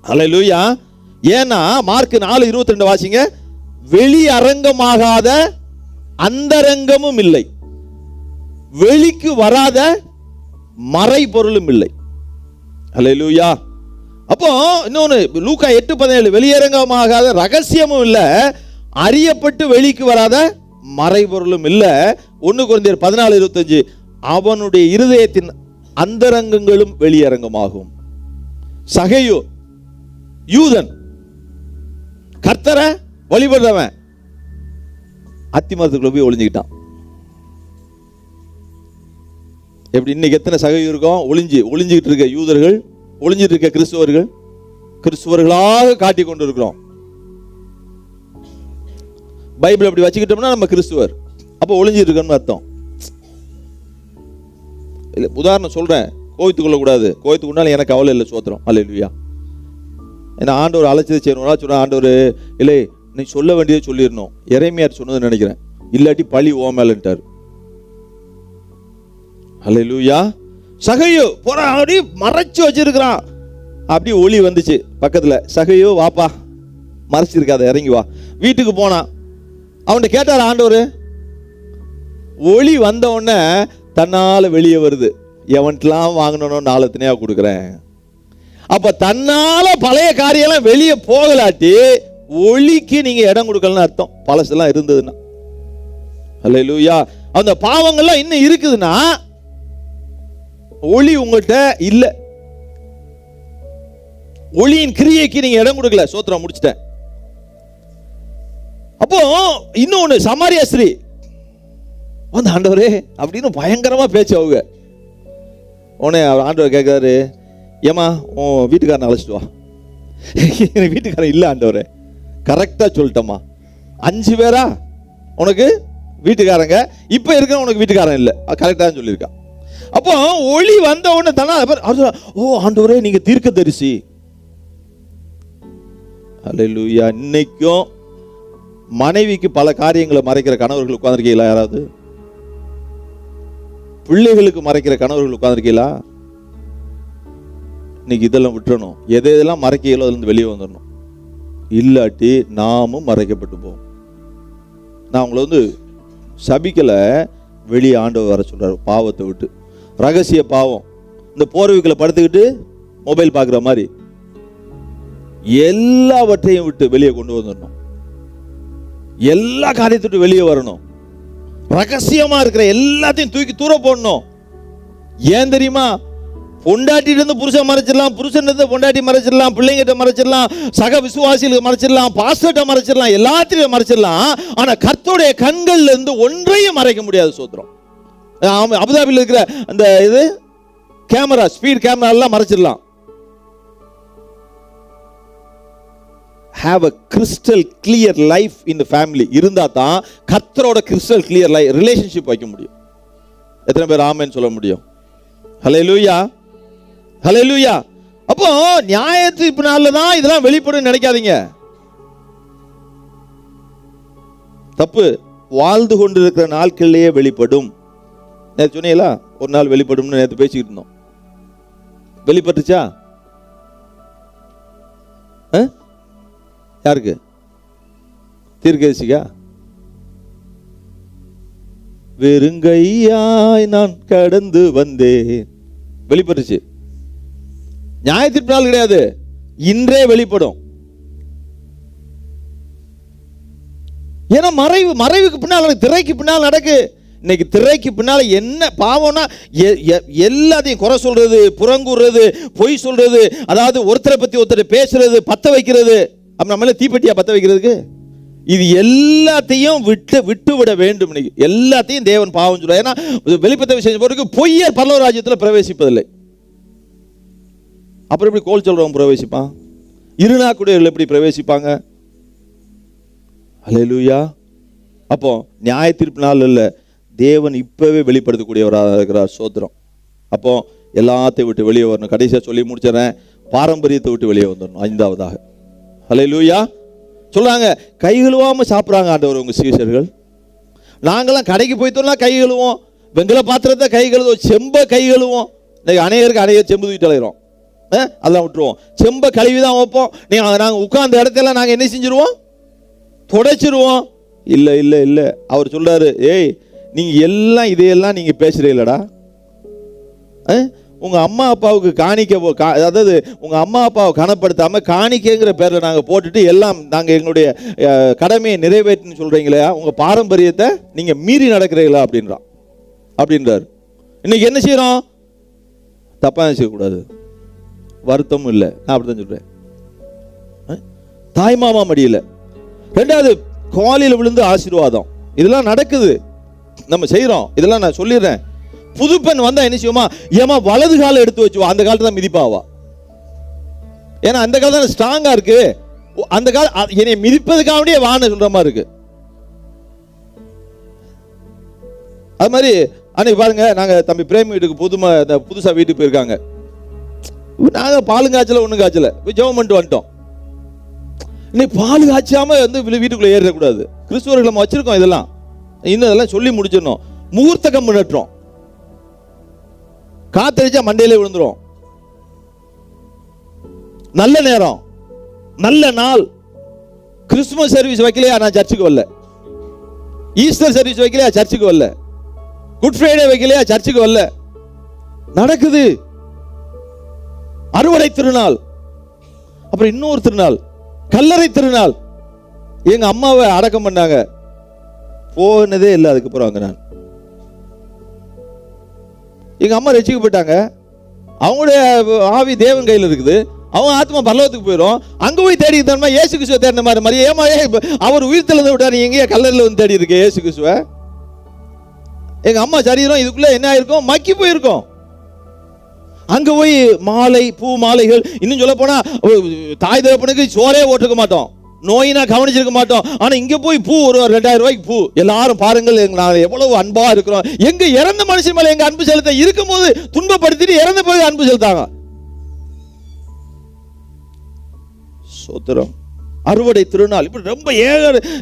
ஹல்லேலூயா. ஏன்னா மார்க் 4:22 வாசிங்க. வெளி அரங்கமாகாத அந்தரங்கமும் இல்லை, வெளிக்கு வராத மறை பொருளும் இல்லை. ஹல்லேலூயா. அப்போ இன்னொன்னு லூக்கா 8:17, வெளியரங்கமாகாத ரகசியமும் இல்லை, அறியப்பட்டு வெளிக்கு வராத மறைபொருளும் இல்லை. 1 கொரிந்தியர் 14:25, அவனுடைய இருதயத்தின் அந்தரங்கங்களும் வெளியரங்கமாகும். சகையு யூதன், கர்த்தரை வழிபடுறவன், அத்திமரத்துக்குள்ள போய் ஒளிஞ்சுக்கிட்டான். எப்படி இன்னைக்கு எத்தனை சகையு இருக்கும்? ஒளிஞ்சுக்கிட்டு இருக்க யூதர்கள், ஒளிஞ்சிட்டு இருக்க கிறிஸ்துவர்களாக காட்டி கொண்டு இருக்கிறோம். பைபிள் அப்படி வச்சுக்கிட்டோம்னா நம்ம கிறிஸ்துவர், அப்போ ஒளிஞ்சிட்டு இருக்கோம்னு அர்த்தம். இல்லை, உதாரணம் சொல்றேன், கோவித்துக் கொள்ளக்கூடாது. கோவித்துக்குனால எனக்கு கவலை இல்லை, சோத்திரம். அல்லேலூயா. ஏன்னா ஆண்டவர் அழைச்சது செய்யணும். சொன்ன ஆண்டவர் இல்லை, நீ சொல்ல வேண்டியதை சொல்லிடணும். எரேமியார் சொன்னதுன்னு நினைக்கிறேன், இல்லாட்டி பழி ஓ மேலன்ட்டார். அல்லேலூயா. சகையோ போற அப்படி மறைச்சு வச்சிருக்கிறான். அப்படி ஒளி வந்துச்சு பக்கத்துல. சகையோ வாப்பா, மறைச்சிருக்காத, இறங்கி வா. வீட்டுக்கு போனான். அவன்கிட்ட கேட்டார் ஆண்டவர். ஒளி வந்த உடனே தன்னால வெளியே வருது. எவன்ட்டெல்லாம் வாங்கணும் நாலு தினையா கொடுக்குறேன். அப்ப தன்னால பழைய காரியெல்லாம் வெளியே போகலாட்டி ஒளிக்கு நீங்க இடம் கொடுக்கலன்னு அர்த்தம். பழசெல்லாம் இருந்ததுன்னா. அல்லேலூயா. அந்த பாவங்கள்லாம் இன்னும் இருக்குதுன்னா ஒளி உங்கள்கிட்ட இல்ல. ஒளியின் கிரியைக்கு நீங்க இடம் கொடுக்கல. சோத்திரம், முடிச்சிட்டேன். அப்போ இன்னொன்னு, சமாரியா ஸ்திரீ வந்து ஆண்டவரே அப்படின்னு பயங்கரமா பேச்சு. அவங்க உடனே ஆண்டவர் கேட்கிறாரு, ஏமா உன் வீட்டுக்காரனை அழைச்சிட்டு வா. எனக்கு வீட்டுக்காரன் இல்லை ஆண்டவரே. கரெக்டா சொல்லிட்டம்மா. 5 பேரா உனக்கு வீட்டுக்காரங்க, இப்ப இருக்க உனக்கு வீட்டுக்காரன் இல்லை, கரெக்டா சொல்லியிருக்கான். அப்போ ஒளி வந்த உடனே தானே ஓ ஆண்டவரே நீங்க தீர்க்கதரிசி. அல்லேலூயா. இன்னைக்கும் மனைவிக்கு பல காரியங்களை மறைக்கிற கணவர்கள் உட்கார்ந்திருக்கீங்களா? யாராவது பிள்ளைகளுக்கு மறைக்கிற கணவர்கள் உட்கார்ந்திருக்கீங்களா? இன்னைக்கு இதெல்லாம் விட்டுறணும். எதெல்லாம் மறைக்கீங்களோ அதுல இருந்து வெளியே வந்துடணும். இல்லாட்டி நாமும் மறைக்கப்பட்டு போவோம். நான் உங்களை சபிக்கல, வெளியே ஆண்டவர் வர சொல்றாரு. பாவத்தை விட்டு, ரகசிய பாவம், இந்த போர்வைக்குள்ள படுத்துக்கிட்டு மொபைல் பார்க்குற மாதிரி எல்லாவற்றையும் விட்டு வெளியே கொண்டு வந்துடணும். எல்லா காரியத்தை விட்டு வெளியே வரணும். ரகசியமா இருக்கிற எல்லாத்தையும் தூக்கி தூர போடணும். ஏன் தெரியுமா? பொண்டாட்டிட்டு இருந்து புருஷன் மறைச்சிடலாம், புருஷன் இருந்து பொண்டாட்டி மறைச்சிடலாம், பிள்ளைங்கிட்ட மறைச்சிடலாம், சக விசுவாசிகளுக்கு மறைச்சிடலாம், பாஸ்டர்ட்ட மறைச்சிடலாம், எல்லாத்தையும் மறைச்சிடலாம். ஆனா கர்த்தருடைய கண்கள்ல இருந்து ஒன்றையும் மறைக்க முடியாது. சோத்திரம். அபுதாபியில் இருக்கிற அந்த இது கேமரா, ஸ்பீட் கேமரா எல்லாம் மறைச்சிடலாம். have a crystal clear life in the family இருந்தா தான் கர்த்தரோட crystal clear life ரிலேஷன்ஷிப் வைக்க முடியும். எத்தனை பேர் ஆமென் சொல்ல முடியும்? ஹல்லேலூயா, ஹல்லேலூயா. அப்போ நியாயத்தீர்ப்பினால தான் இதெல்லாம் வெளிப்படும் நினைக்காதீங்க. தப்பு. வாழ்ந்து கொண்டிருக்கிற நாட்களிலேயே வெளிப்படும். நேற்று சொன்னீங்களா ஒரு நாள் வெளிப்படும்னு? நேற்று பேசிக்கிட்டு இருந்தோம். வெளிப்பட்டுச்சா? யாருக்கு? தீர்க்கதரிசிக்கா? வெறுங்கையாய் நான் கடந்து வந்தேன். வெளிப்பட்டுச்சு. நியாயத்தீர்ப்பு நாள் கிடையாது, இன்றே வெளிப்படும். ஏன்னா மறைவுக்கு பின்னால், திரைக்கு பின்னால் நடக்கு. இன்னைக்கு திரைக்கு பின்னால என்ன பாவம்னா எல்லாத்தையும் குறை சொல்றது, புறங்கூறுறது, பொய் சொல்றது, அதாவது ஒருத்தரை பத்தி ஒருத்தர் பேசுறது, பத்த வைக்கிறது. அப்ப நம்மள தீப்பெட்டியா பத்த வைக்கிறதுக்கு? இது எல்லாத்தையும் விட்டு விட வேண்டும். எல்லாத்தையும் தேவன் பாவம் சொல்ல. ஏன்னா வெளிப்பட்ட விசேஷம் போறதுக்கு பொய்யர் பரலோக ராஜ்யத்தில் பிரவேசிப்பதில்லை. அப்புறம் எப்படி கோல் சொல்றவன் பிரவேசிப்பான்? இருநாக்குடையர்கள் எப்படி பிரவேசிப்பாங்க? அல்லேலூயா. அப்போ நியாய தீர்ப்பு நாள் இல்ல, தேவன் இப்பவே வெளிப்படுத்தக்கூடியவராக இருக்கிறார். சோத்திரம். அப்போ எல்லாத்தையும் விட்டு வெளியே வரணும். கடைசியா சொல்லி முடிச்சிடறேன். பாரம்பரியத்தை விட்டு வெளியே வந்துடணும். 5வதாக அல்லேலூயா. சொல்றாங்க கை கழுவாம சாப்பிட்றாங்க ஆண்டவர் உங்க சீஷர்கள். நாங்களாம் கடைக்கு போய்த்தோம்னா கை கழுவோம், வெங்கல பாத்திரத்தை கை கழுவுவோம், செம்ப கை கழுவோம். அநேகருக்கு அநேகர் செம்பு தூக்கிட்டு அலைகிறோம், அதெல்லாம் விட்டுருவோம். செம்ப கழுவி தான் வைப்போம். நாங்கள் உட்கார்ந்த இடத்துல நாங்கள் என்ன செஞ்சிருவோம்? தொடச்சிருவோம். இல்லை இல்லை இல்லை, அவர் சொல்றாரு, ஏய் நீங்கள் எல்லாம் இதையெல்லாம் நீங்கள் பேசுறீங்களடா. உங்கள் அம்மா அப்பாவுக்கு காணிக்க, அதாவது உங்கள் அம்மா அப்பாவை கனப்படுத்தாமல் காணிக்கைங்கிற பேரில் நாங்கள் போட்டுட்டு எல்லாம் நாங்கள் எங்களுடைய கடமையை நிறைவேற்றுன்னு சொல்கிறீங்களே, உங்கள் பாரம்பரியத்தை நீங்கள் மீறி நடக்கிறீங்களா அப்படின்றார். இன்னைக்கு என்ன செய்கிறோம்? தப்பாக செய்யக்கூடாது, வருத்தமும் இல்லை. நான் அப்படி தான் சொல்கிறேன். தாய் மாமா மடியில். ரெண்டாவது, காலில் விழுந்து ஆசீர்வாதம். இதெல்லாம் நடக்குது, நம்ம செய்கிறோம். இதெல்லாம் நான் சொல்லிடுறேன். புது பெண் வந்தா என்ன செய்வோமா? ஏமா வலது காலை எடுத்து வச்சுவா, அந்த காலத்துல தான் மிதிப்பாவா. ஏன்னா அந்த காலம் தான் ஸ்ட்ராங்கா இருக்கு. அந்த காலம் என்னை மிதிப்பதுக்காக வான்னு சொல்ற மாதிரி இருக்கு. அது மாதிரி அன்னைக்கு பாருங்க, நாங்க தம்பி பிரேம் வீட்டுக்கு புதுசா வீட்டுக்கு போயிருக்காங்க. நாங்க பாலும் காய்ச்சல ஒண்ணும் காய்ச்சல போய் ஜெபம் பண்ணிட்டு வந்துட்டோம். இன்னைக்கு பால் காய்ச்சாம வந்து வீட்டுக்குள்ள ஏறக்கூடாது. கிறிஸ்துவர்கள் நம்ம வச்சிருக்கோம் இதெல்லாம். இன்னும் இதெல்லாம் சொல்லி முடிச்சிடணும். முகூர்த்த கம்பு நட்டுறோம், காத்தடிச்சா மண்டையிலே விழுந்துரும். நல்ல நேரம், நல்ல நாள். கிறிஸ்துமஸ் சர்வீஸ் வைக்கலையா? நான் சர்ச்சுக்கு வரல. ஈஸ்டர் சர்வீஸ் வைக்கலையா? சர்ச்சுக்கு வரல. குட் ஃப்ரைடே வைக்கலையா? சர்ச்சுக்கு வரல. நடக்குது. அறுவடை திருநாள், அப்புறம் இன்னொரு திருநாள் கல்லறை திருநாள். எங்க அம்மாவை அடக்கம் பண்ணாங்க, போனதே இல்லை அதுக்கப்புறம் அங்க. நான் எங்க அம்மா ரட்சிக்கப்பட்டாங்க. அவங்களுடைய ஆவி தேவன் கையில் இருக்குது. அவங்க ஆத்மா பரலோகத்துக்கு போயிடும். அங்க போய் தேடி தரமா இயேசு கிறிஸ்துவை தேடின மாதிரி ஏமா அவர் உயிர் தெளிந்து விட்டார், எங்கேயே கல்லறையில் வந்து தேடி இருக்கு இயேசு கிறிஸ்துவை. எங்க அம்மா சரீரம் இதுக்குள்ள என்ன ஆயிருக்கும்? மக்கி போயிருக்கும். அங்க போய் மாலை, பூ மாலைகள், இன்னும் சொல்ல போனா தாய் தகப்பனுக்கு சோறே ஓட்டுக்க மாட்டோம், நோயினா கவனிச்சிருக்க மாட்டோம். ஆனா இங்க போய் பூ ஒரு 2000 ரூபாய்க்கு பூ. எல்லாரும் பாருங்கள் நாங்கள் எவ்வளவு அன்பா இருக்கிறோம். எங்க இறந்த மனுஷன் மேல எங்க அன்பு செலுத்த, இருக்கும் போது துன்பப்படுத்திட்டு இறந்த போது அன்பு செலுத்தாங்க. சோத்திரம். அறுவடை திருநாள். இப்படி ரொம்ப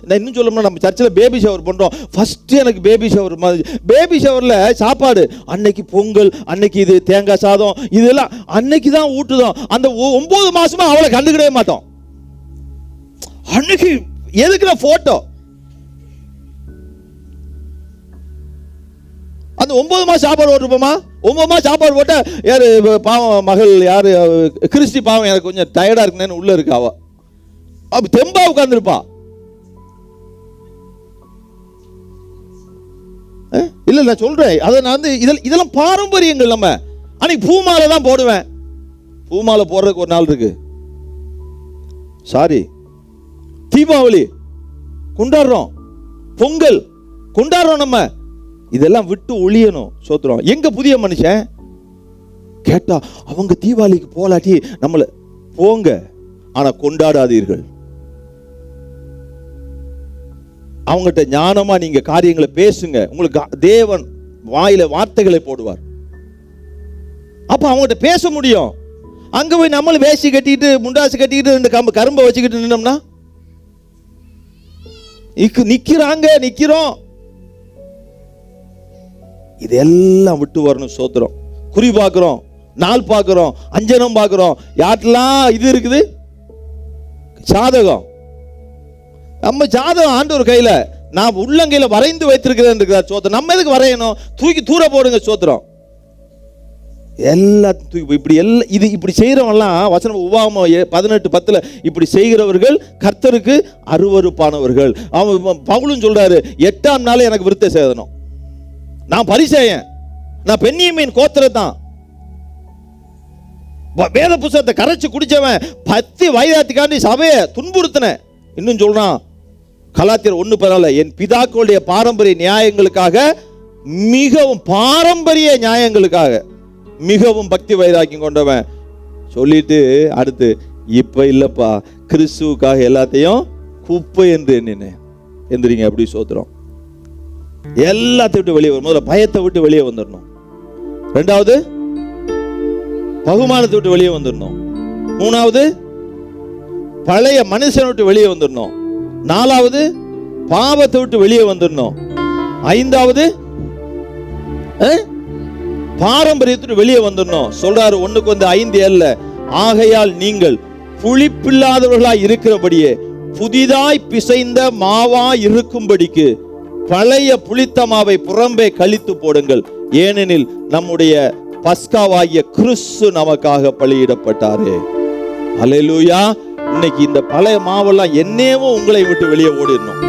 நான் இன்னும் சொல்லணும்னா, நம்ம சர்ச்சில் பேபி ஷவர் பண்றோம். ஃபர்ஸ்ட் எனக்கு பேபி ஷவர் மாதிரி. பேபி ஷவர்ல சாப்பாடு அன்னைக்கு பொங்கல், அன்னைக்கு இது தேங்காய் சாதம், இதெல்லாம் அன்னைக்கு தான் ஊட்டுதோம். அந்த 9 மாசமா அவளை கண்டுக்கிடவே மாட்டோம். அன்னைக்கு எதுக்குற போட்டோ? அந்த 9 மாசம் சாப்பாடு போட்டுருப்போமா? 9 மாசம் சாப்பாடு போட்ட யாரு பாவம் மகள், யாரு கிறிஸ்டி பாவம், எனக்கு கொஞ்சம் டயர்டா இருக்குன்னு உள்ள இருக்கு. அவ அப்ப தெம்பா உட்கார்ந்துருப்பா. இல்ல நான் சொல்றேன், அதை நான் வந்து இதெல்லாம் பாரம்பரியங்கள். நம்ம அன்னைக்கு பூமாலை தான் போடுவேன். பூமாலை போடுறதுக்கு ஒரு நாள் இருக்கு. சாரி, தீபாவளி கொண்டாடுறோம், பொங்கல் கொண்டாடுறோம். நம்ம இதெல்லாம் விட்டு ஒழியணும். சோத்திரம். எங்க புதிய மனுஷன் கேட்டா, அவங்க தீபாவளிக்கு போலாட்டி நம்மள போங்க, ஆனா கொண்டாடாதீர்கள். அவங்ககிட்ட ஞானமா நீங்க காரியங்களை பேசுங்க. உங்களுக்கு தேவன் வாயில வார்த்தைகளை போடுவார். அப்ப அவங்ககிட்ட பேச முடியும். அங்க போய் நம்மள வேசி கட்டிட்டு முண்டாசு கட்டிட்டு 2 கரும்பை வச்சுக்கிட்டு நின்னோம்னா, நிக்கிறோம். இதெல்லாம் விட்டு வரணும். சோத்திரம். குறி பார்க்கிறோம், நாள் பார்க்கிறோம், அஞ்சனம் பார்க்கிறோம். யாரெல்லாம் இது இருக்குது? ஜாதகம். நம்ம ஜாதகம் ஆண்டவர் கையில, நான் உள்ளங்கையில வரைந்து வைத்திருக்கிறேன். சோத்திரம். நம்ம எதுக்கு வரையணும்? தூக்கி தூர போடுங்க. சோத்திரம். எல்லாத்தையும் தூக்கி இப்படி எல்லாம் இது இப்படி செய்யறவங்கலாம் வசனம் உபாகமம் 18:10 இப்படி செய்கிறவர்கள் கர்த்தருக்கு அருவருப்பானவர்கள். அவன் பவுலும் சொல்றாரு, 8ஆம் நாள் எனக்கு விருத்த சேதனம். நான் பரிசேயன், நான் பென்னியமீன் கோத்திரத்தான். வேத புத்தகத்தை கரைச்சு குடிச்சவன், 10 வயதாத்துக்காண்டி சபையை துன்புறுத்தின. இன்னும் சொல்றான் கலாத்தியர் 1:14, என் பிதாக்களுடைய பாரம்பரிய நியாயங்களுக்காக, மிகவும் பாரம்பரிய நியாயங்களுக்காக மிகவும் பக்தி வைராக்கியம் கொண்டவன். சொல்லிட்டு அடுத்து, இப்ப இல்லப்பா, கிறிஸ்துவுக்காக எல்லாத்தையும் குப்பை என்று எண்ணினேன். எந்திரிங்க அப்படி. சோத்திரம். எல்லாத்தையும் விட்டு வெளியே வரும். முதல்ல பயத்தை விட்டு வெளியே வந்துடணும். 2வது பகுமானத்தை விட்டு வெளியே வந்துடணும். 3வது பழைய மனுஷனை விட்டு வெளியே வந்துடணும். 4வது பாவத்தை விட்டு வெளியே வந்துடணும். 5வது பாரம்பரியத்துக்கு வெளியே வந்துடணும் சொல்றாரு. 1:5 ஆகையால் நீங்கள் புளிப்பில்லாதவர்களாய் இருக்கிறபடியே புதிதாய் பிசைந்த மாவா இருக்கும்படிக்கு பழைய புளித்த மாவை புறம்பே கழித்து போடுங்கள். ஏனெனில் நம்முடைய பஸ்காவாகிய கிறிஸ்து நமக்காக பலியிடப்பட்டாரே. அல்லேலூயா. இன்னைக்கு இந்த பழைய மாவெல்லாம் என்னேவும் உங்களை விட்டு வெளியே ஓடிடணும்.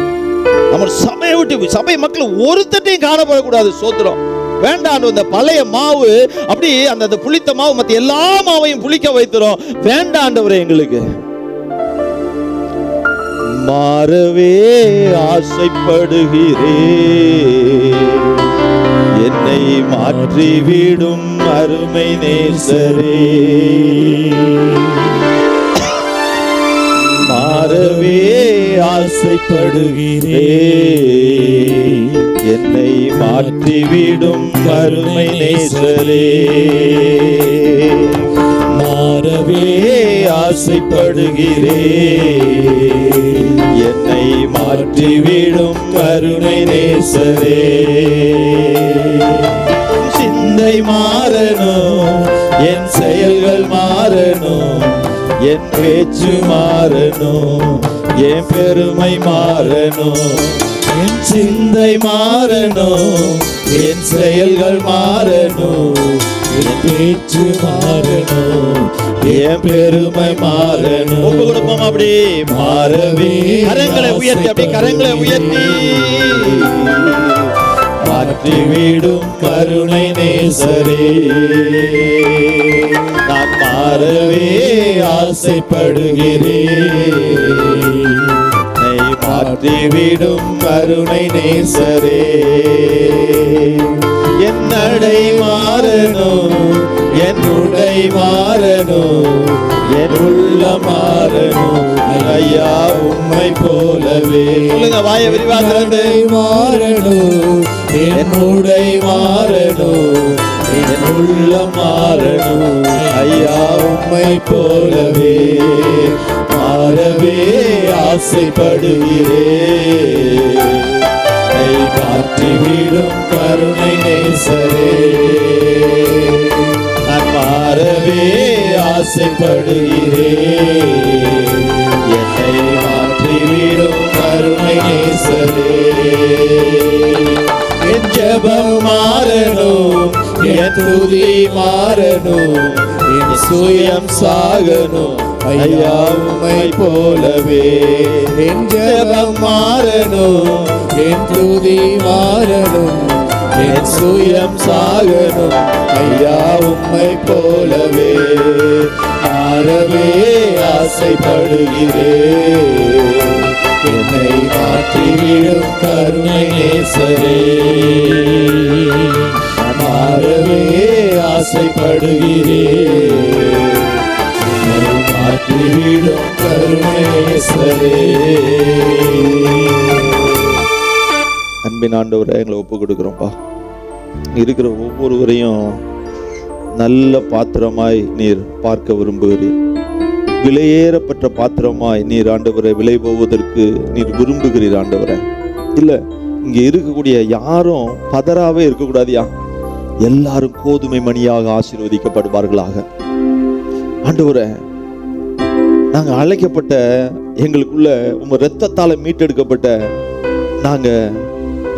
நம்ம சபையை விட்டு, சபை மக்கள் ஒருத்தட்டையும் காணப்படக்கூடாது. சோத்திரம் வேண்டாம். இந்த பழைய மாவு அப்படி அந்த புளித்த மாவு மற்ற எல்லா மாவையும் புளிக்க வைத்துறோம். வேண்டாண்டவரே, எங்களுக்கு மாறவே ஆசைப்படுகிறே, என்னை மாற்றிவிடும் அருமை நேசரே. மாறவே ஆசைப்படுகிறே, என்னை மாற்றிவிடும் அருமை நேசரே. மாறவே ஆசைப்படுகிறே, என்னை மாற்றிவிடும் கருணை நேசரே. சிந்தை மாறணும், என் செயல்கள் மாறணும், என் பேச்சு மாறணும், என் பெருமை மாறணும். என் சிந்தை மாறணும், என் செயல்கள் மாறணும், என் பேச்சு மாறணும், என் பெருமை மாறணும். ஒப்பு கொடுப்போம். அப்படி மாறவே கரங்களை உயர்த்தி, அப்படி கரங்களை உயர்த்தி மாற்றிவிடும் கருணை நேசரே. நான் மாறவே ஆசைப்படுகிறேன், மாற்றிவிடும் கருணை நேசரே. என் நடை மாறணும், என் உடை மாறணும், என் உள்ள மாறணும். ஐயா உம்மை போலவே. சொல்லுங்க, வாய விரிவாக. மாறணும், என் உடை மாறணும், என் உள்ள மாறணும். ஐயா உம்மை போலவே மாறவே ஆசைப்படுகிறேன், மாற்றிவிடும் கருணை நேசரே. நான் மாறவே ஆசைப்படுகிறேன், என்னை மாற்றிவிடும் கருணை நேசரே. என் ஜெபம் மாறணும், என் துதி மாறணும், என் சுயம் சாகணும். ஐயா உம்மை போலவே என் ஜெபம் மாறணும், என் துதி மாறணும், என் சுயம் சாகணும். ஐயா உம்மை போலவே மாறவே ஆசைப்படுகிறேன், என்னை மாற்றிவிடும் கருணை நேசரே. மாறவே ஆசைப்படுகிறேன், மாற்றிவிடும் கருணை நேசரே. அன்பின் ஆண்டவரை எங்களை ஒப்பு கொடுக்குறோம்ப்பா. இருக்கிற ஒவ்வொருவரையும் நல்ல பாத்திரமாய் நீர் பார்க்க விரும்புகிறீர். விலையேறப்பட்ட பாத்திரமாய் நீர் ஆண்டவரை விலை போவதற்கு நீர் விரும்புகிறீர் ஆண்டவரை. இல்லை, இங்கே இருக்கக்கூடிய யாரும் பதறாவே இருக்கக்கூடாதியா. எல்லாரும் கோதுமை மணியாக ஆசீர்வதிக்கப்படுவார்களாக. ஆண்டவரே, நாங்க அழைக்கப்பட்ட, எங்களுக்குள்ள உங்க இரத்தத்தால மீட்டெடுக்கப்பட்ட நாங்க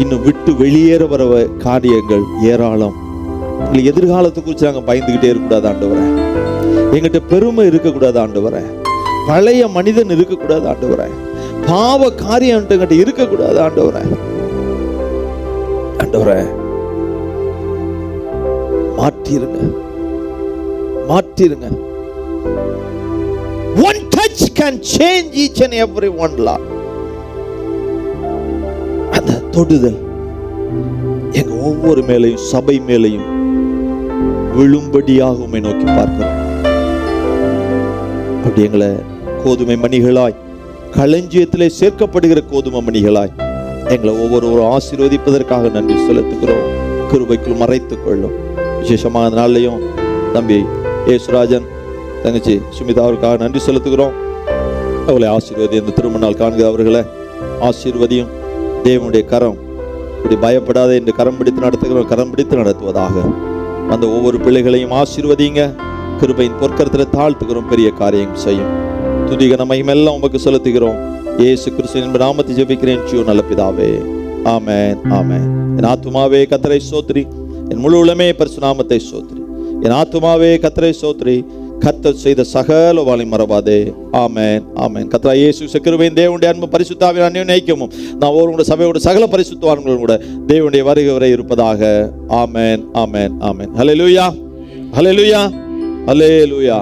இன்னும் விட்டு வெளியேற வர காரியங்கள் ஏராளம். எங்களுக்கு எதிர்காலத்தை குறித்து நாங்க பயந்துகிட்டே இருக்கக்கூடாது ஆண்டவரே. எங்கிட்ட பெருமை இருக்கக்கூடாது ஆண்டவரே. பழைய மனிதன் இருக்கக்கூடாது ஆண்டவரே. பாவ காரியம் என்கிட்ட இருக்கக்கூடாது ஆண்டவரே. ஆண்டவரே, மாற்றிருங்க, மாற்றிருங்க. One touch can change each and every one life. அந்த தொடுதல் எங்க ஒவ்வொரு மேலையும், சபை மேலையும் விழும்படியாக உம்மை நோக்கி பார்க்கிறோம். அப்படி எங்களை கோதுமை மணிகளாய், களஞ்சியத்திலே சேர்க்கப்படுகிற கோதுமை மணிகளாய் எங்களை ஒவ்வொருவரும் ஆசீர்வதிப்பதற்காக நன்றி செலுத்துகிறோம். கிருபைக்குள் மறைத்துக் கொள்ளும். விசேஷமான நாளையும் தம்பி ஏசுராஜன், தங்கச்சி சுமிதாவிற்காக நன்றி செலுத்துகிறோம். அவளை ஆசீர்வதி. இந்த திருமண நாள் காண்கிற அவர்களை ஆசீர்வதியும். தேவனுடைய கரம் இப்படி பயப்படாத என்று கரம் பிடித்து நடத்துகிறோம், கரம் பிடித்து நடத்துவதாக. அந்த ஒவ்வொரு பிள்ளைகளையும் ஆசீர்வதிங்க. கிருபையின் பொற்கரத்தில் தாழ்த்துகிறோம், பெரிய காரியம் செய்யும். துதிகன மகிமையெல்லாம் உமக்கு செலுத்துகிறோம். இயேசு கிறிஸ்துவின் நாமத்தை ஜெபிக்கிறேன் ஜீவ நல்ல பிதாவே, ஆமென், ஆமென். என் ஆத்துமாவே கர்த்தரை ஸ்தோத்திரி, என் முழு உள்ளமே பரிசு நாமத்தை ஸ்தோத்திரி. என் ஆத்துமாவே கர்த்தரை ஸ்தோத்திரி, கர்த்தர் செய்த சகல வாளை மறவாதே. ஆமென், ஆமென். கர்த்தராகிய இயேசு கிருபையின் தேவனுடைய அன்பு பரிசுத்தாவின் அன்பின் ஐக்கியமும் நான் ஒருவருடைய சபையோட சகல பரிசுத்தவான்களோடு கூட தேவனுடைய வருகை வரை இருப்பதாக. ஆமென், ஆமென், ஆமென். ஹல்லேலூயா, ஹல்லேலூயா, ஹல்லேலூயா.